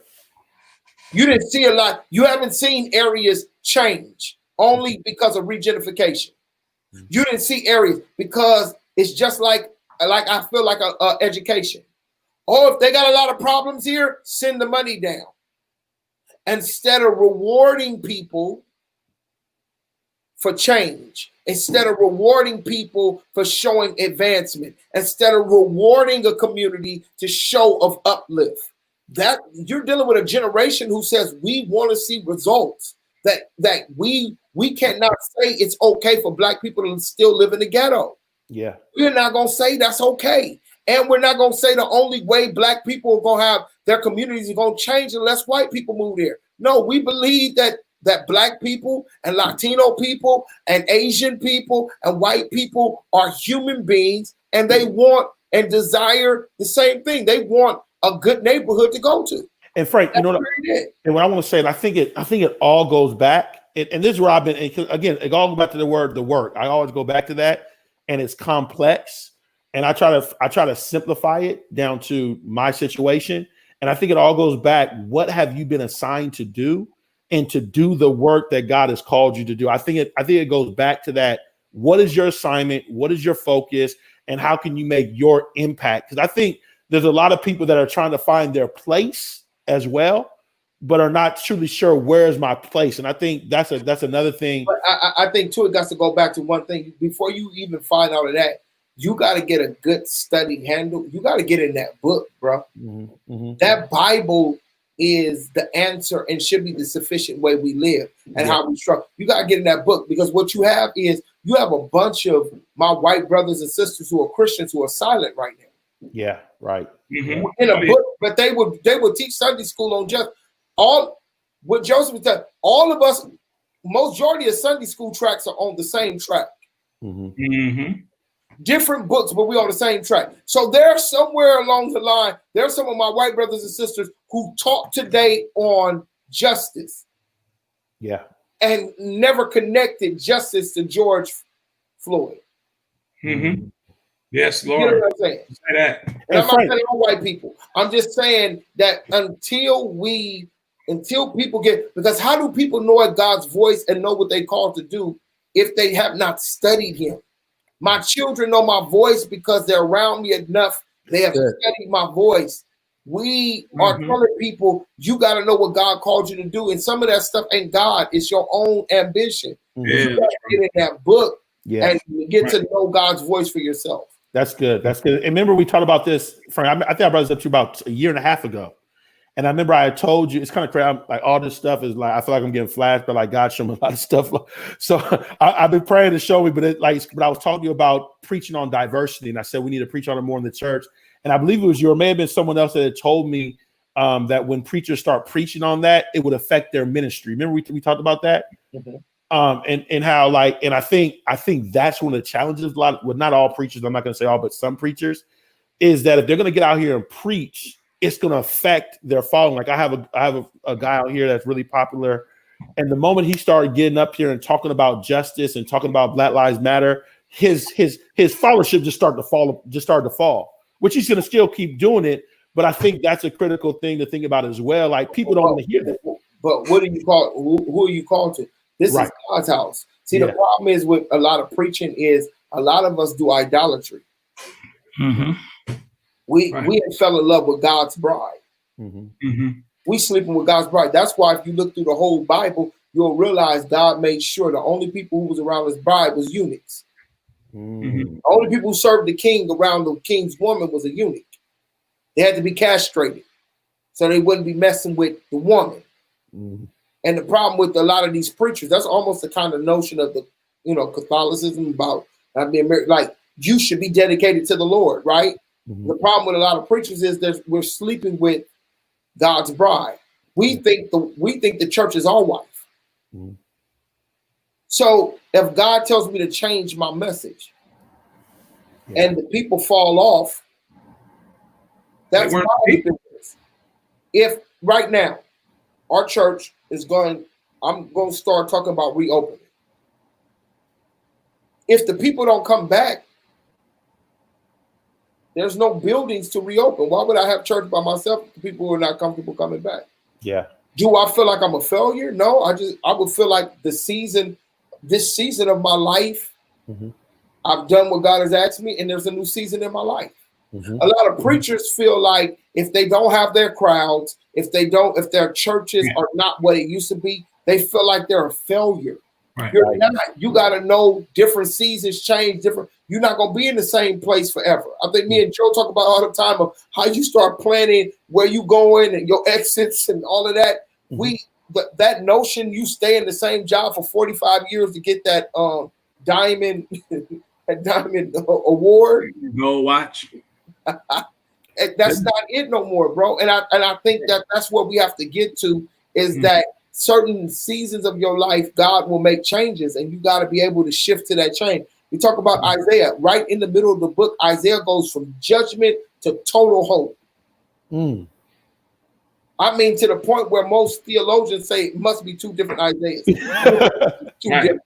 You didn't see a lot. You haven't seen areas change only because of regentrification. You didn't see areas because it's just like I feel like a education. Oh, if they got a lot of problems here, send the money down. Instead of rewarding people for change, instead of rewarding people for showing advancement, instead of rewarding a community to show of uplift, that you're dealing with a generation who says we want to see results. That we cannot say it's okay for Black people to still live in the ghetto. Yeah, we're not gonna say that's okay. And we're not going to say the only way Black people are going to have their communities are going to change unless white people move there. No, we believe that Black people and Latino people and Asian people and white people are human beings, and they want and desire the same thing. They want a good neighborhood to go to. And Frank, you know, and what I want to say, and I think it all goes back, and this is where I've been. Again, it all goes back to the work. I always go back to that, and it's complex. And I try to simplify it down to my situation. And I think it all goes back. What have you been assigned to do, and to do the work that God has called you to do? I think it goes back to that. What is your assignment? What is your focus? And how can you make your impact? Because I think there's a lot of people that are trying to find their place as well, but are not truly sure where is my place. And I think that's another thing. But I think too, it got to go back to one thing. Before you even find out of that, you got to get a good study handle. You got to get in that book, bro. Mm-hmm. That Bible is the answer and should be the sufficient way we live and how we struggle. You got to get in that book, because what you have is you have a bunch of my white brothers and sisters who are Christians who are silent right now. Yeah, right. Mm-hmm. In a book, but they would teach Sunday school on just all what Joseph was telling. All of us, majority of Sunday school tracks are on the same track. Mm-hmm. Mm-hmm. Different books, but we're on the same track. So there's somewhere along the line, there's some of my white brothers and sisters who talk today on justice. Yeah. And never connected justice to George Floyd. Mm-hmm. Yes, Lord. You know what I'm saying? Say that. And I'm not saying all white people. I'm just saying that until people get, because how do people know God's voice and know what they called to do if they have not studied him? My children know my voice because they're around me enough. They have studied my voice. We are telling people, you got to know what God called you to do. And some of that stuff ain't God. It's your own ambition. Yeah. You got to get in that book and get to know God's voice for yourself. That's good. That's good. And remember, we talked about this, Frank. I think I brought this up to you about a year and a half ago. And I remember I had told you, it's kind of crazy. I'm, like all this stuff is like, I feel like I'm getting flashed, but like God showed me a lot of stuff. So I've been praying to show me, but but I was talking to you about preaching on diversity. And I said, we need to preach on it more in the church. And I believe it was you, or may have been someone else that had told me that when preachers start preaching on that, it would affect their ministry. Remember we talked about that? Mm-hmm. And how and I think that's one of the challenges a lot with not all preachers, I'm not going to say all, but some preachers, is that if they're going to get out here and preach, it's going to affect their following. Like I have a guy out here that's really popular, and the moment he started getting up here and talking about justice and talking about Black Lives Matter, his followership just started to fall, which he's going to still keep doing it. But I think that's a critical thing to think about as well. Like people don't want to hear that. But what do you call? Who are you called to? This is God's house. See, the problem is with a lot of preaching is a lot of us do idolatry. Mm-hmm. We fell in love with God's bride. Mm-hmm. Mm-hmm. We sleeping with God's bride. That's why if you look through the whole Bible, you'll realize God made sure the only people who was around his bride was eunuchs. Mm-hmm. The only people who served the king around the king's woman was a eunuch. They had to be castrated so they wouldn't be messing with the woman. Mm-hmm. And the problem with a lot of these preachers, that's almost the kind of notion of the, Catholicism about being married. Like you should be dedicated to the Lord, right? Mm-hmm. The problem with a lot of preachers is that we're sleeping with God's bride. We think the church is our wife. Mm-hmm. So if God tells me to change my message and the people fall off, that's my business. If right now our church is I'm going to start talking about reopening. If the people don't come back, there's no buildings to reopen. Why would I have church by myself if the people who are not comfortable coming back? Yeah. Do I feel like I'm a failure? No, I would feel like this season of my life, mm-hmm. I've done what God has asked me, and there's a new season in my life. Mm-hmm. A lot of preachers feel like if they don't have their crowds, if their churches are not what it used to be, they feel like they're a failure. Right. You're not. You got to know different seasons change. You're not going to be in the same place forever. I think me and Joe talk about all the time of how you start planning where you going and your exits and all of that. Mm-hmm. That notion you stay in the same job for 45 years to get that diamond award. Gold watch. That's not it no more, bro. And I think that's what we have to get to is that certain seasons of your life, God will make changes, and you got to be able to shift to that change. We talk about Isaiah right in the middle of the book. Isaiah goes from judgment to total hope. Mm. I mean, to the point where most theologians say it must be two different Isaiahs. Different.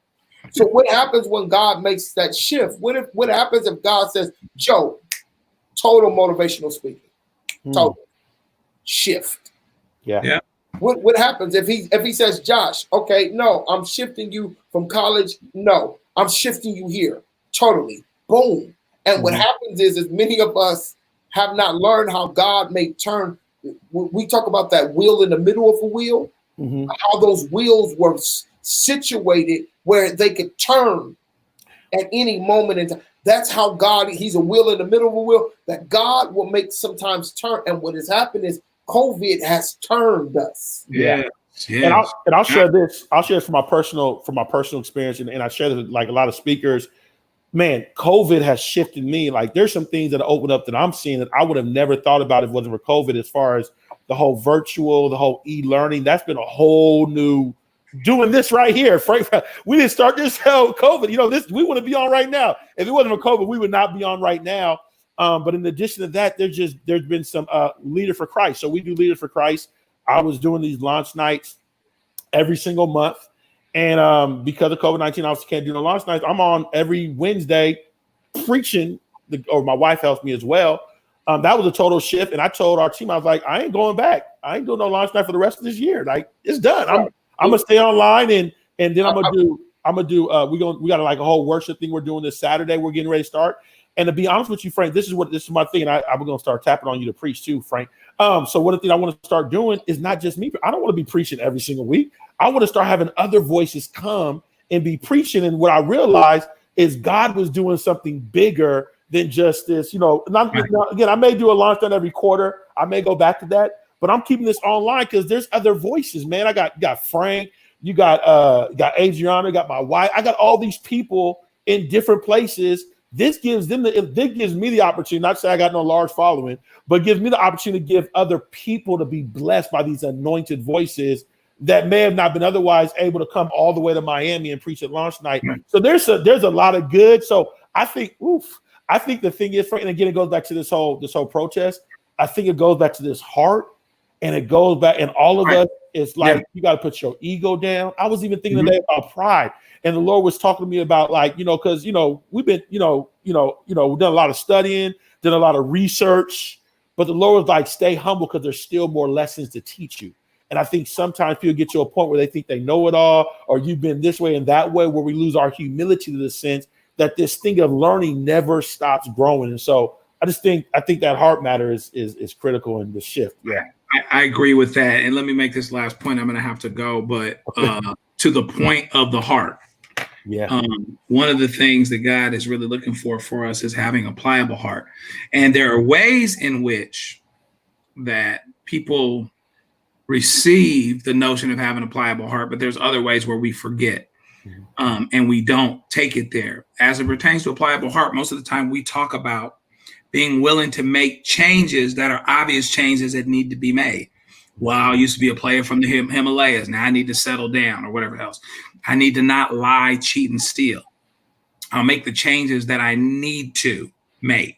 So what happens when God makes that shift? What happens if God says, Joe, total motivational speaking, total shift? Yeah. What happens if he says, Josh, okay, no, I'm shifting you from college. No, I'm shifting you here. Totally. Boom. And what happens is many of us have not learned how God may turn. We talk about that wheel in the middle of a wheel, how those wheels were situated where they could turn at any moment in time. That's how God, he's a wheel in the middle of a wheel that God will make sometimes turn. And what has happened is COVID has turned us. Yeah. And I'll share this. I'll share this from my personal experience, and I share this like a lot of speakers. Man, COVID has shifted me. Like there's some things that opened up that I'm seeing that I would have never thought about if it wasn't for COVID. As far as the whole virtual, the whole e-learning, that's been a whole new. Doing this right here, Frank. We didn't start this hell COVID. This we wouldn't be on right now. If it wasn't for COVID, we would not be on right now. But in addition to that, there's been some Leader for Christ. So we do Leader for Christ. I was doing these launch nights every single month. And because of COVID-19, I can't do no launch nights. I'm on every Wednesday preaching, or my wife helps me as well. That was a total shift. And I told our team, I was like, I ain't going back. I ain't doing no launch night for the rest of this year. Like it's done. I'm gonna stay online and then I'm gonna do we got like a whole worship thing we're doing this Saturday. We're getting ready to start. And to be honest with you, Frank, this is my thing. And I'm gonna start tapping on you to preach too, Frank. So one of the things I want to start doing is not just me. I don't want to be preaching every single week. I want to start having other voices come and be preaching. And what I realized is God was doing something bigger than just this, again, I may do a launch done every quarter. I may go back to that. but I'm keeping this online because there's other voices, man. I got Frank, you got Adriana, got my wife. I got all these people in different places. This gives me the opportunity, not to say I got no large following, but gives me the opportunity to give other people to be blessed by these anointed voices that may have not been otherwise able to come all the way to Miami and preach at launch night. So there's a lot of good. So I think the thing is, and again, it goes back to this whole protest. I think it goes back to this heart, and it goes back, and all of us, it's like you got to put your ego down. I was even thinking today about pride, and the Lord was talking to me about, like, because we've been we've done a lot of studying, done a lot of research, but the Lord was like, stay humble because there's still more lessons to teach you. And I think sometimes people get to a point where they think they know it all, or you've been this way and that way, where we lose our humility to the sense that this thing of learning never stops growing. And so I think that heart matter is critical in the shift. Yeah, I agree with that. And let me make this last point. I'm going to have to go, but to the point of the heart. Yeah. One of the things that God is really looking for us is having a pliable heart. And there are ways in which that people receive the notion of having a pliable heart, but there's other ways where we forget and we don't take it there. As it pertains to a pliable heart, most of the time we talk about being willing to make changes that are obvious changes that need to be made. Well, I used to be a player from the Himalayas. Now I need to settle down, or whatever else. I need to not lie, cheat, and steal. I'll make the changes that I need to make.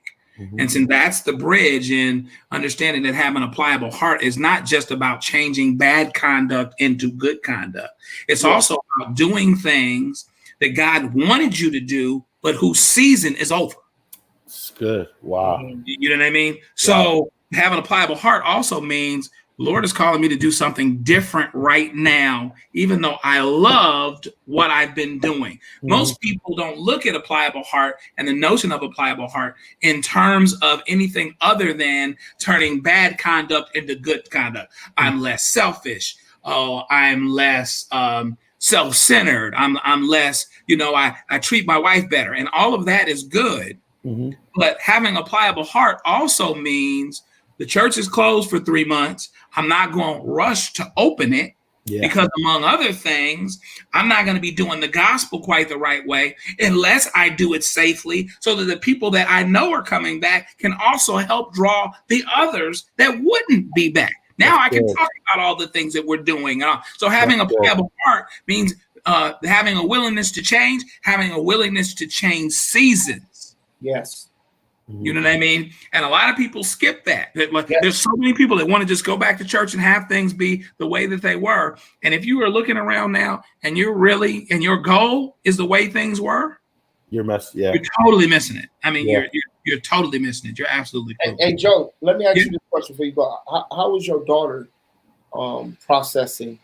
And since that's the bridge in understanding that having a pliable heart is not just about changing bad conduct into good conduct. It's also about doing things that God wanted you to do, but whose season is over. It's good. Wow. You know what I mean? So having a pliable heart also means Lord is calling me to do something different right now, even though I loved what I've been doing. Most people don't look at a pliable heart and the notion of a pliable heart in terms of anything other than turning bad conduct into good conduct. I'm less selfish. I'm less self-centered. I'm less, I treat my wife better. And all of that is good. But having a pliable heart also means the church is closed for 3 months. I'm not going to rush to open it because, among other things, I'm not going to be doing the gospel quite the right way unless I do it safely, so that the people that I know are coming back can also help draw the others that wouldn't be back. Now I can talk about all the things that we're doing. So having a pliable heart means having a willingness to change, having a willingness to change seasons. Yes. You know what I mean? And a lot of people skip that. There's so many people that want to just go back to church and have things be the way that they were. And if you are looking around now and and your goal is the way things were, you're you're totally missing it. I mean, you're totally missing it. You're absolutely correct. Hey, Joe, let me ask you this question before you go. How is your daughter processing?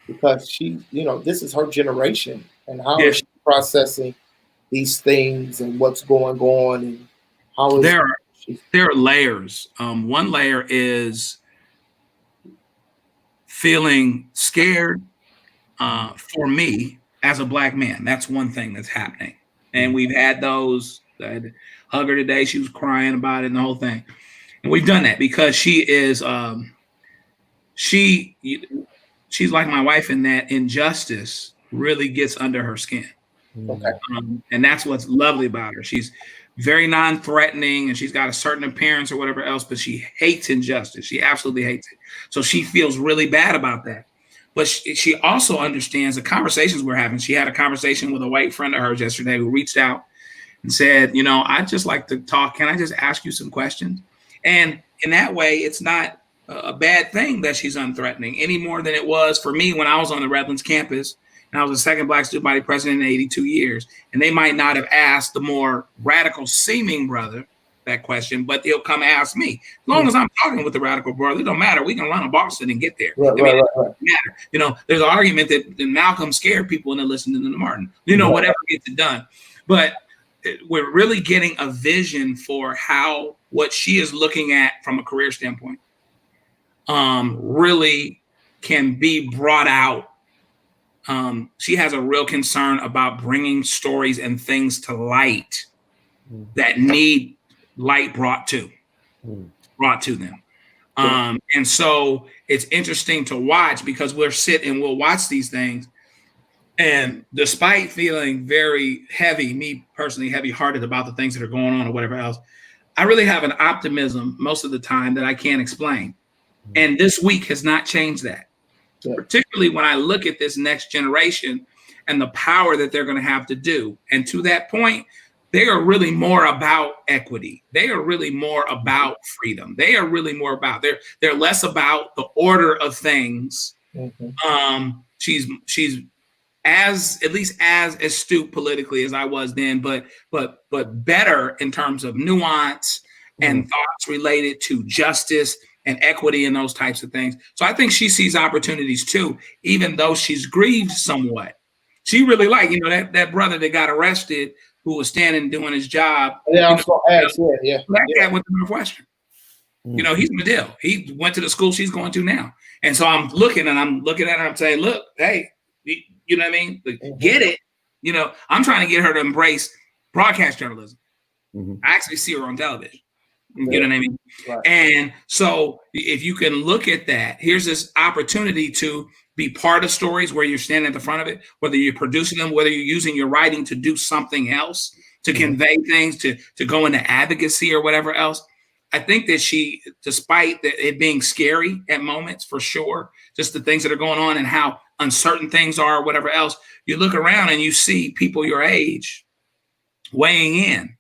Because she, this is her generation, and how is she processing these things and what's going on? And there are layers. One layer is feeling scared for me as a Black man. That's one thing that's happening. And we've had those. I had to hug her today. She was crying about it and the whole thing. And we've done that because she is she's like my wife in that injustice really gets under her skin. Okay. And that's what's lovely about her. She's very non-threatening and she's got a certain appearance or whatever else, but she hates injustice. She absolutely hates it. So she feels really bad about that. But she also understands the conversations we're having. She had a conversation with a white friend of hers yesterday who reached out and said, I'd just like to talk. Can I just ask you some questions? And in that way, it's not a bad thing that she's unthreatening any more than it was for me when I was on the Redlands campus. And I was the second Black student body president in 82 years. And they might not have asked the more radical seeming brother that question, but they'll come ask me. As long as I'm talking with the radical brother, it don't matter. We can run to Boston and get there. Right. It doesn't matter. There's an argument that Malcolm scared people into listening to Martin. Whatever gets it done. But we're really getting a vision for how what she is looking at from a career standpoint really can be brought out. She has a real concern about bringing stories and things to light that need light brought to them. And so it's interesting to watch because we'll sit and we'll watch these things. And despite feeling very heavy, me personally heavy-hearted about the things that are going on or whatever else, I really have an optimism most of the time that I can't explain. And this week has not changed that. Yeah. Particularly when I look at this next generation and the power that they're going to have to do. And to that point, they are really more about equity. They are really more about freedom. They are really more about, they're less about the order of things. She's at least as astute politically as I was then, but better in terms of nuance and thoughts related to justice and equity and those types of things. So I think she sees opportunities too, even though she's grieved somewhat. She really that brother that got arrested who was standing doing his job. Yeah, I was going to ask, that guy went to Northwestern. He's Medill. He went to the school she's going to now. And so I'm looking at her, I'm saying, look, hey, you know what I mean? Get it. I'm trying to get her to embrace broadcast journalism. I actually see her on television. You know what I mean? Right. And so if you can look at that, here's this opportunity to be part of stories where you're standing at the front of it, whether you're producing them, whether you're using your writing to do something else, to convey things, to go into advocacy or whatever else. I think that she, despite it being scary at moments for sure, just the things that are going on and how uncertain things are or whatever else, you look around and you see people your age weighing in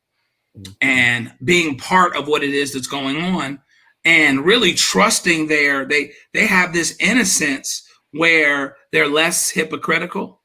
and being part of what it is that's going on and really trusting they have this innocence where they're less hypocritical,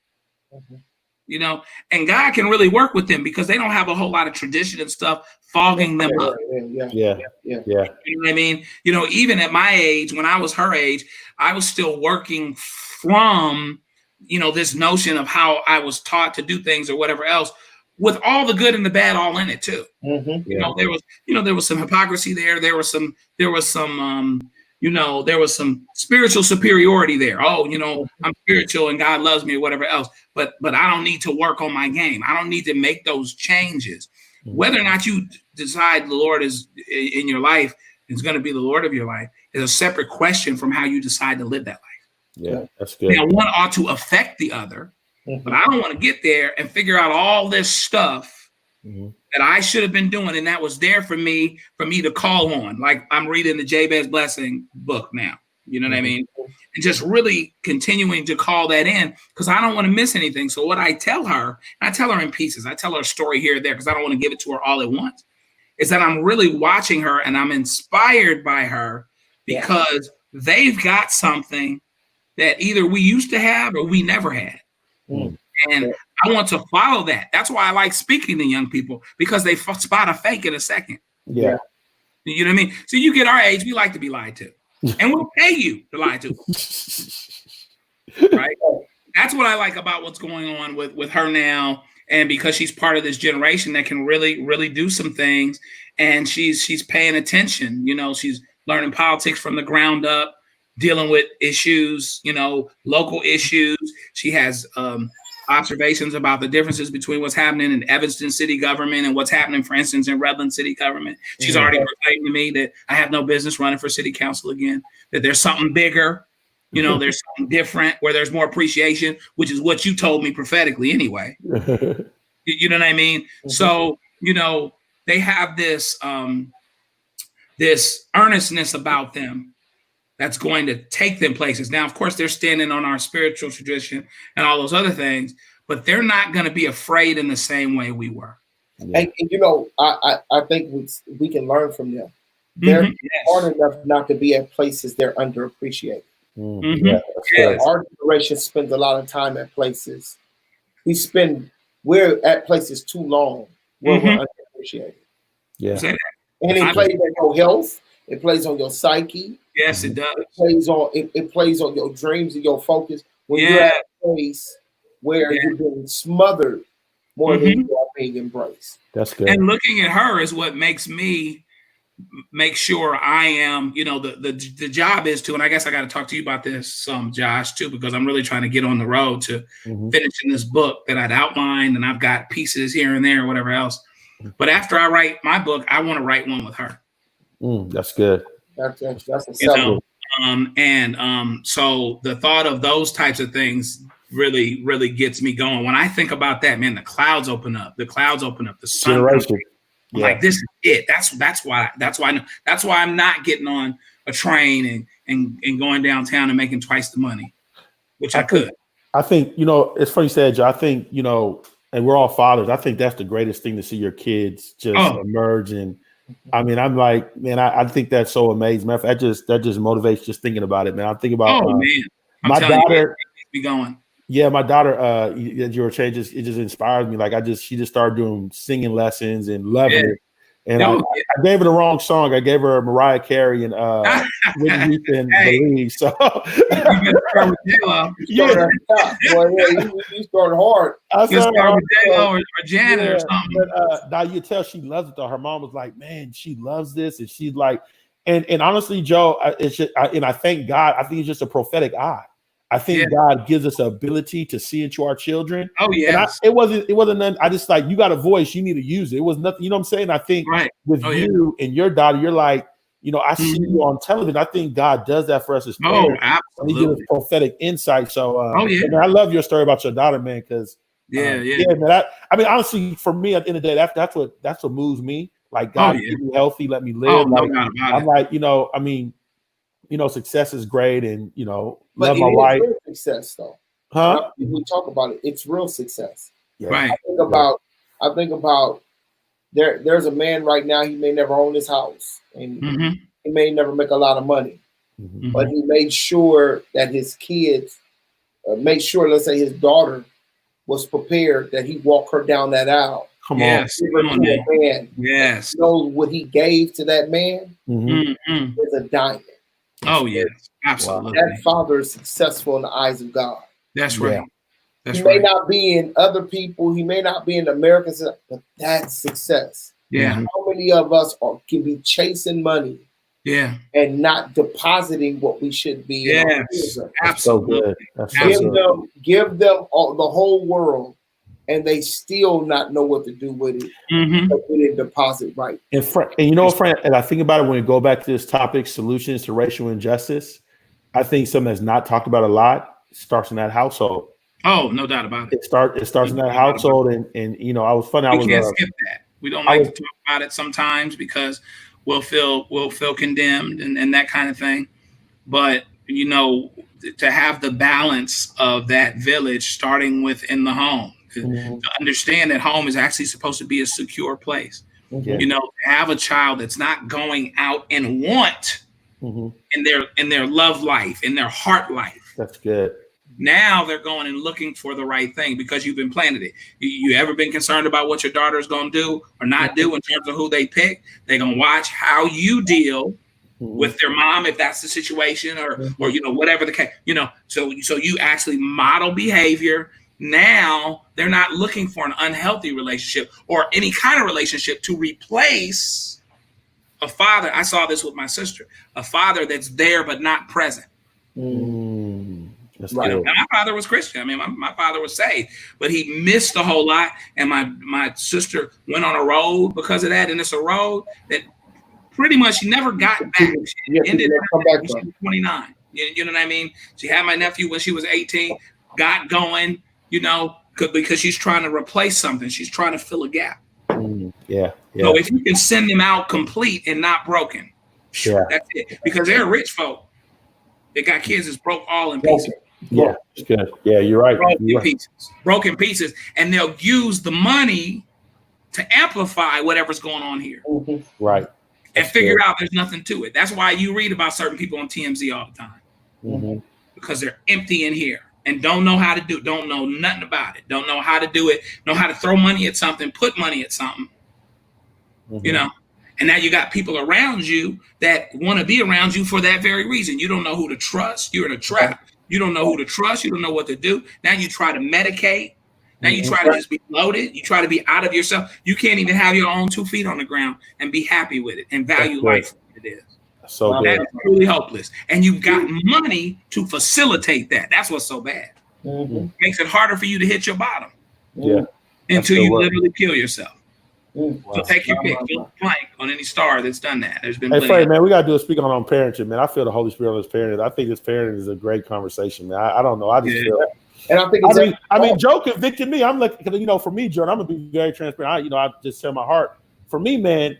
and God can really work with them because they don't have a whole lot of tradition and stuff fogging them up. Yeah. You know what I mean? Even at my age, when I was her age, I was still working from, this notion of how I was taught to do things or whatever else, with all the good and the bad all in it too. There was some hypocrisy there. There was some spiritual superiority there. Oh, I'm spiritual and God loves me or whatever else. But I don't need to work on my game. I don't need to make those changes. Whether or not you decide the Lord is in your life is going to be the Lord of your life is a separate question from how you decide to live that life. Yeah, that's good. Now, one ought to affect the other, but I don't want to get there and figure out all this stuff that I should have been doing, and that was there for me to call on. Like I'm reading the Jabez Blessing book now. You know what I mean? And just really continuing to call that in because I don't want to miss anything. So what I tell her in pieces. I tell her a story here or there because I don't want to give it to her all at once. Is that I'm really watching her and I'm inspired by her because they've got something that either we used to have or we never had. And I want to follow that. That's why I like speaking to young people because they spot a fake in a second. Yeah. You know what I mean? So you get our age, we like to be lied to. And we'll pay you to lie to us. Right? That's what I like about what's going on with her now. And because she's part of this generation that can really, really do some things. And she's paying attention. She's learning politics from the ground up, dealing with issues, local issues. She has observations about the differences between what's happening in Evanston city government and what's happening, for instance, in Redland city government. She's already proclaimed to me that I have no business running for city council again, that there's something bigger, there's something different where there's more appreciation, which is what you told me prophetically anyway. You know what I mean? So, they have this earnestness about them that's going to take them places. Now, of course, they're standing on our spiritual tradition and all those other things, but they're not going to be afraid in the same way we were. And I think we can learn from them. They're hard enough not to be at places they're underappreciated. Our generation spends a lot of time at places. We're at places too long where we're underappreciated. Yeah. And it plays on your health. It plays on your psyche. Yes, it does. It plays on your dreams and your focus when you're at a place where you're being smothered more than you are being embraced. That's good. And looking at her is what makes me make sure I am, the job is to, and I guess I got to talk to you about this some, Josh, too, because I'm really trying to get on the road to finishing this book that I'd outlined, and I've got pieces here and there or whatever else. But after I write my book, I want to write one with her. That's good. That's a You know, so the thought of those types of things really, really gets me going. When I think about that, man, the clouds open up. The sun. Generation. I'm like, this is it. That's why I'm not getting on a train and going downtown and making twice the money, which I could. I think, you know, it's funny you said, Joe. I think, you know, and we're all fathers. I think that's the greatest thing to see your kids just emerge. And I mean, I'm like, man, I think that's so amazing. Matter of fact, that just motivates just thinking about it, man. I think about my daughter. Be going. Yeah, my daughter, your changes, it just inspires me. Like she just started doing singing lessons and loving it. And I gave her the wrong song. I gave her Mariah Carey and Whitney Houston, Believe. So you started hard. I started with J-Lo or Janet or something. But now you tell she loves it though. Her mom was like, man, she loves this. And she's like, and honestly, Joe, it's just, and I thank God. I think it's just a prophetic eye. I think God gives us the ability to see into our children. Oh yeah. It wasn't none. I just like, you got a voice, you need to use it. It was nothing, you know what I'm saying? I think with you and your daughter, you're like, you know, I see you on television. I think God does that for us as parents. Oh, absolutely. And he gives us prophetic insight. So man, I love your story about your daughter, man, because man. I mean, honestly, for me at the end of the day, that's what moves me. Like, God, keep me healthy, let me live. I'm like, you know, I mean, you know, success is great, and you know, but love my wife. Real success, though. Huh? We talk about it. It's real success. Yeah. Right. I think about there's a man right now. He may never own his house, and he may never make a lot of money, but he made sure that his kids, let's say his daughter, was prepared that he walked her down that aisle. Come on, man. Yes. You know what he gave to that man is a diamond. Oh yes, absolutely. That father is successful in the eyes of God. That's right. He may not be in other people. He may not be in Americans, but that's success. Yeah. How many of us can be chasing money? Yeah. And not depositing what we should be. Yes. Absolutely. Give them the whole world, and they still not know what to do with it. But we didn't deposit right. And you know, Frank, and I think about it when we go back to this topic, solutions to racial injustice. I think something that's not talked about a lot starts in that household. Oh, no doubt about it. It starts in that household, and you know, I was funny. We can't skip that. We don't like to talk about it sometimes because we'll feel condemned and that kind of thing. But you know, to have the balance of that village starting within the home. To understand that home is actually supposed to be a secure place. You know, to have a child that's not going out and want in their love life, in their heart life. That's good. Now they're going and looking for the right thing because you've implanted it. You ever been concerned about what your daughter's going to do or not do in terms of who they pick? They're going to watch how you deal with their mom, if that's the situation, or you know, whatever the case, you know, so you actually model behavior. Now they're not looking for an unhealthy relationship or any kind of relationship to replace a father. I saw this with my sister, a father that's there but not present. That's right. You know, my father was Christian. I mean, my father was saved, but he missed a whole lot. And my sister went on a road because of that. And it's a road that pretty much she never got back. She ended when she was 29. You know what I mean? She had my nephew when she was 18, got going. You know, because she's trying to replace something. She's trying to fill a gap. Yeah. So if you can send them out complete and not broken, that's it. Because they're rich folk. They got kids that's broke all in pieces. Yeah, it's good. Yeah, you're right. Broken pieces. And they'll use the money to amplify whatever's going on here. Right. And figure out there's nothing to it. That's why you read about certain people on TMZ all the time. Because they're empty in here. And don't know how to do, don't know nothing about it. Don't know how to do it. Know how to throw money at something, put money at something. You know, and now you got people around you that want to be around you for that very reason. You don't know who to trust. You're in a trap. You don't know who to trust. You don't know what to do. Now you try to medicate. Now you try to just be loaded. You try to be out of yourself. You can't even have your own 2 feet on the ground and be happy with it and value life for what it is. So that is truly hopeless. And you've got money to facilitate that. That's what's so bad. Makes it harder for you to hit your bottom. Yeah. Until you literally kill yourself. So take your pick. Fill blank on any star that's done that. There's been Hey, plenty. Frank, man, we got to do a speak on parenting, man. I feel the Holy Spirit on this parenting. I think this parenting is a great conversation, man. I don't know. I just feel. And I think I mean, Joe convicted me. I'm like, you know, for me, Jordan, I'm gonna be very transparent. I just tell my heart. For me, man,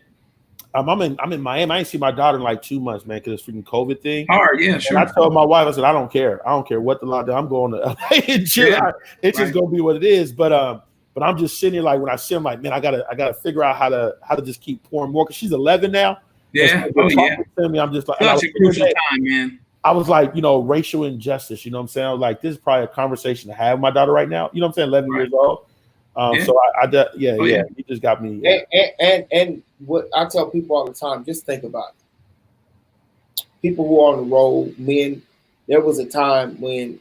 I'm in Miami. I ain't see my daughter in like 2 months, man, because it's freaking COVID thing. Hard, yeah, sure. And I told my wife, I said, I don't care what the lockdown. I'm going to LA and chill. Yeah. It's just gonna be what it is. But I'm just sitting here like when I see, I'm like, man, I gotta figure out how to just keep pouring more because she's 11 now. Yeah. So to me, I'm just like, Such a crucial time, man. I was like, you know, racial injustice. You know what I'm saying? I was like, this is probably a conversation to have with my daughter right now. You know what I'm saying? 11 years old. So you just got me. Yeah. And what I tell people all the time, just think about it. People who are on the road, men, there was a time when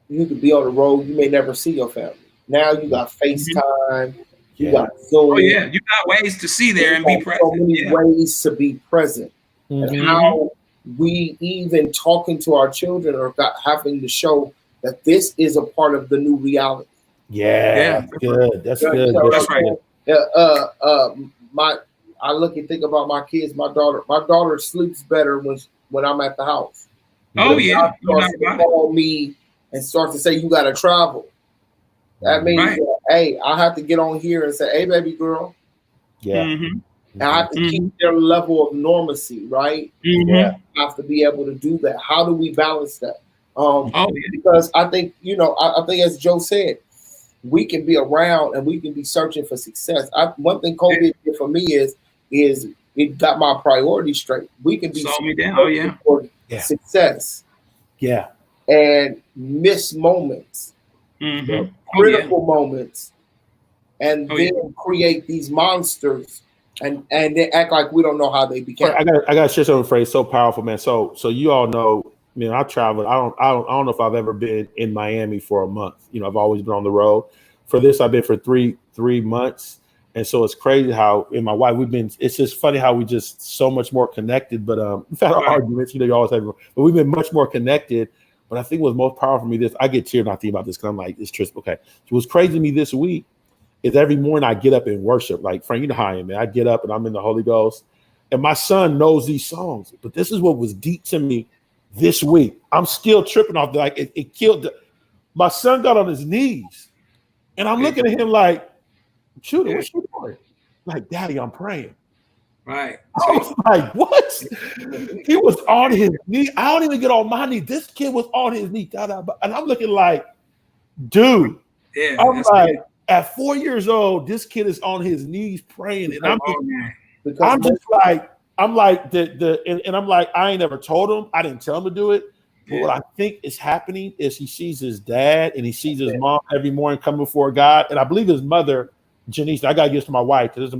you could be on the road, you may never see your family. Now you got FaceTime, you got Zoom. Oh yeah, you got ways to see there and be present. So many ways to be present. And how we even talking to our children or having to show that this is a part of the new reality. Yeah. That's good. That's good. That's right. I look and think about my kids. My daughter sleeps better when I'm at the house. Oh yeah. Starts to call me and starts to say you got to travel. That means hey, I have to get on here and say, hey, baby girl. Yeah. And I have to keep their level of normacy, right? Yeah. I have to be able to do that. How do we balance that? Yeah. Because I think, I think as Joe said, we can be around and we can be searching for success. One thing COVID did for me is it got my priorities straight. We can be for success. Yeah. And miss moments, critical moments, and then create these monsters and they act like we don't know how they became. I got to share something, phrase so powerful, man. So you all know, I traveled. I don't know if I've ever been in Miami for a month. I've always been on the road. For this, I've been for three months, and so it's crazy how my wife we've been. It's just funny how we just so much more connected. But we've had our arguments. You always have, but we've been much more connected. But I think what's most powerful for me I get teared not thinking about this because I'm like, it's just okay. So what's crazy to me this week is every morning I get up and worship. Like Frank, you know how I am, man. I get up and I'm in the Holy Ghost, and my son knows these songs. But this is what was deep to me this week. I'm still tripping off. Like it killed. My son got on his knees, and I'm looking at him like, "Shooter, what's you doing?" Like, "Daddy, I'm praying." Right. I was like, "What?" He was on his knee. I don't even get on my knee. This kid was on his knee, and I'm looking like, dude. Yeah. I'm like, at 4 years old, this kid is on his knees praying, and I'm like, I'm like, I ain't never told him. I didn't tell him to do it. But what I think is happening is he sees his dad and he sees his mom every morning come before God. And I believe his mother, Janice, I got to give this to my wife because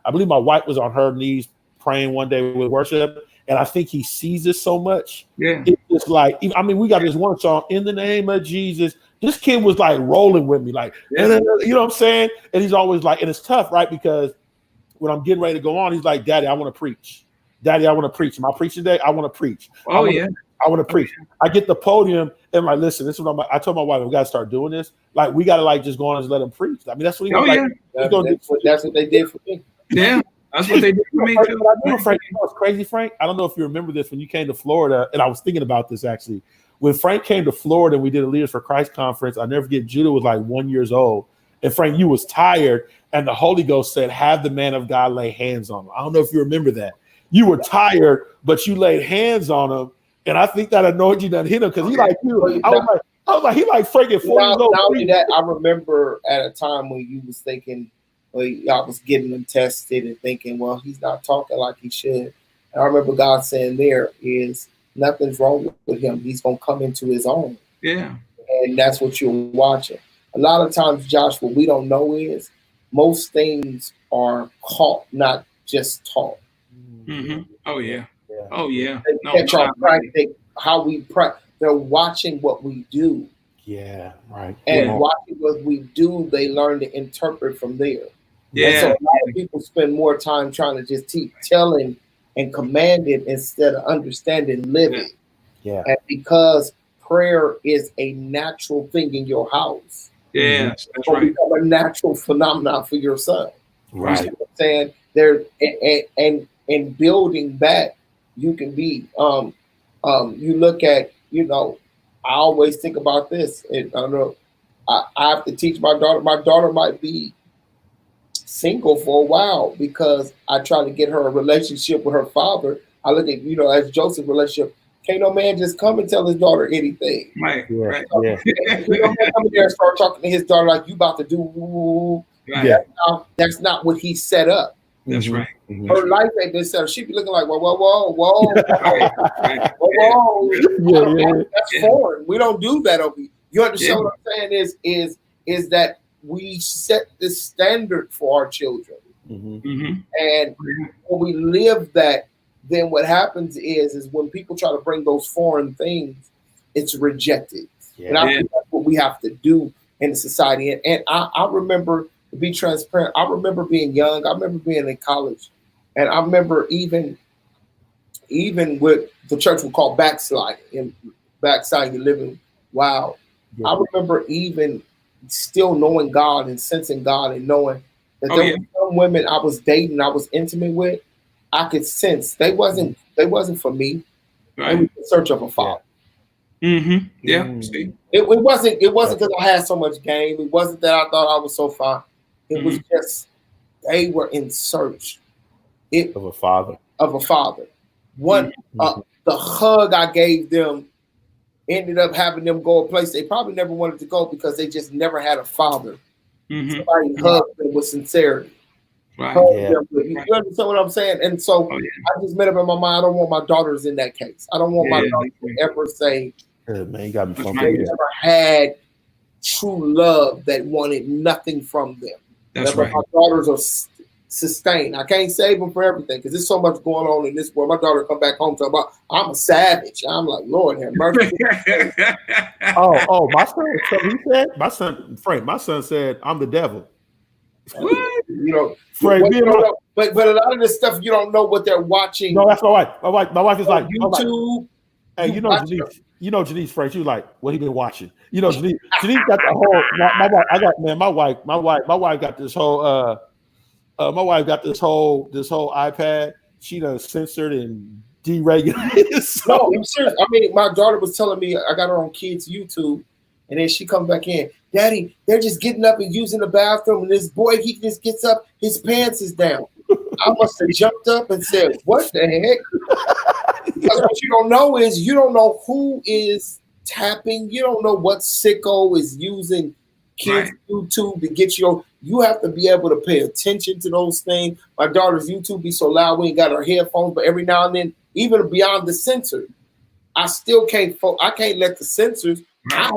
I believe my wife was on her knees praying one day with worship. And I think he sees it so much. Yeah. It's just like, we got this one song, "In the Name of Jesus." This kid was like rolling with me, like, you know what I'm saying? And he's always like, and it's tough, right? Because when I'm getting ready to go on, he's like, "Daddy, I want to preach. Daddy, I want to preach. Am I preaching today? I want to preach. I want to preach." I get the podium and I'm like, listen, this is what I told my wife, we got to start doing this. Like, we got to like just go on and just let him preach. That's what he that's what they did for me. Yeah. That's what they did for me too. Frank, it's crazy, Frank. I don't know if you remember this when you came to Florida, and I was thinking about this actually. When Frank came to Florida and we did a Leaders for Christ conference, I'll never forget, Judah was like 1 year old. And Frank, you was tired, and the Holy Ghost said, "Have the man of God lay hands on him." I don't know if you remember that. You were tired, but you laid hands on him. And I think that anointing done hit him because he like you. I was like, he like Frank at 4 years old. Not only that, I remember at a time when you was thinking, I was getting him tested and thinking, well, he's not talking like he should. And I remember God saying there is nothing's wrong with him. He's going to come into his own. Yeah. And that's what you're watching. A lot of times, Josh, what we don't know is most things are caught, not just taught. Mm-hmm. Oh, yeah. Oh, yeah. How we practice. They're watching what we do. Yeah, right. And watching what we do, they learn to interpret from there. Yeah. And so a lot of people spend more time trying to just keep telling and commanding instead of understanding, living. Yeah. And because prayer is a natural thing in your house. Yeah, that's right. Become a natural phenomenon for your son. Right. You know what I'm saying? there, and building that, you can be. You look at, I always think about this, and I don't know. I have to teach my daughter. My daughter might be single for a while because I try to get her a relationship with her father. I look at, as Joseph's relationship. Can't no man just come and tell his daughter anything. Right. Yeah. No man come in there and start talking to his daughter like you about to do. Right. Yeah. That's not what he set up. That's right. Mhm. Her life ain't been set up. She'd be looking like, whoa. Right. Whoa. Yeah. That's foreign. We don't do that over here. You understand what I'm saying? Is that we set the standard for our children. Mhm. And when we live that, then what happens is when people try to bring those foreign things, it's rejected. Yeah. And I think that's what we have to do in the society. And I remember, to be transparent, I remember being young. I remember being in college. And I remember even with the church we call backsliding, and backsliding, living wild. Yeah. I remember even still knowing God and sensing God and knowing that there were some women I was dating, I was intimate with, I could sense they wasn't for me. Right. They were in search of a father. Mm-hmm. Yeah. Mm. See? It wasn't because I had so much game. It wasn't that I thought I was so fine. It was just they were in search Of a father. One the hug I gave them ended up having them go a place they probably never wanted to go because they just never had a father. Somebody hugged them with sincerity. Right. You understand what I'm saying? And so I just made up in my mind, I don't want my daughters in that case. I don't want my daughters to ever say Man, you got me they pumped. never had true love that wanted nothing from them. That's But right. my daughters are sustained. I can't save them for everything because there's so much going on in this world. My daughter come back home talking about, I'm a savage. I'm like, Lord have mercy. Oh, my son. So he said, Frank. My son said, "I'm the devil." Frank, but a lot of this stuff you don't know what they're watching. No, that's my wife. My wife is like YouTube. Hey, Janice, Frank. She was like, what he been watching? Janice got the whole. My wife got this whole. My wife got this whole iPad. She done censored and deregulated. No, I'm serious. I mean, my daughter was telling me I got her on kids YouTube, and then she comes back in. Daddy, they're just getting up and using the bathroom, and this boy, he just gets up, his pants is down. I must have jumped up and said, "What the heck?" Because what you don't know is you don't know who is tapping. You don't know what sicko is using kids' YouTube to get you. You have to be able to pay attention to those things. My daughter's YouTube be so loud, we ain't got her headphones, but every now and then, even beyond the censor, I still can't. I can't let the censors. I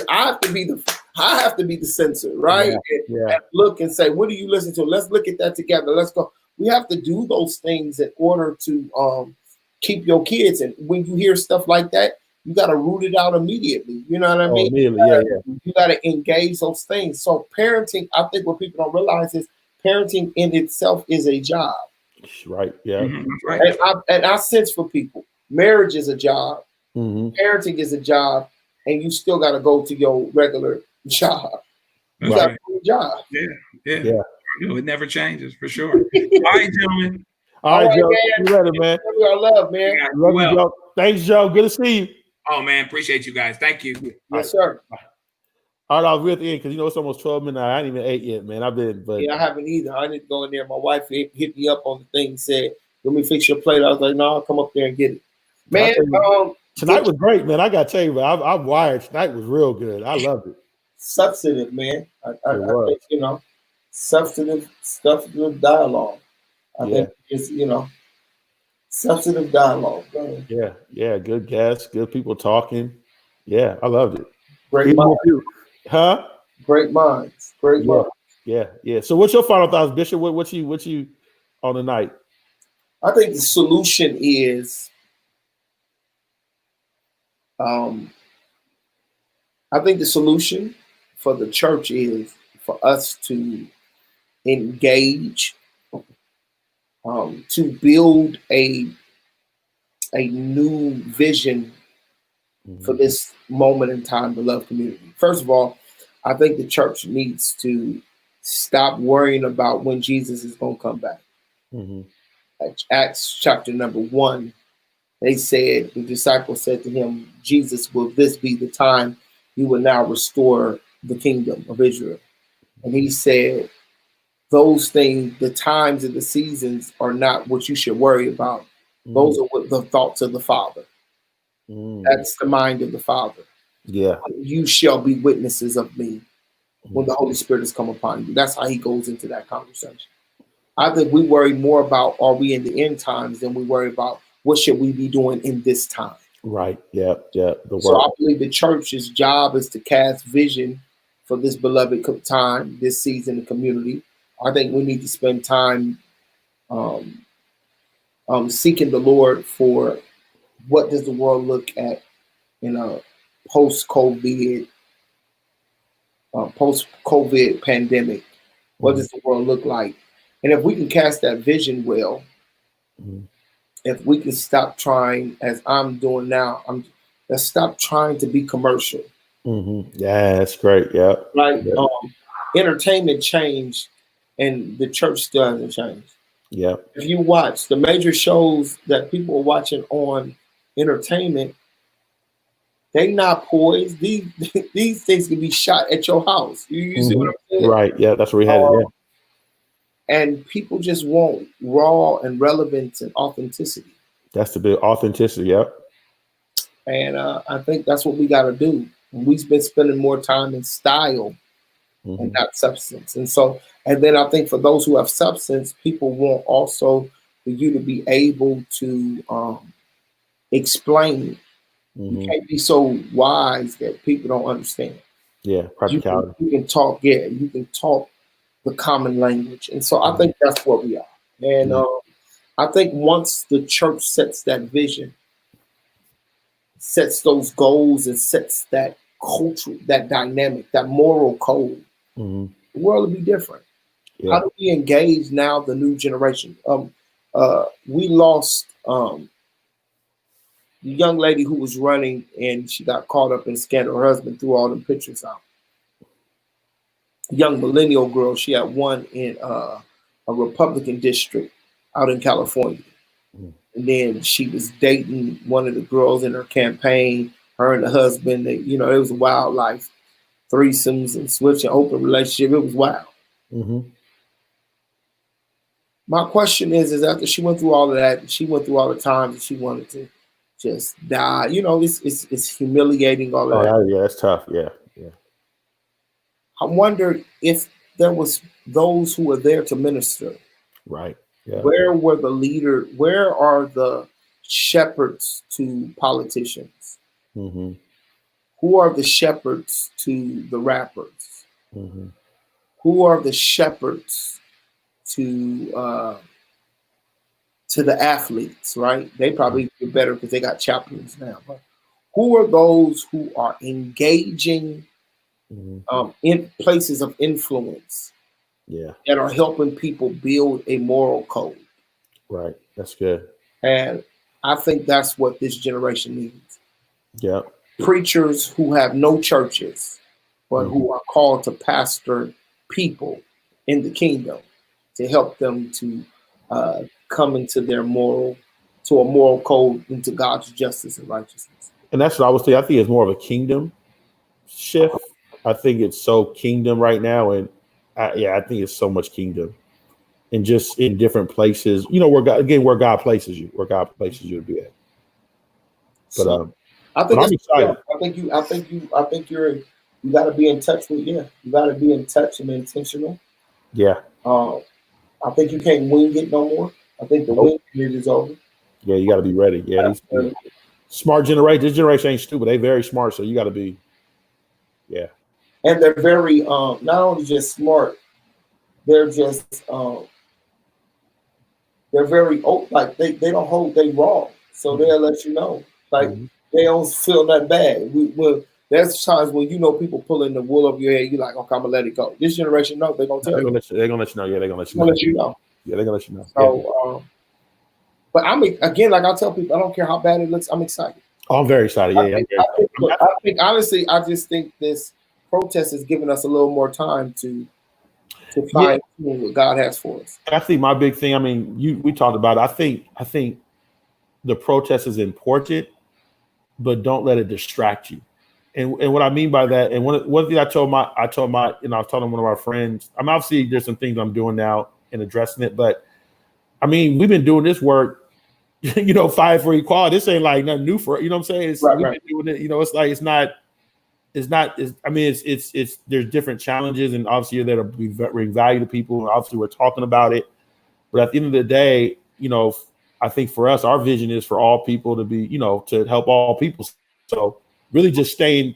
have to be the censor, right? And look and say, what do you listen to? Let's look at that together. Let's go. We have to do those things in order to keep your kids. And when you hear stuff like that, you got to root it out immediately. You know what I mean? Immediately, You got to engage those things. So parenting, I think what people don't realize is parenting in itself is a job. Right. Yeah. Right. And I sense for people, marriage is a job, Mm-hmm. parenting is a job, and you still got to go to your regular job. You got to do your job. Yeah. It never changes for sure. All right, gentlemen. All right, Joe. man. You ready, man? I love, man. Love you, Joe. Thanks, Joe. Good to see you. Oh man, appreciate you guys. Thank you. Yes, sir. All right, I'll be at the end because it's almost 12 minutes. I ain't even ate yet, man. Yeah, I haven't either. I need to go in there. My wife hit me up on the thing and said, "Let me fix your plate." I was like, "No, I'll come up there and get it." Man, tonight was great, man. I got to tell you, man, I'm wired. Tonight was real good. I loved it. Substantive, man. I think, substantive dialogue. I think it's, substantive dialogue. Man. Yeah. Good guests, good people talking. Yeah, I loved it. Great minds. Huh? Great minds. Great minds. Yeah. So what's your final thoughts, Bishop? What you on the night? I think the solution is for the church is for us to engage, to build a new vision for this moment in time, beloved community. First of all, I think the church needs to stop worrying about when Jesus is going to come back. Mm-hmm. Acts chapter number 1, they said, the disciples said to him, Jesus, will this be the time you will now restore the kingdom of Israel? And he said, those things, the times and the seasons are not what you should worry about. Those are what the thoughts of the Father. That's the mind of the Father. Yeah. You shall be witnesses of me when the Holy Spirit has come upon you. That's how he goes into that conversation. I think we worry more about, are we in the end times, than we worry about what should we be doing in this time. Right. Yeah. Yeah. So I believe the church's job is to cast vision for this beloved time, this season, the community. I think we need to spend time seeking the Lord for what does the world look at in a post-COVID pandemic. What does the world look like? And if we can cast that vision well, if we can stop trying, as I'm doing now, let's stop trying to be commercial. Yeah, that's great. Yeah. Right. Yeah. Entertainment changed, and the church still hasn't changed. Yeah. If you watch the major shows that people are watching on entertainment, they not poised. These things can be shot at your house. You see what I'm saying? Right. Yeah, that's where we had it. Yeah. And people just want raw and relevance and authenticity. That's the big authenticity. Yep. And I think that's what we got to do. And we've been spending more time in style and not substance. And then I think for those who have substance, people want also for you to be able to explain. You can't be so wise that people don't understand. Yeah, practicality. You can talk. Yeah, you can talk the common language. And so I think that's what we are. And I think once the church sets that vision, sets those goals, and sets that culture, that dynamic, that moral code, the world will be different. Yeah. How do we engage now the new generation? We lost the young lady who was running, and she got caught up in scandal. Her husband threw all the pictures out. Young millennial girl, she had won in a Republican district out in California. And then she was dating one of the girls in her campaign, her and the husband. It was a wild life, threesomes and switching, open relationship. It was wild. My question is after she went through all of that, she went through all the times that she wanted to just die. It's humiliating, all of that. Yeah, it's tough. Yeah. I wonder if there was those who were there to minister. Right. Yeah. Where were the leaders? Where are the shepherds to politicians? Who are the shepherds to the rappers? Who are the shepherds to the athletes? Right? They probably do better because they got chaplains now. But who are those who are engaging in places of influence? Yeah. That are helping people build a moral code. Right. That's good. And I think that's what this generation needs. Yeah. Preachers who have no churches, but who are called to pastor people in the kingdom to help them to come into a moral code, into God's justice and righteousness. And that's what I would say. I think it's more of a kingdom shift. I think it's so kingdom right now. And I think it's so much kingdom, and just in different places, where God places you to be at. But I think I'm excited. I think you got to be in touch with. Yeah, you got to be in touch and intentional. Yeah. I think you can't wing it no more. I think the wing period is over. Yeah, you got to be ready. Yeah, these smart generation. This generation ain't stupid. They very smart, so you got to be. Yeah. And they're very not only just smart, they're just they're very like they don't hold they wrong. So they'll let you know. Like they don't feel that bad. There's times when people pulling the wool over your head, you're like, okay, I'm gonna let it go. This generation, no, they're gonna tell you. They're gonna let you know. Yeah, they're gonna let you know. Yeah, they're gonna let you know. So but again, like I tell people, I don't care how bad it looks, I'm excited. Oh, I'm very excited. Yeah, I think honestly, I just think this protest has given us a little more time to to find what God has for us. I think my big thing, I mean, we talked about it. I think the protest is important, but don't let it distract you. And what I mean by that, and one thing I told my, I was talking to one of our friends. I'm obviously there's some things I'm doing now in addressing it, but I mean, we've been doing this work, fight for equality. This ain't like nothing new for it. You know what I'm saying? We've been doing it. It's like it's not. There's different challenges, and obviously you're there to bring value to people. And obviously we're talking about it, but at the end of the day, I think for us, our vision is for all people to be, to help all people. So really just staying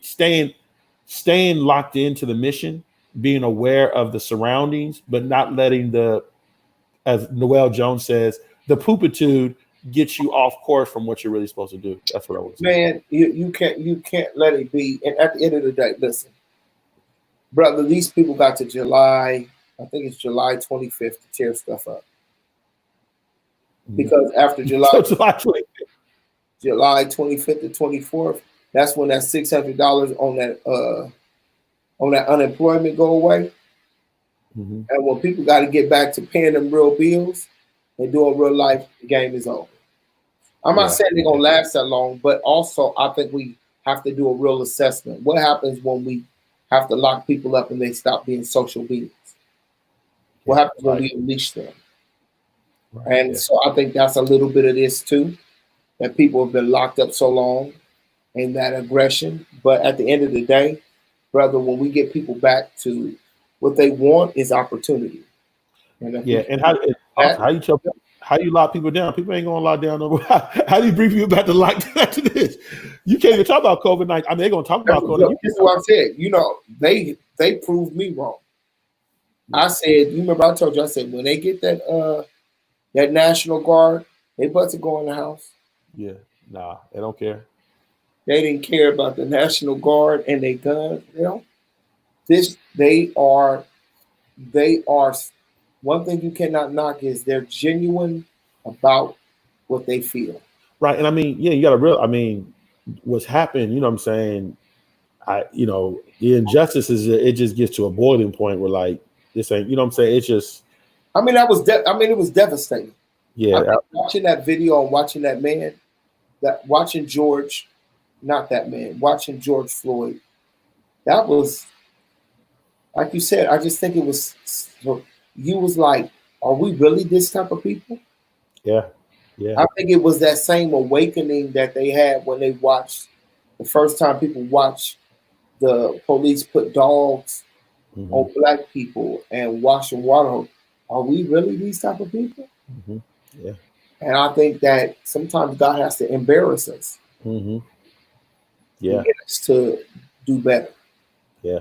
locked into the mission, being aware of the surroundings, but not letting as Noel Jones says, the poopitude gets you off course from what you're really supposed to do. That's what I would say. Man, you can't let it be. And at the end of the day, listen, brother, these people got to July 25th to tear stuff up. Because after July 25th to 24th, that's when that $600 on that unemployment go away. Mm-hmm. And when people got to get back to paying them real bills and doing real life, the game is over. I'm not saying they're going to last that long, but also I think we have to do a real assessment. What happens when we have to lock people up and they stop being social beings? What happens when we unleash them? And so I think that's a little bit of this too, that people have been locked up so long and that aggression. But at the end of the day, brother, when we get people back to what they want is opportunity. And how you lock people down? People ain't gonna lock down. How do you bring people back to lock down to this? You can't even talk about COVID-19. I mean, they're gonna talk about COVID. This is what I said. They proved me wrong. I said, you remember I told you, I said when they get that National Guard, they about to go in the house. Yeah, nah, they don't care. They didn't care about the National Guard and their guns. They are. One thing you cannot knock is they're genuine about what they feel. Right, and I mean, you got to what's happened. You know what I'm saying? The injustice is it just gets to a boiling point where like this ain't. You know what I'm saying? It's just. I mean, it was devastating. Yeah. Watching that video and watching that man, watching George Floyd, that was, like you said, I just think it was, you was like, are we really this type of people? Yeah. I think it was that same awakening that they had when they watched, the first time people watched the police put dogs on black people and wash them water. Are we really these type of people? Mm-hmm. Yeah. And I think that sometimes God has to embarrass us. Mm-hmm. Yeah. To get us to do better. Yeah.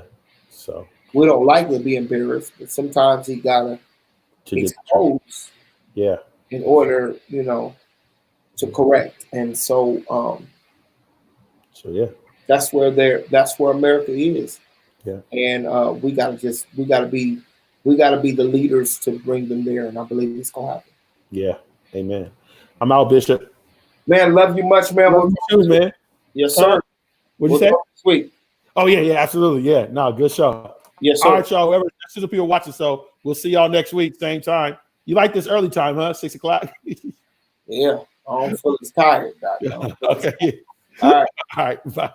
So we don't like to be embarrassed, but sometimes he gotta expose. Yeah. In order, to correct. And so that's where America is. Yeah. And we gotta be the leaders to bring them there, and I believe it's gonna happen. Yeah, amen. I'm out, Bishop. Man, love you much, man. Love you too, man. Yes, sir. What'd you say? Sweet. Oh yeah, absolutely. Yeah, no, good show. Yes, sir. All right, y'all. Whoever still people watching, so we'll see y'all next week, same time. You like this early time, huh? 6 o'clock. Yeah, I don't feel as tired. Okay. All right. All right. Bye.